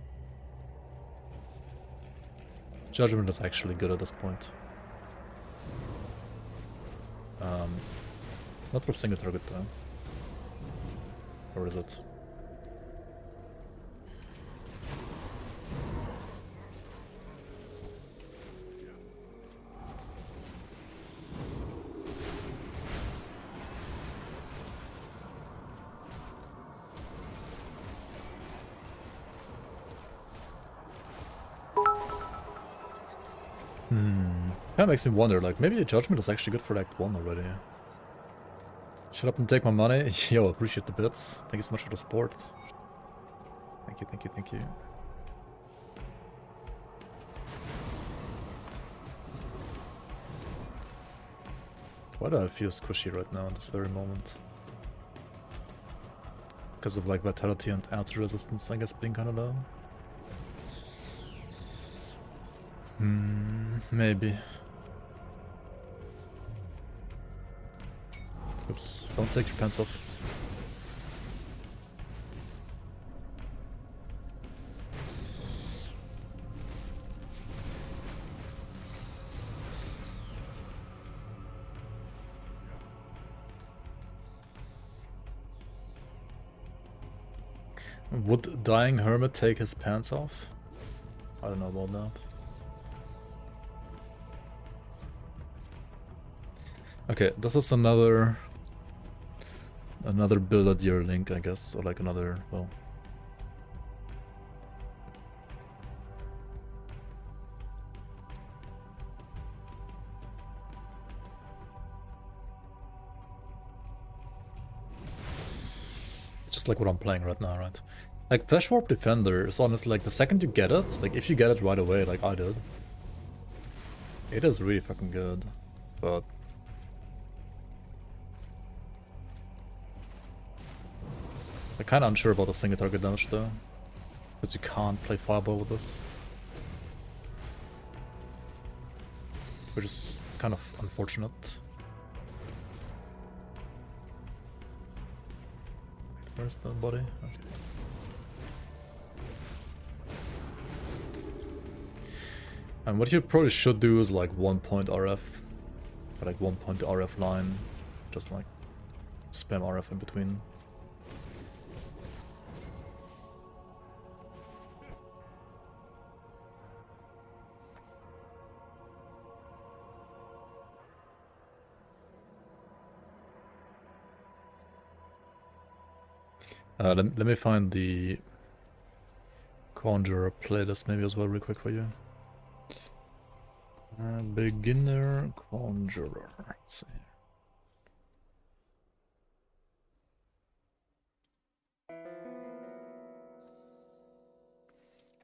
Judgment is actually good at this point. Not for single target though. Or is it? Kinda makes me wonder, like, maybe a Judgment is actually good for Act 1 already. Shut up and take my money. Yo, appreciate the bits. Thank you so much for the support. Thank you, thank you, thank you. Why do I feel squishy right now in this very moment? Because of like vitality and answer resistance, I guess, being kinda low. Maybe. Oops, don't take your pants off. Would Dying Hermit take his pants off? I don't know about that. Okay, this is another build at your link, I guess, or like another, well. It's just like what I'm playing right now, right? Like Flash Warp Defender is honestly like the second you get it, like if you get it right away, like I did, it is really fucking good, but I'm kinda unsure about the single target damage though. Because you can't play Fireball with this. Which is kind of unfortunate. Where's the body? Okay. And what you probably should do is like 1 point RF. Or like 1 point RF line. Just like spam RF in between. Let me find the Conjurer playlist maybe as well real quick for you. Beginner Conjurer. Let's see.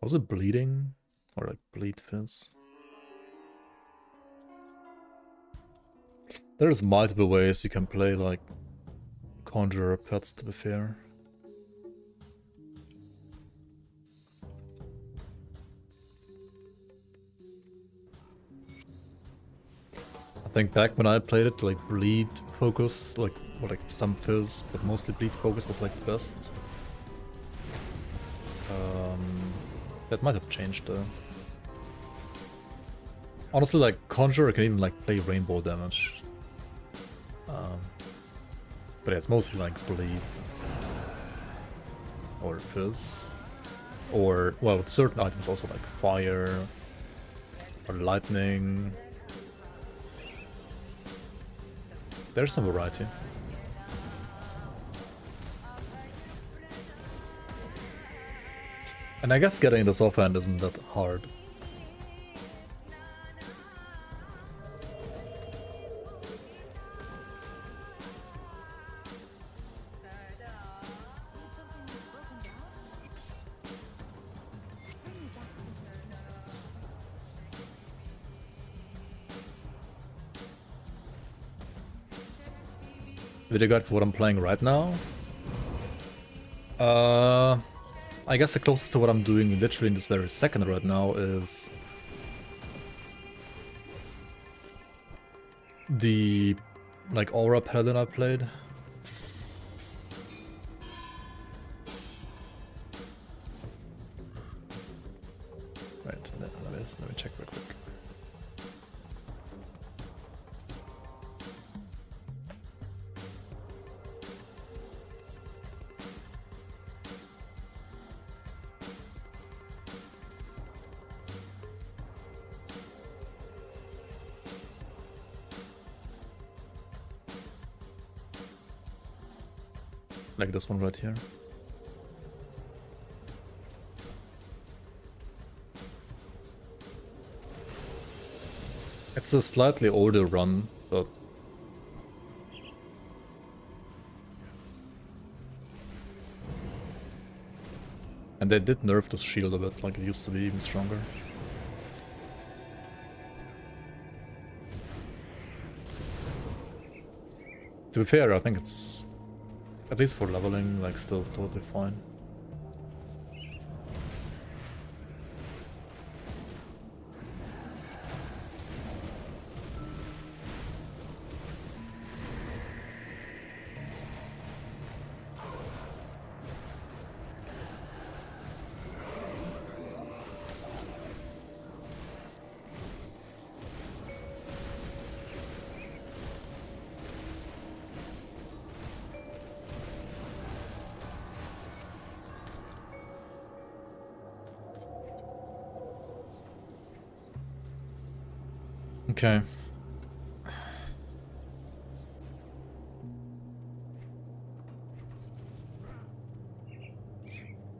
Was it bleeding? Or like bleed fizz? There's multiple ways you can play like Conjurer pets, to be fair. I think back when I played it, like bleed focus, like or like some fizz, but mostly bleed focus was like the best. That might have changed though. Honestly, like Conjurer can even like play rainbow damage. But yeah, it's mostly like bleed or fizz, or well, with certain items also like fire or lightning. There's some variety. And I guess getting this offhand isn't that hard. Video guide for what I'm playing right now? I guess the closest to what I'm doing literally in this very second right now is the like Aura Paladin I played. Right, let me check real quick. Like this one right here. It's a slightly older run, but and they did nerf the shield a bit, like it used to be even stronger. To be fair, I think it's, at least for leveling, like still totally fine. Okay.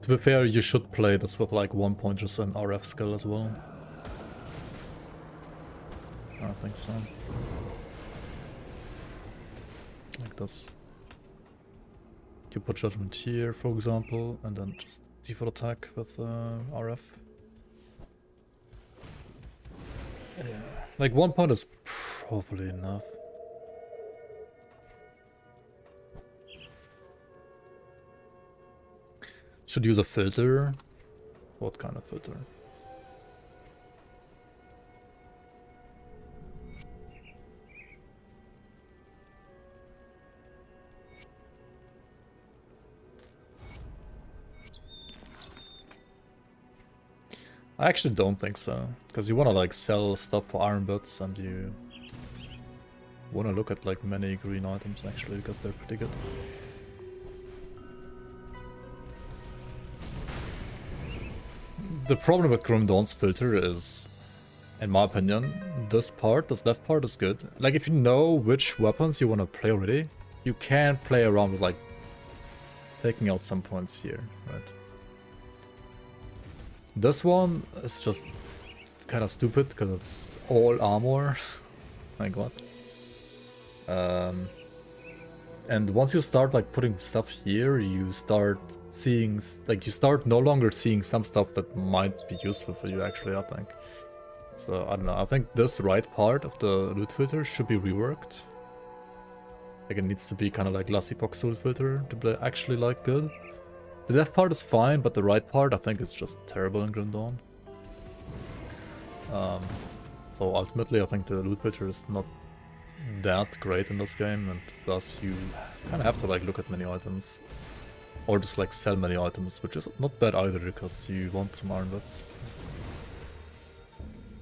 To be fair, you should play this with like 1 pointers and RF skill as well. I think so. Like this. You put Judgment here, for example, and then just default attack with RF. Yeah. Like 1 point is probably enough. Should use a filter. What kind of filter? I actually don't think so, because you want to like sell stuff for iron bits and you want to look at like many green items actually, because they're pretty good. The problem with Grim Dawn's filter is, in my opinion, this left part is good. Like if you know which weapons you want to play already, you can play around with like taking out some points here, right? This one is just kind of stupid because it's all armor. My god. And once you start like putting stuff here, you start seeing, like you start no longer seeing some stuff that might be useful for you actually, I think. So I don't know, I think this right part of the loot filter should be reworked. Like it needs to be kind of like last Epoch loot filter to be actually like good. The left part is fine, but the right part I think is just terrible in Grim Dawn. So ultimately I think the loot filter is not that great in this game, and thus you kind of have to like look at many items. Or just like sell many items, which is not bad either because you want some iron bits.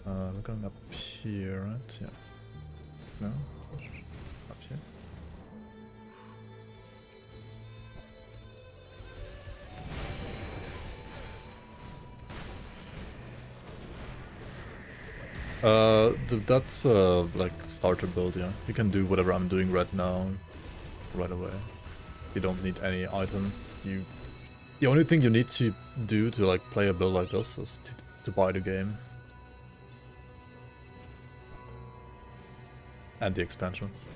We're going up here, right? Yeah. No? Up here. That's like starter build, yeah. You can do whatever I'm doing right now, right away. You don't need any items. The only thing you need to do to like play a build like this is to buy the game. And the expansions.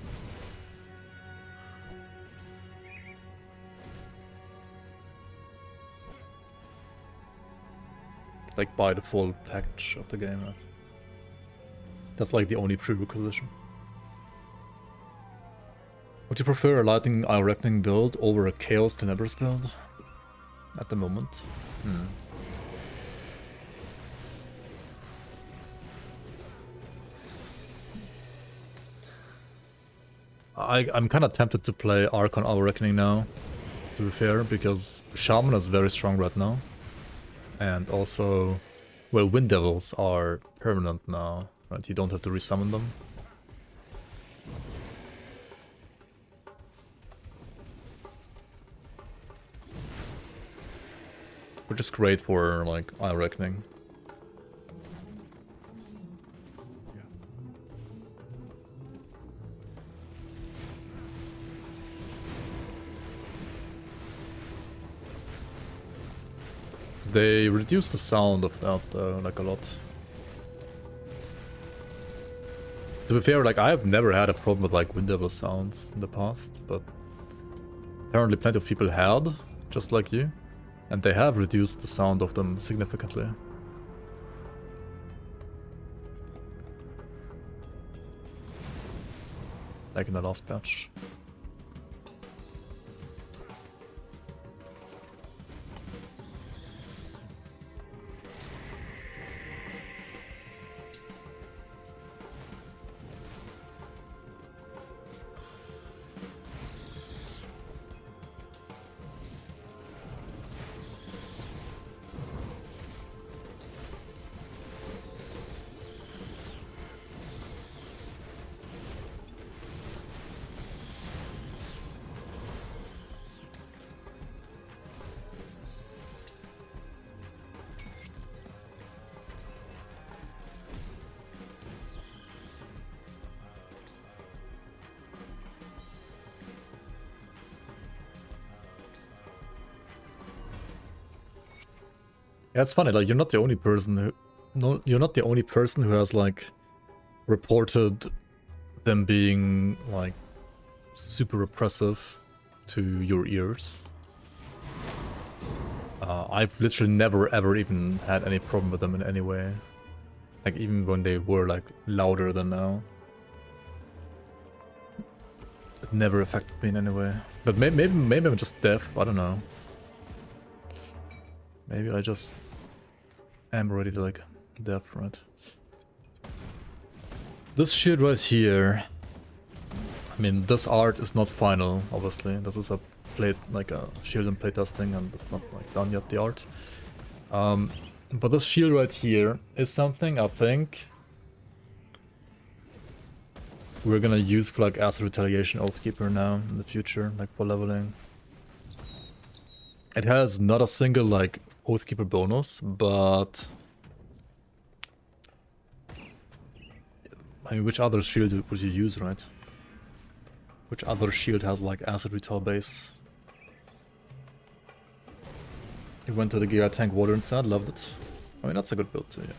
Like buy the full package of the game, right? That's like the only prerequisite. Would you prefer a Lightning Eye Reckoning build over a Chaos Tenebris build? At the moment? I'm kind of tempted to play Archon Eye Reckoning now, to be fair, because Shaman is very strong right now. And also, well, Wind Devils are permanent now. Right, you don't have to resummon them. Which is great for, like, Eye Reckoning. They reduce the sound of that, like, a lot. To be fair, like, I have never had a problem with, like, Wind Devil sounds in the past, but apparently plenty of people had, just like you, and they have reduced the sound of them significantly. Like in the last patch. Yeah, it's funny, like, you're not the only person who... No, you're not the only person who has, like, reported them being, like, super oppressive to your ears. I've literally never ever even had any problem with them in any way. Like, even when they were, like, louder than now. It never affected me in any way. But maybe I'm just deaf, I don't know. Maybe I just am already like dead for it. This shit right here. I mean, this art is not final, obviously. This is a plate, like a shield and playtesting, and it's not like done yet, the art. But this shield right here is something I think we're gonna use for like Acid Retaliation Oathkeeper now in the future, like for leveling. It has not a single like Oathkeeper bonus, but I mean, which other shield would you use, right? Which other shield has like Acid Retal base? He went to the Giga Tank Water instead, loved it. I mean, that's a good build too, yeah.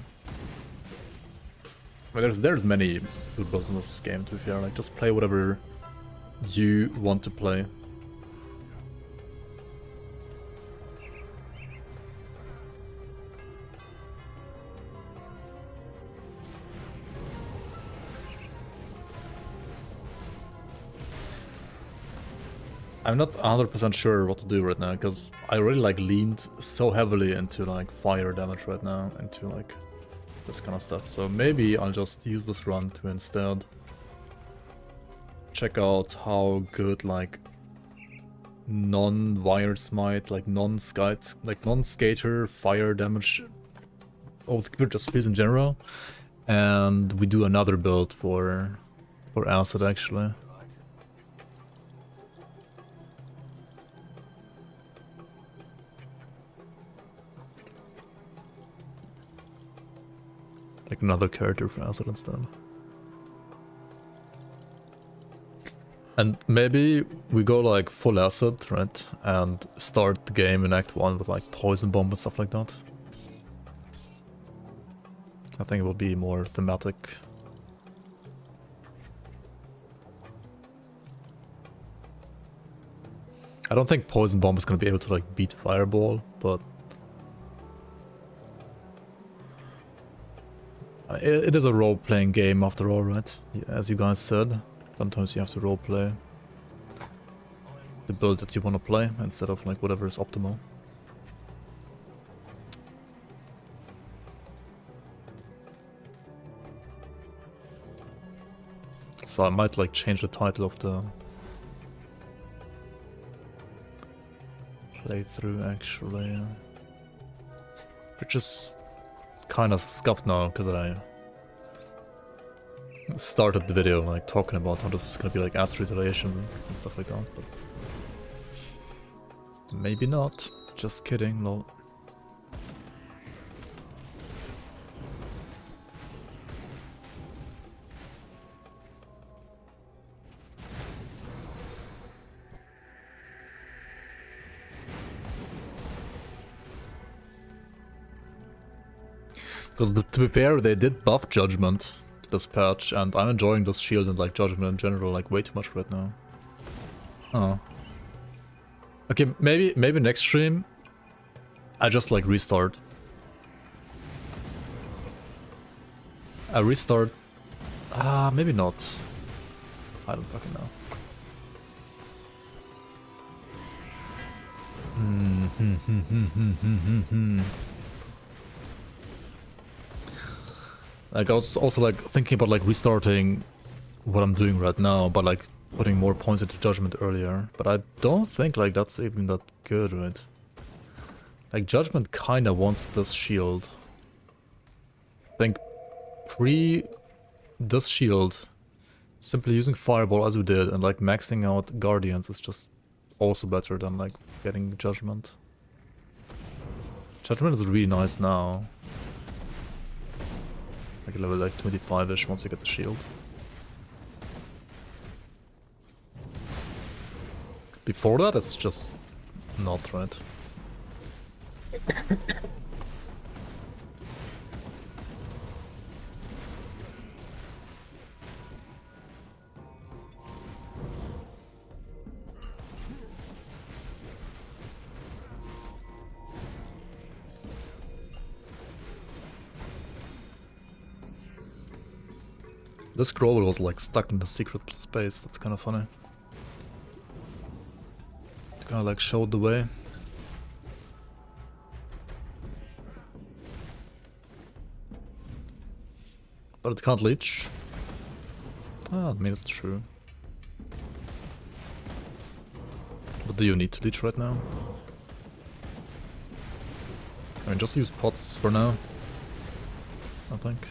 Well, there's many good builds in this game, to be fair. Like, just play whatever you want to play. I'm not 100% sure what to do right now, because I really like leaned so heavily into like fire damage right now, into like this kind of stuff. So maybe I'll just use this run to instead check out how good like non-wired smite, like non-skater fire damage Oathkeeper just feels in general. And we do another build for acid actually. Like another character for acid instead. And maybe we go like full acid, right? And start the game in Act 1 with like poison bomb and stuff like that. I think it will be more thematic. I don't think poison bomb is gonna be able to like beat fireball, but it is a role-playing game after all, right? As you guys said, sometimes you have to role-play the build that you want to play instead of like whatever is optimal. So I might like change the title of the playthrough actually, which is kind of scuffed now because I started the video like talking about how this is gonna be like acid retaliation and stuff like that, but maybe not. Just kidding, lol. Because to be fair, they did buff Judgment this patch, and I'm enjoying this shield and like Judgment in general like way too much right now. Oh. Okay, maybe next stream I just like restart. I restart. Maybe not. I don't fucking know. Like I was also like thinking about like restarting what I'm doing right now, but like putting more points into Judgment earlier. But I don't think like that's even that good, right? Like Judgment kinda wants this shield. I think pre this shield, simply using Fireball as we did and like maxing out Guardians is just also better than like getting Judgment. Judgment is really nice now. Like level like 25-ish once you get the shield. Before that, it's just not right. This scroll was like stuck in the secret space, that's kind of funny. Kind of like showed the way. But it can't leech. Ah, I mean, it's true. But do you need to leech right now? I mean, just use pots for now, I think.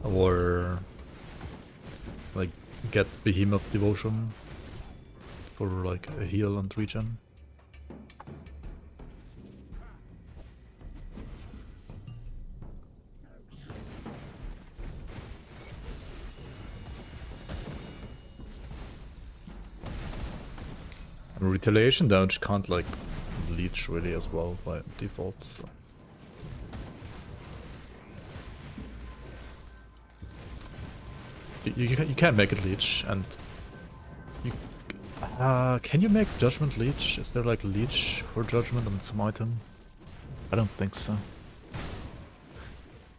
Or like get Behemoth Devotion for like a heal and regen. And retaliation damage can't like leech really as well by default, so. You can make it leech, and you can you make judgment leech? Is there like leech for judgment on some item? I don't think so.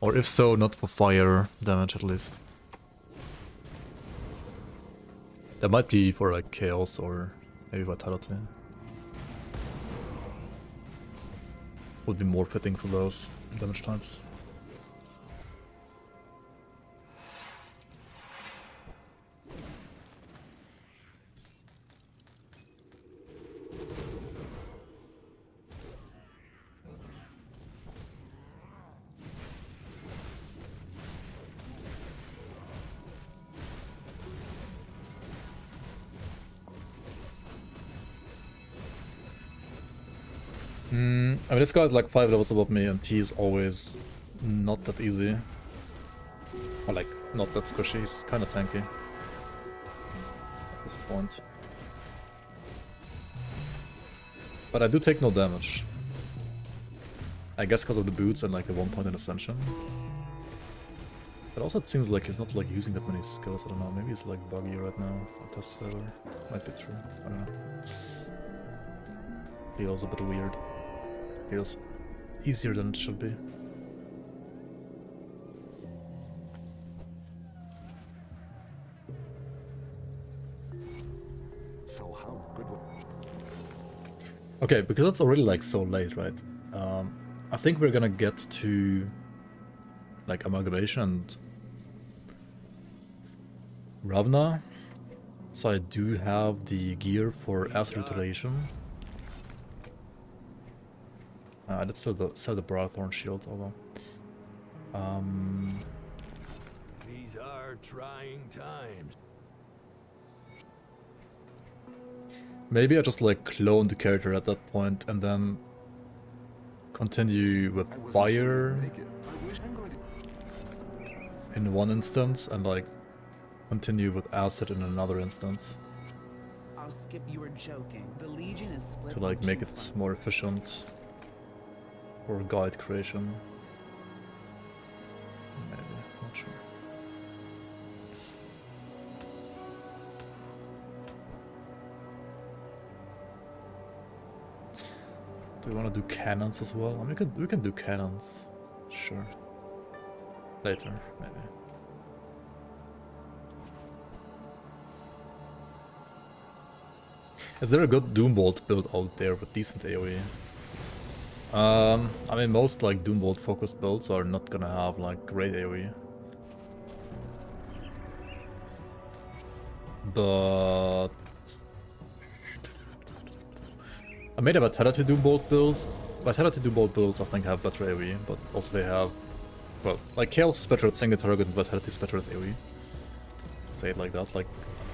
Or if so, not for fire damage at least. There might be for like chaos or maybe vitality. Would be more fitting for those damage types. I mean, this guy is like 5 levels above me, and T is always not that easy. Or like, not that squishy, he's kinda tanky at this point. But I do take no damage. I guess because of the boots and like the 1 point in Ascension. But also it seems like he's not like using that many skills, I don't know, maybe he's like buggy right now for test server. Might be true, I don't know. Feels a bit weird. Feels easier than it should be. So how good was... Okay, because it's already like so late, right? I think we're gonna get to like Amalgamation and Ravna. So I do have the gear for Acid Retaliation. Let's sell the Broadthorn Shield, although. These are trying times. Maybe I just like clone the character at that point and then continue with I wasn't sure fire you'd make it. I wish I'm going to... in one instance and like continue with acid in another instance I'll skip you were joking. The Legion is split to like on make two it fronts. more efficient for guide creation. Maybe, not sure. Do we want to do cannons as well? I mean, we can do cannons, sure. Later, maybe. Is there a good Doombolt build out there with decent AoE? I mean, most like Doombolt focused builds are not gonna have like great AoE. But I made a Vitality Doombolt build. Vitality Doombolt builds I think have better AoE, but also they have, well, like Chaos is better at single target and Vitality is better at AoE. Say it like that, like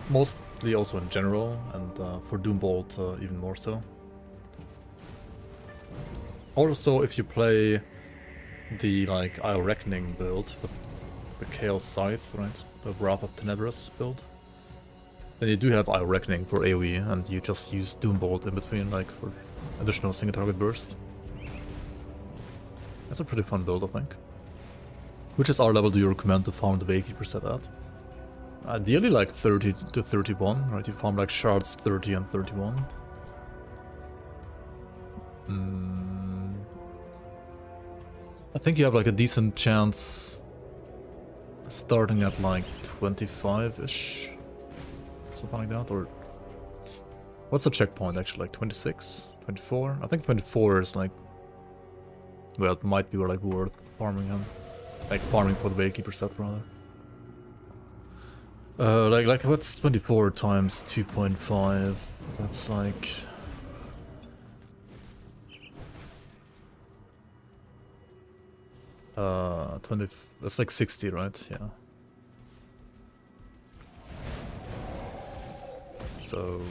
mostly also in general, and for Doombolt even more so. Also, if you play the like Eye Reckoning build, the Chaos Scythe, right, the Wrath of Tenebris build, then you do have Eye Reckoning for AoE, and you just use Doombolt in between, like for additional single target burst. That's a pretty fun build, I think. Which is our level do you recommend to farm the Oathkeeper set at? Ideally like 30 to 31, right? You farm like shards 30 and 31. I think you have like a decent chance starting at like 25-ish. Something like that, or What's the checkpoint actually? Like 26? 24? I think 24 is like... Well, it might be like worth farming him. Like farming for the Oathkeeper set rather. Like what's 24 times 2.5? That's like... 20... That's like 60, right? Yeah. So...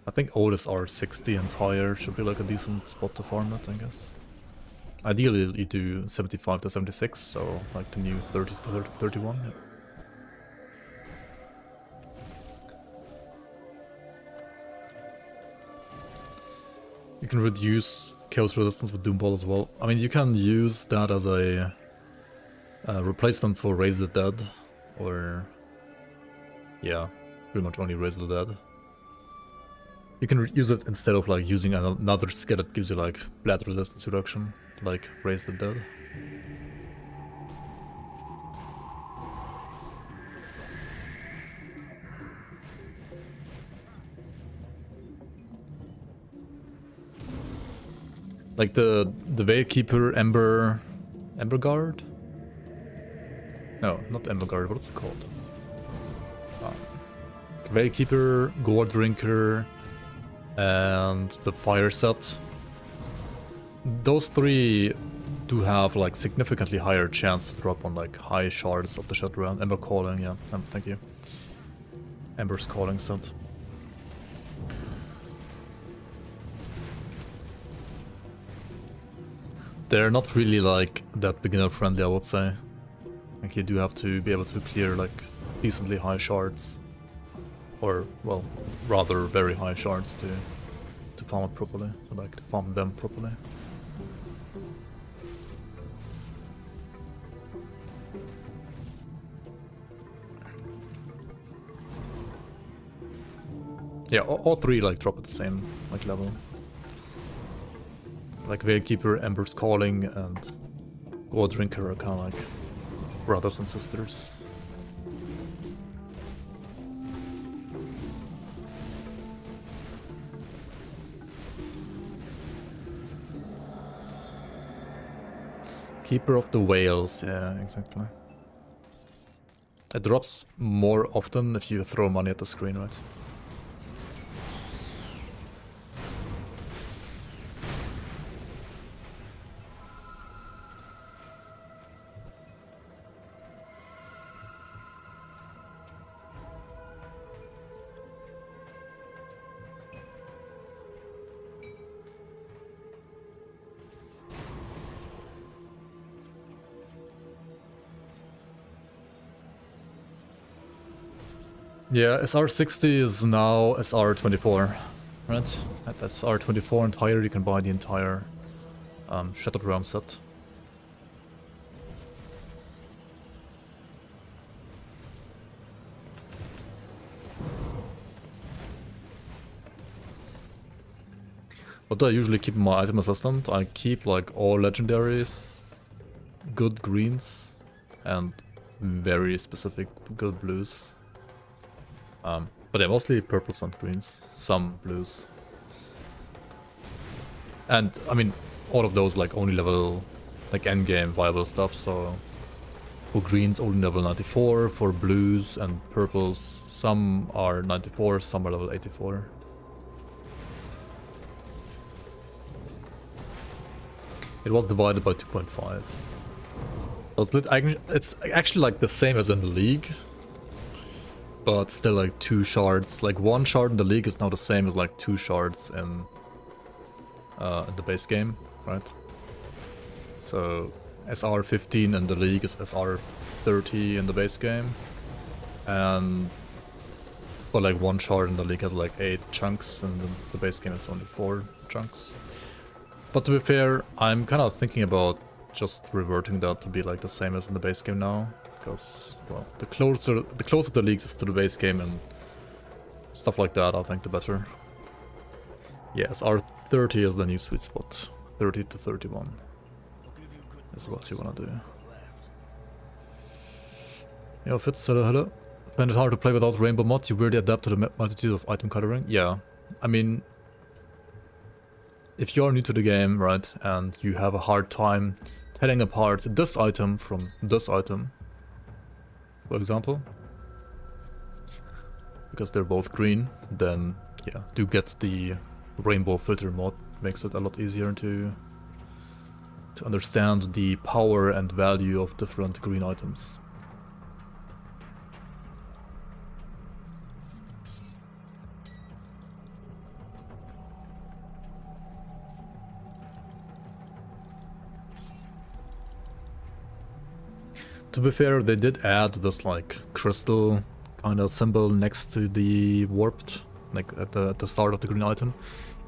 I think Otis R60 and higher should be like a decent spot to farm it, I guess. Ideally you do 75 to 76, so like the new 30 to 31. Yeah. You can reduce chaos resistance with Doomball as well. I mean, you can use that as a replacement for Raise the Dead, or yeah, pretty much only Raise the Dead. You can use it instead of like using another skill that gives you like blast resistance reduction, like Raise the Dead. Like the Oathkeeper Ember Guard? No, not Ember Guard, what's it called? Oathkeeper, Gore Drinker, and the Fire set. Those three do have like significantly higher chance to drop on like high shards of the Shadowrun. Ember Calling, yeah, thank you. Ember's Calling set. They're not really like that beginner friendly, I would say. Like you do have to be able to clear like decently high shards. Or, well, rather very high shards to farm it properly, like to farm them properly. Yeah, all three like drop at the same like level. Like Oathkeeper, Ember's Calling, and Gore Drinker are kind of like brothers and sisters. Keeper of the Whales, yeah, exactly. It drops more often if you throw money at the screen, right? Yeah, SR60 is now SR24, right? At SR24 and higher you can buy the entire Shattered Realm set. What do I usually keep in my item assistant? I keep like all legendaries, good greens, and very specific good blues. But yeah, mostly purples and greens, some blues. And I mean, all of those like only level, like endgame viable stuff, so for greens only level 94, for blues and purples some are 94, some are level 84. It was divided by 2.5. So it's actually like the same as in the league. But still like 2 shards. Like 1 shard in the league is now the same as like 2 shards in the base game, right? So SR15 in the league is SR30 in the base game. And but like 1 shard in the league has like 8 chunks and the base game is only 4 chunks. But to be fair, I'm kind of thinking about just reverting that to be like the same as in the base game now. Because, well, the closer the league is to the base game and stuff like that, I think the better. Yes, R30 is the new sweet spot. 30 to 31 is what you wanna do. Yo, Fitz, hello, hello. Find it hard to play without rainbow mod, you really adapt to the multitude of item coloring. Yeah, I mean, if you're new to the game, right, and you have a hard time telling apart this item from this item, for example, because they're both green, then yeah, do get the rainbow filter mod. Makes it a lot easier to understand the power and value of different green items. To be fair, they did add this like crystal kind of symbol next to the warped, like at the start of the green item,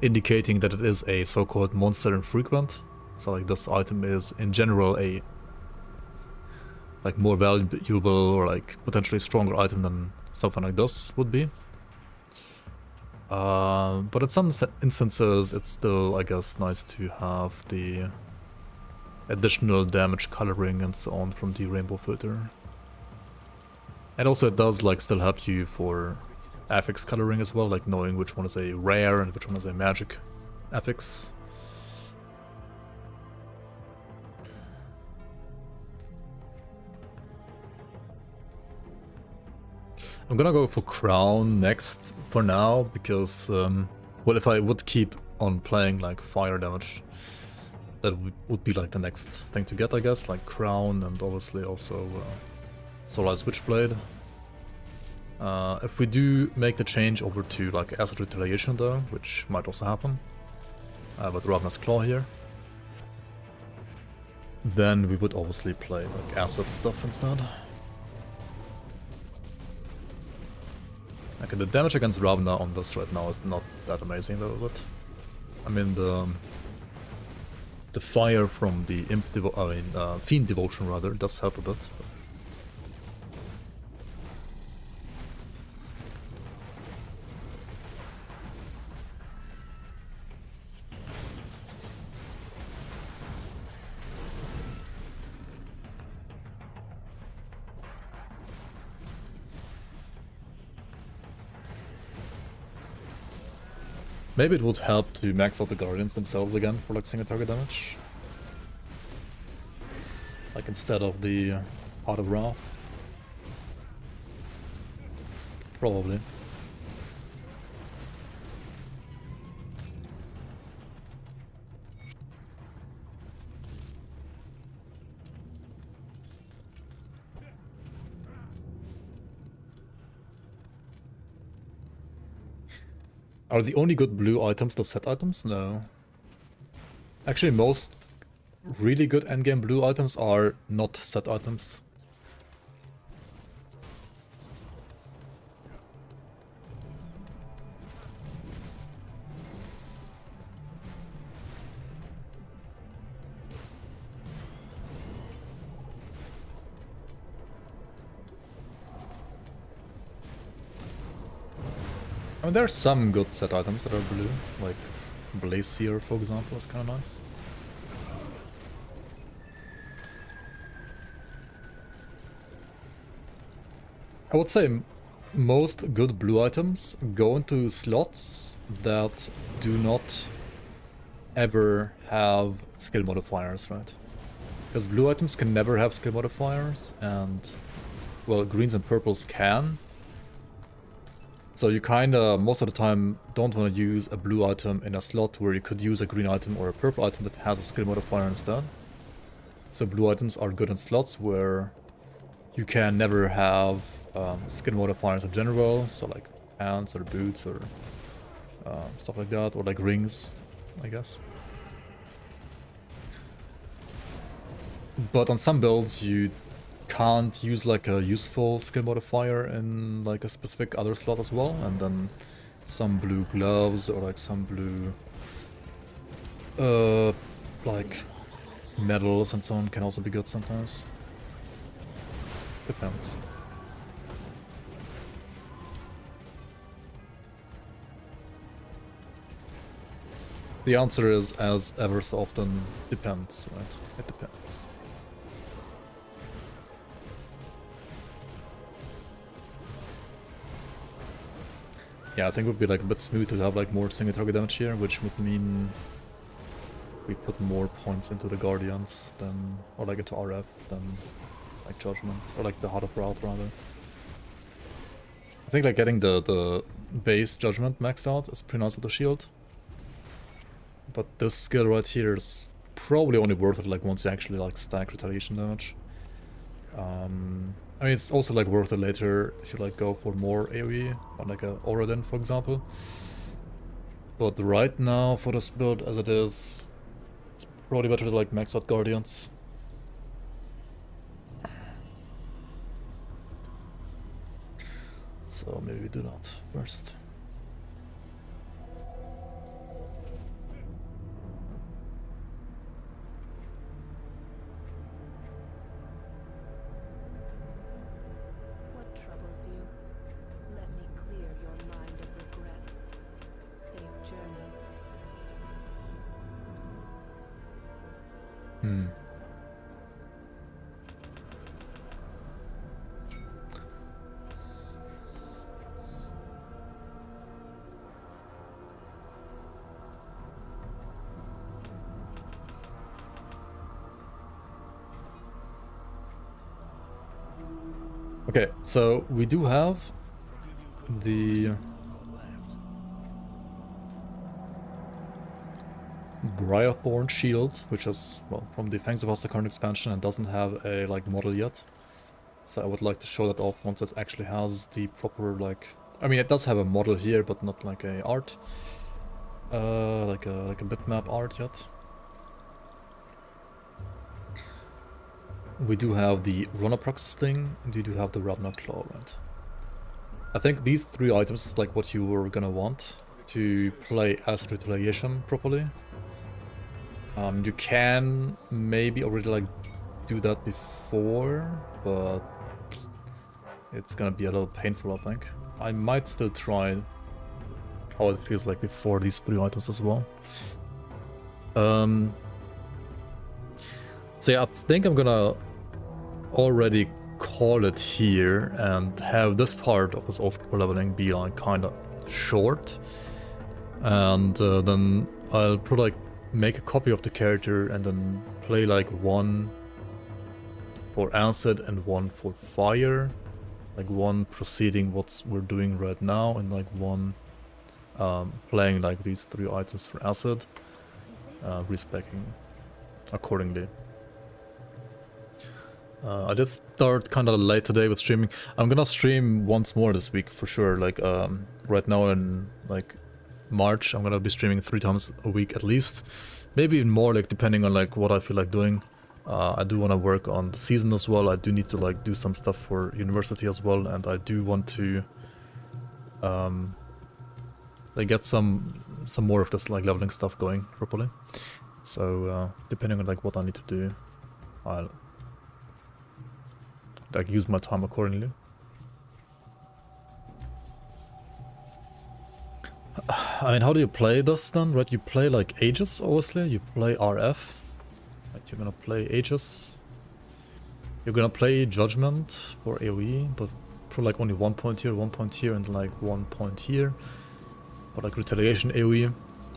indicating that it is a so-called monster infrequent. So like this item is in general a like more valuable or like potentially stronger item than something like this would be. But in some instances, it's still, I guess, nice to have the additional damage coloring and so on from the rainbow filter. And also it does like still help you for affix coloring as well, like knowing which one is a rare and which one is a magic affix. I'm gonna go for Crown next for now, because, well, if I would keep on playing like fire damage, that would be like the next thing to get, I guess, like Crown and obviously also Solar Switchblade. If we do make the change over to like Acid Retaliation though, which might also happen, with Ravenous Claw here, then we would obviously play like Acid stuff instead. Okay, the damage against Ravna on this right now is not that amazing though, is it? I mean, the fire from the Fiend Devotion rather does help a bit. Maybe it would help to max out the Guardians themselves again for like single target damage. Like instead of the Heart of Wrath. Probably. Are the only good blue items the set items? No. Actually, most really good endgame blue items are not set items. I mean, there are some good set items that are blue, like Blazier, for example, is kind of nice. I would say most good blue items go into slots that do not ever have skill modifiers, right? Because blue items can never have skill modifiers, and, well, greens and purples can. So you kinda, most of the time, don't want to use a blue item in a slot where you could use a green item or a purple item that has a skill modifier instead. So blue items are good in slots where you can never have skill modifiers in general, so like pants or boots or stuff like that, or like rings, I guess. But on some builds you can't use like a useful skill modifier in like a specific other slot as well, and then some blue gloves or like some blue like medals and so on can also be good sometimes. Depends. The answer is, as ever so often, depends, right? It depends. Yeah, I think it would be like a bit smooth to have like more single target damage here, which would mean we put more points into the Guardians than, or like into RF than like Judgment, or like the Heart of Wrath rather. I think like getting the base Judgment maxed out is pretty nice with the shield. But this skill right here is probably only worth it like once you actually like stack retaliation damage. I mean, it's also like worth it later if you like go for more AoE on like a Oradin, for example. But right now for this build as it is, it's probably better to like max out Guardians. So maybe we do that first. What troubles you? Let me clear your mind of regrets. Safe journey. Okay, so we do have the Briarthorn shield, which is, well, from the Fangs of Asterkarn expansion and doesn't have a like model yet. So I would like to show that off once it actually has the proper like, I mean, it does have a model here, but not like a art, like a bitmap art yet. We do have the Ronaprox Sting, and we do have the Ravnar Claw, right? I think these three items is like what you were gonna want to play Acid Retaliation properly. You can maybe already like do that before, but it's gonna be a little painful, I think. I might still try how it feels like before these three items as well. So yeah, I think I'm gonna already call it here and have this part of this Oathkeeper leveling be like kind of short, and then I'll put like make a copy of the character and then play like one for acid and one for fire, like one preceding what we're doing right now, and like one playing like these three items for acid, respecing accordingly. I did start kind of late today with streaming. I'm gonna stream once more this week for sure. Like right now in like March, I'm gonna be streaming 3 times a week at least, maybe even more, like depending on like what I feel like doing. I do want to work on the season as well. I do need to like do some stuff for university as well, and I do want to like get some more of this like leveling stuff going properly. So depending on like what I need to do, I'll like use my time accordingly. I mean, how do you play this then, right? You play like Aegis, obviously. You play RF. Right, you're gonna play Aegis. You're gonna play Judgment for AoE, but for like only 1 point here, 1 point here, and like 1 point here. Or like Retaliation AoE.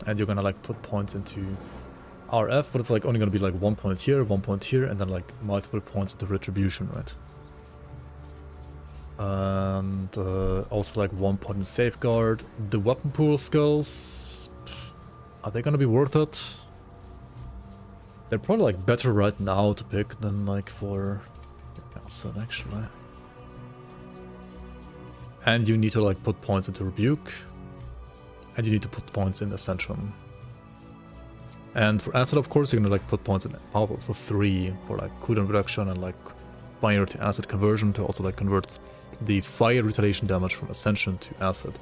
And you're gonna like put points into RF, but it's like only gonna be like 1 point here, 1 point here, and then like multiple points into Retribution, right? And also like 1 point in Safeguard. The weapon pool skills, are they gonna be worth it? They're probably like better right now to pick than like for Acid actually. And you need to like put points into Rebuke. And you need to put points in Ascension. And for Acid, of course, you're gonna like put points in Power for 3 for like cooldown reduction and like fire to acid conversion to also like convert the fire retaliation damage from Ascension to Acid.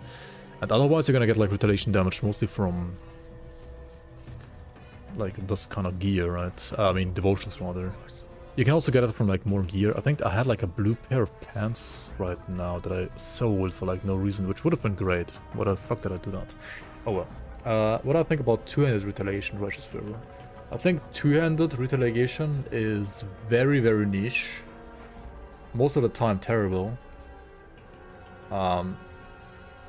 And otherwise you're gonna get like retaliation damage mostly from like this kind of gear, right? I mean devotions rather. You can also get it from like more gear. I think I had like a blue pair of pants right now that I sold for like no reason, which would have been great. What the fuck did I do that? Oh well. What I think about two-handed retaliation, Righteous Fervor. I think two-handed retaliation is very, very niche. Most of the time terrible.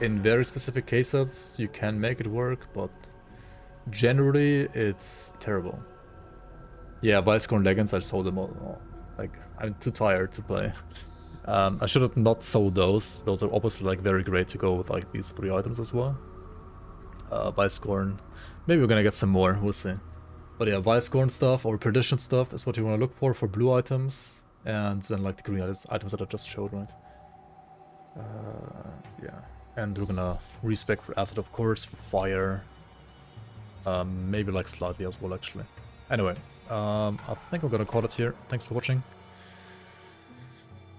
in very specific cases you can make it work, but generally it's terrible. Yeah, Vicecorn Legends, I sold them all. Like, I'm too tired to play. I should have not sold those. Those are obviously like very great to go with like these 3 items as well. Vicecorn. Maybe we're gonna get some more, we'll see. But yeah, Vicecorn stuff or Perdition stuff is what you want to look for blue items. And then like the green items that I just showed, right? Yeah. And we're gonna respec for acid, of course, for fire. Maybe like slightly as well, actually. Anyway, I think we're gonna call it here. Thanks for watching.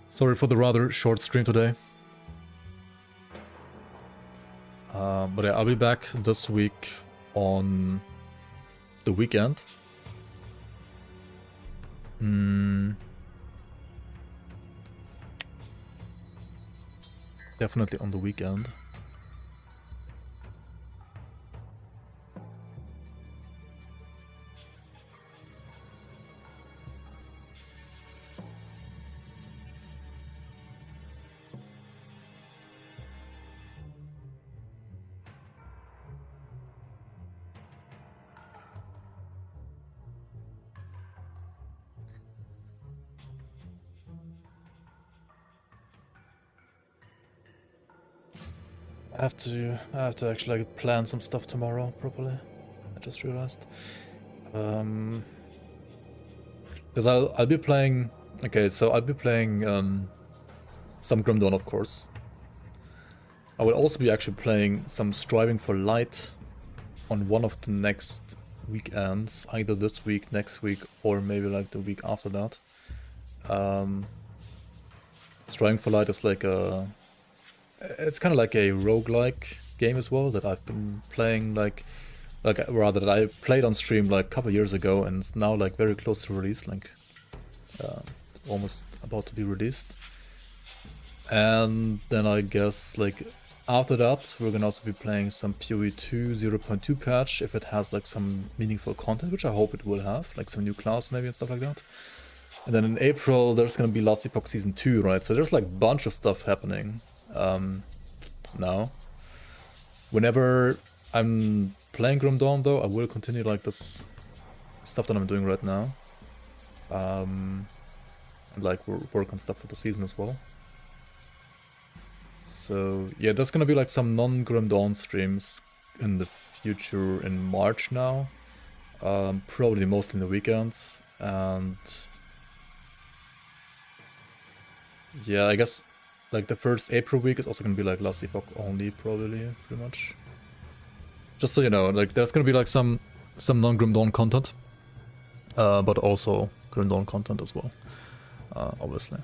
Sorry for the rather short stream today. But yeah, I'll be back this week on the weekend. Definitely on the weekend. I have to actually like plan some stuff tomorrow properly. I just realized. Because I'll be playing. Okay, so I'll be playing some Grim Dawn, of course. I will also be actually playing some Striving for Light on one of the next weekends, either this week, next week, or maybe like the week after that. Striving for Light is like a. It's kind of like a roguelike game as well that I've been playing like rather that I played on stream like a couple years ago, and it's now like very close to release, like almost about to be released. And then I guess like after that we're gonna also be playing some PoE 2 0.2 patch if it has like some meaningful content, which I hope it will have, like some new class maybe and stuff like that. And then in April there's gonna be Last Epoch Season 2, right? So there's like a bunch of stuff happening. Now, whenever I'm playing Grim Dawn though, I will continue like this stuff that I'm doing right now, and like work on stuff for the season as well. So yeah, there's gonna be like some non-Grim Dawn streams in the future in March now, probably mostly in the weekends, and yeah, I guess like the first April week is also gonna be like Last Epoch only, probably, pretty much. Just so you know, like there's gonna be like some non-Grim Dawn content, but also Grim Dawn content as well, obviously.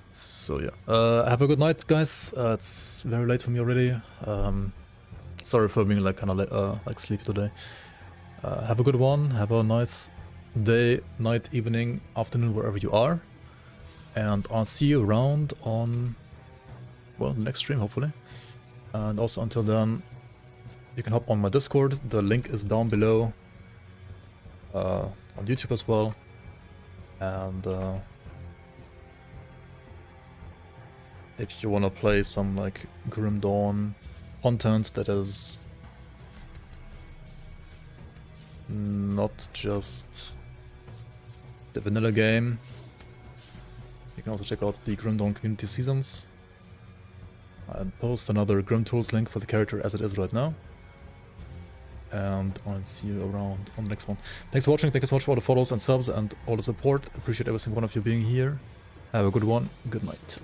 So yeah, have a good night, guys. It's very late for me already. Sorry for being like kind of like sleepy today. Have a good one. Have a nice day, night, evening, afternoon, wherever you are. And I'll see you around on, well, the next stream, hopefully. And also until then, you can hop on my Discord. The link is down below on YouTube as well. And if you want to play some like Grim Dawn content that is not just the vanilla game, you can also check out the Grim Dawn community seasons. I'll post another grimtools link for the character as it is right now. And I'll see you around on the next one. Thanks for watching, thank you so much for all the follows and subs and all the support. Appreciate every single one of you being here. Have a good one, good night.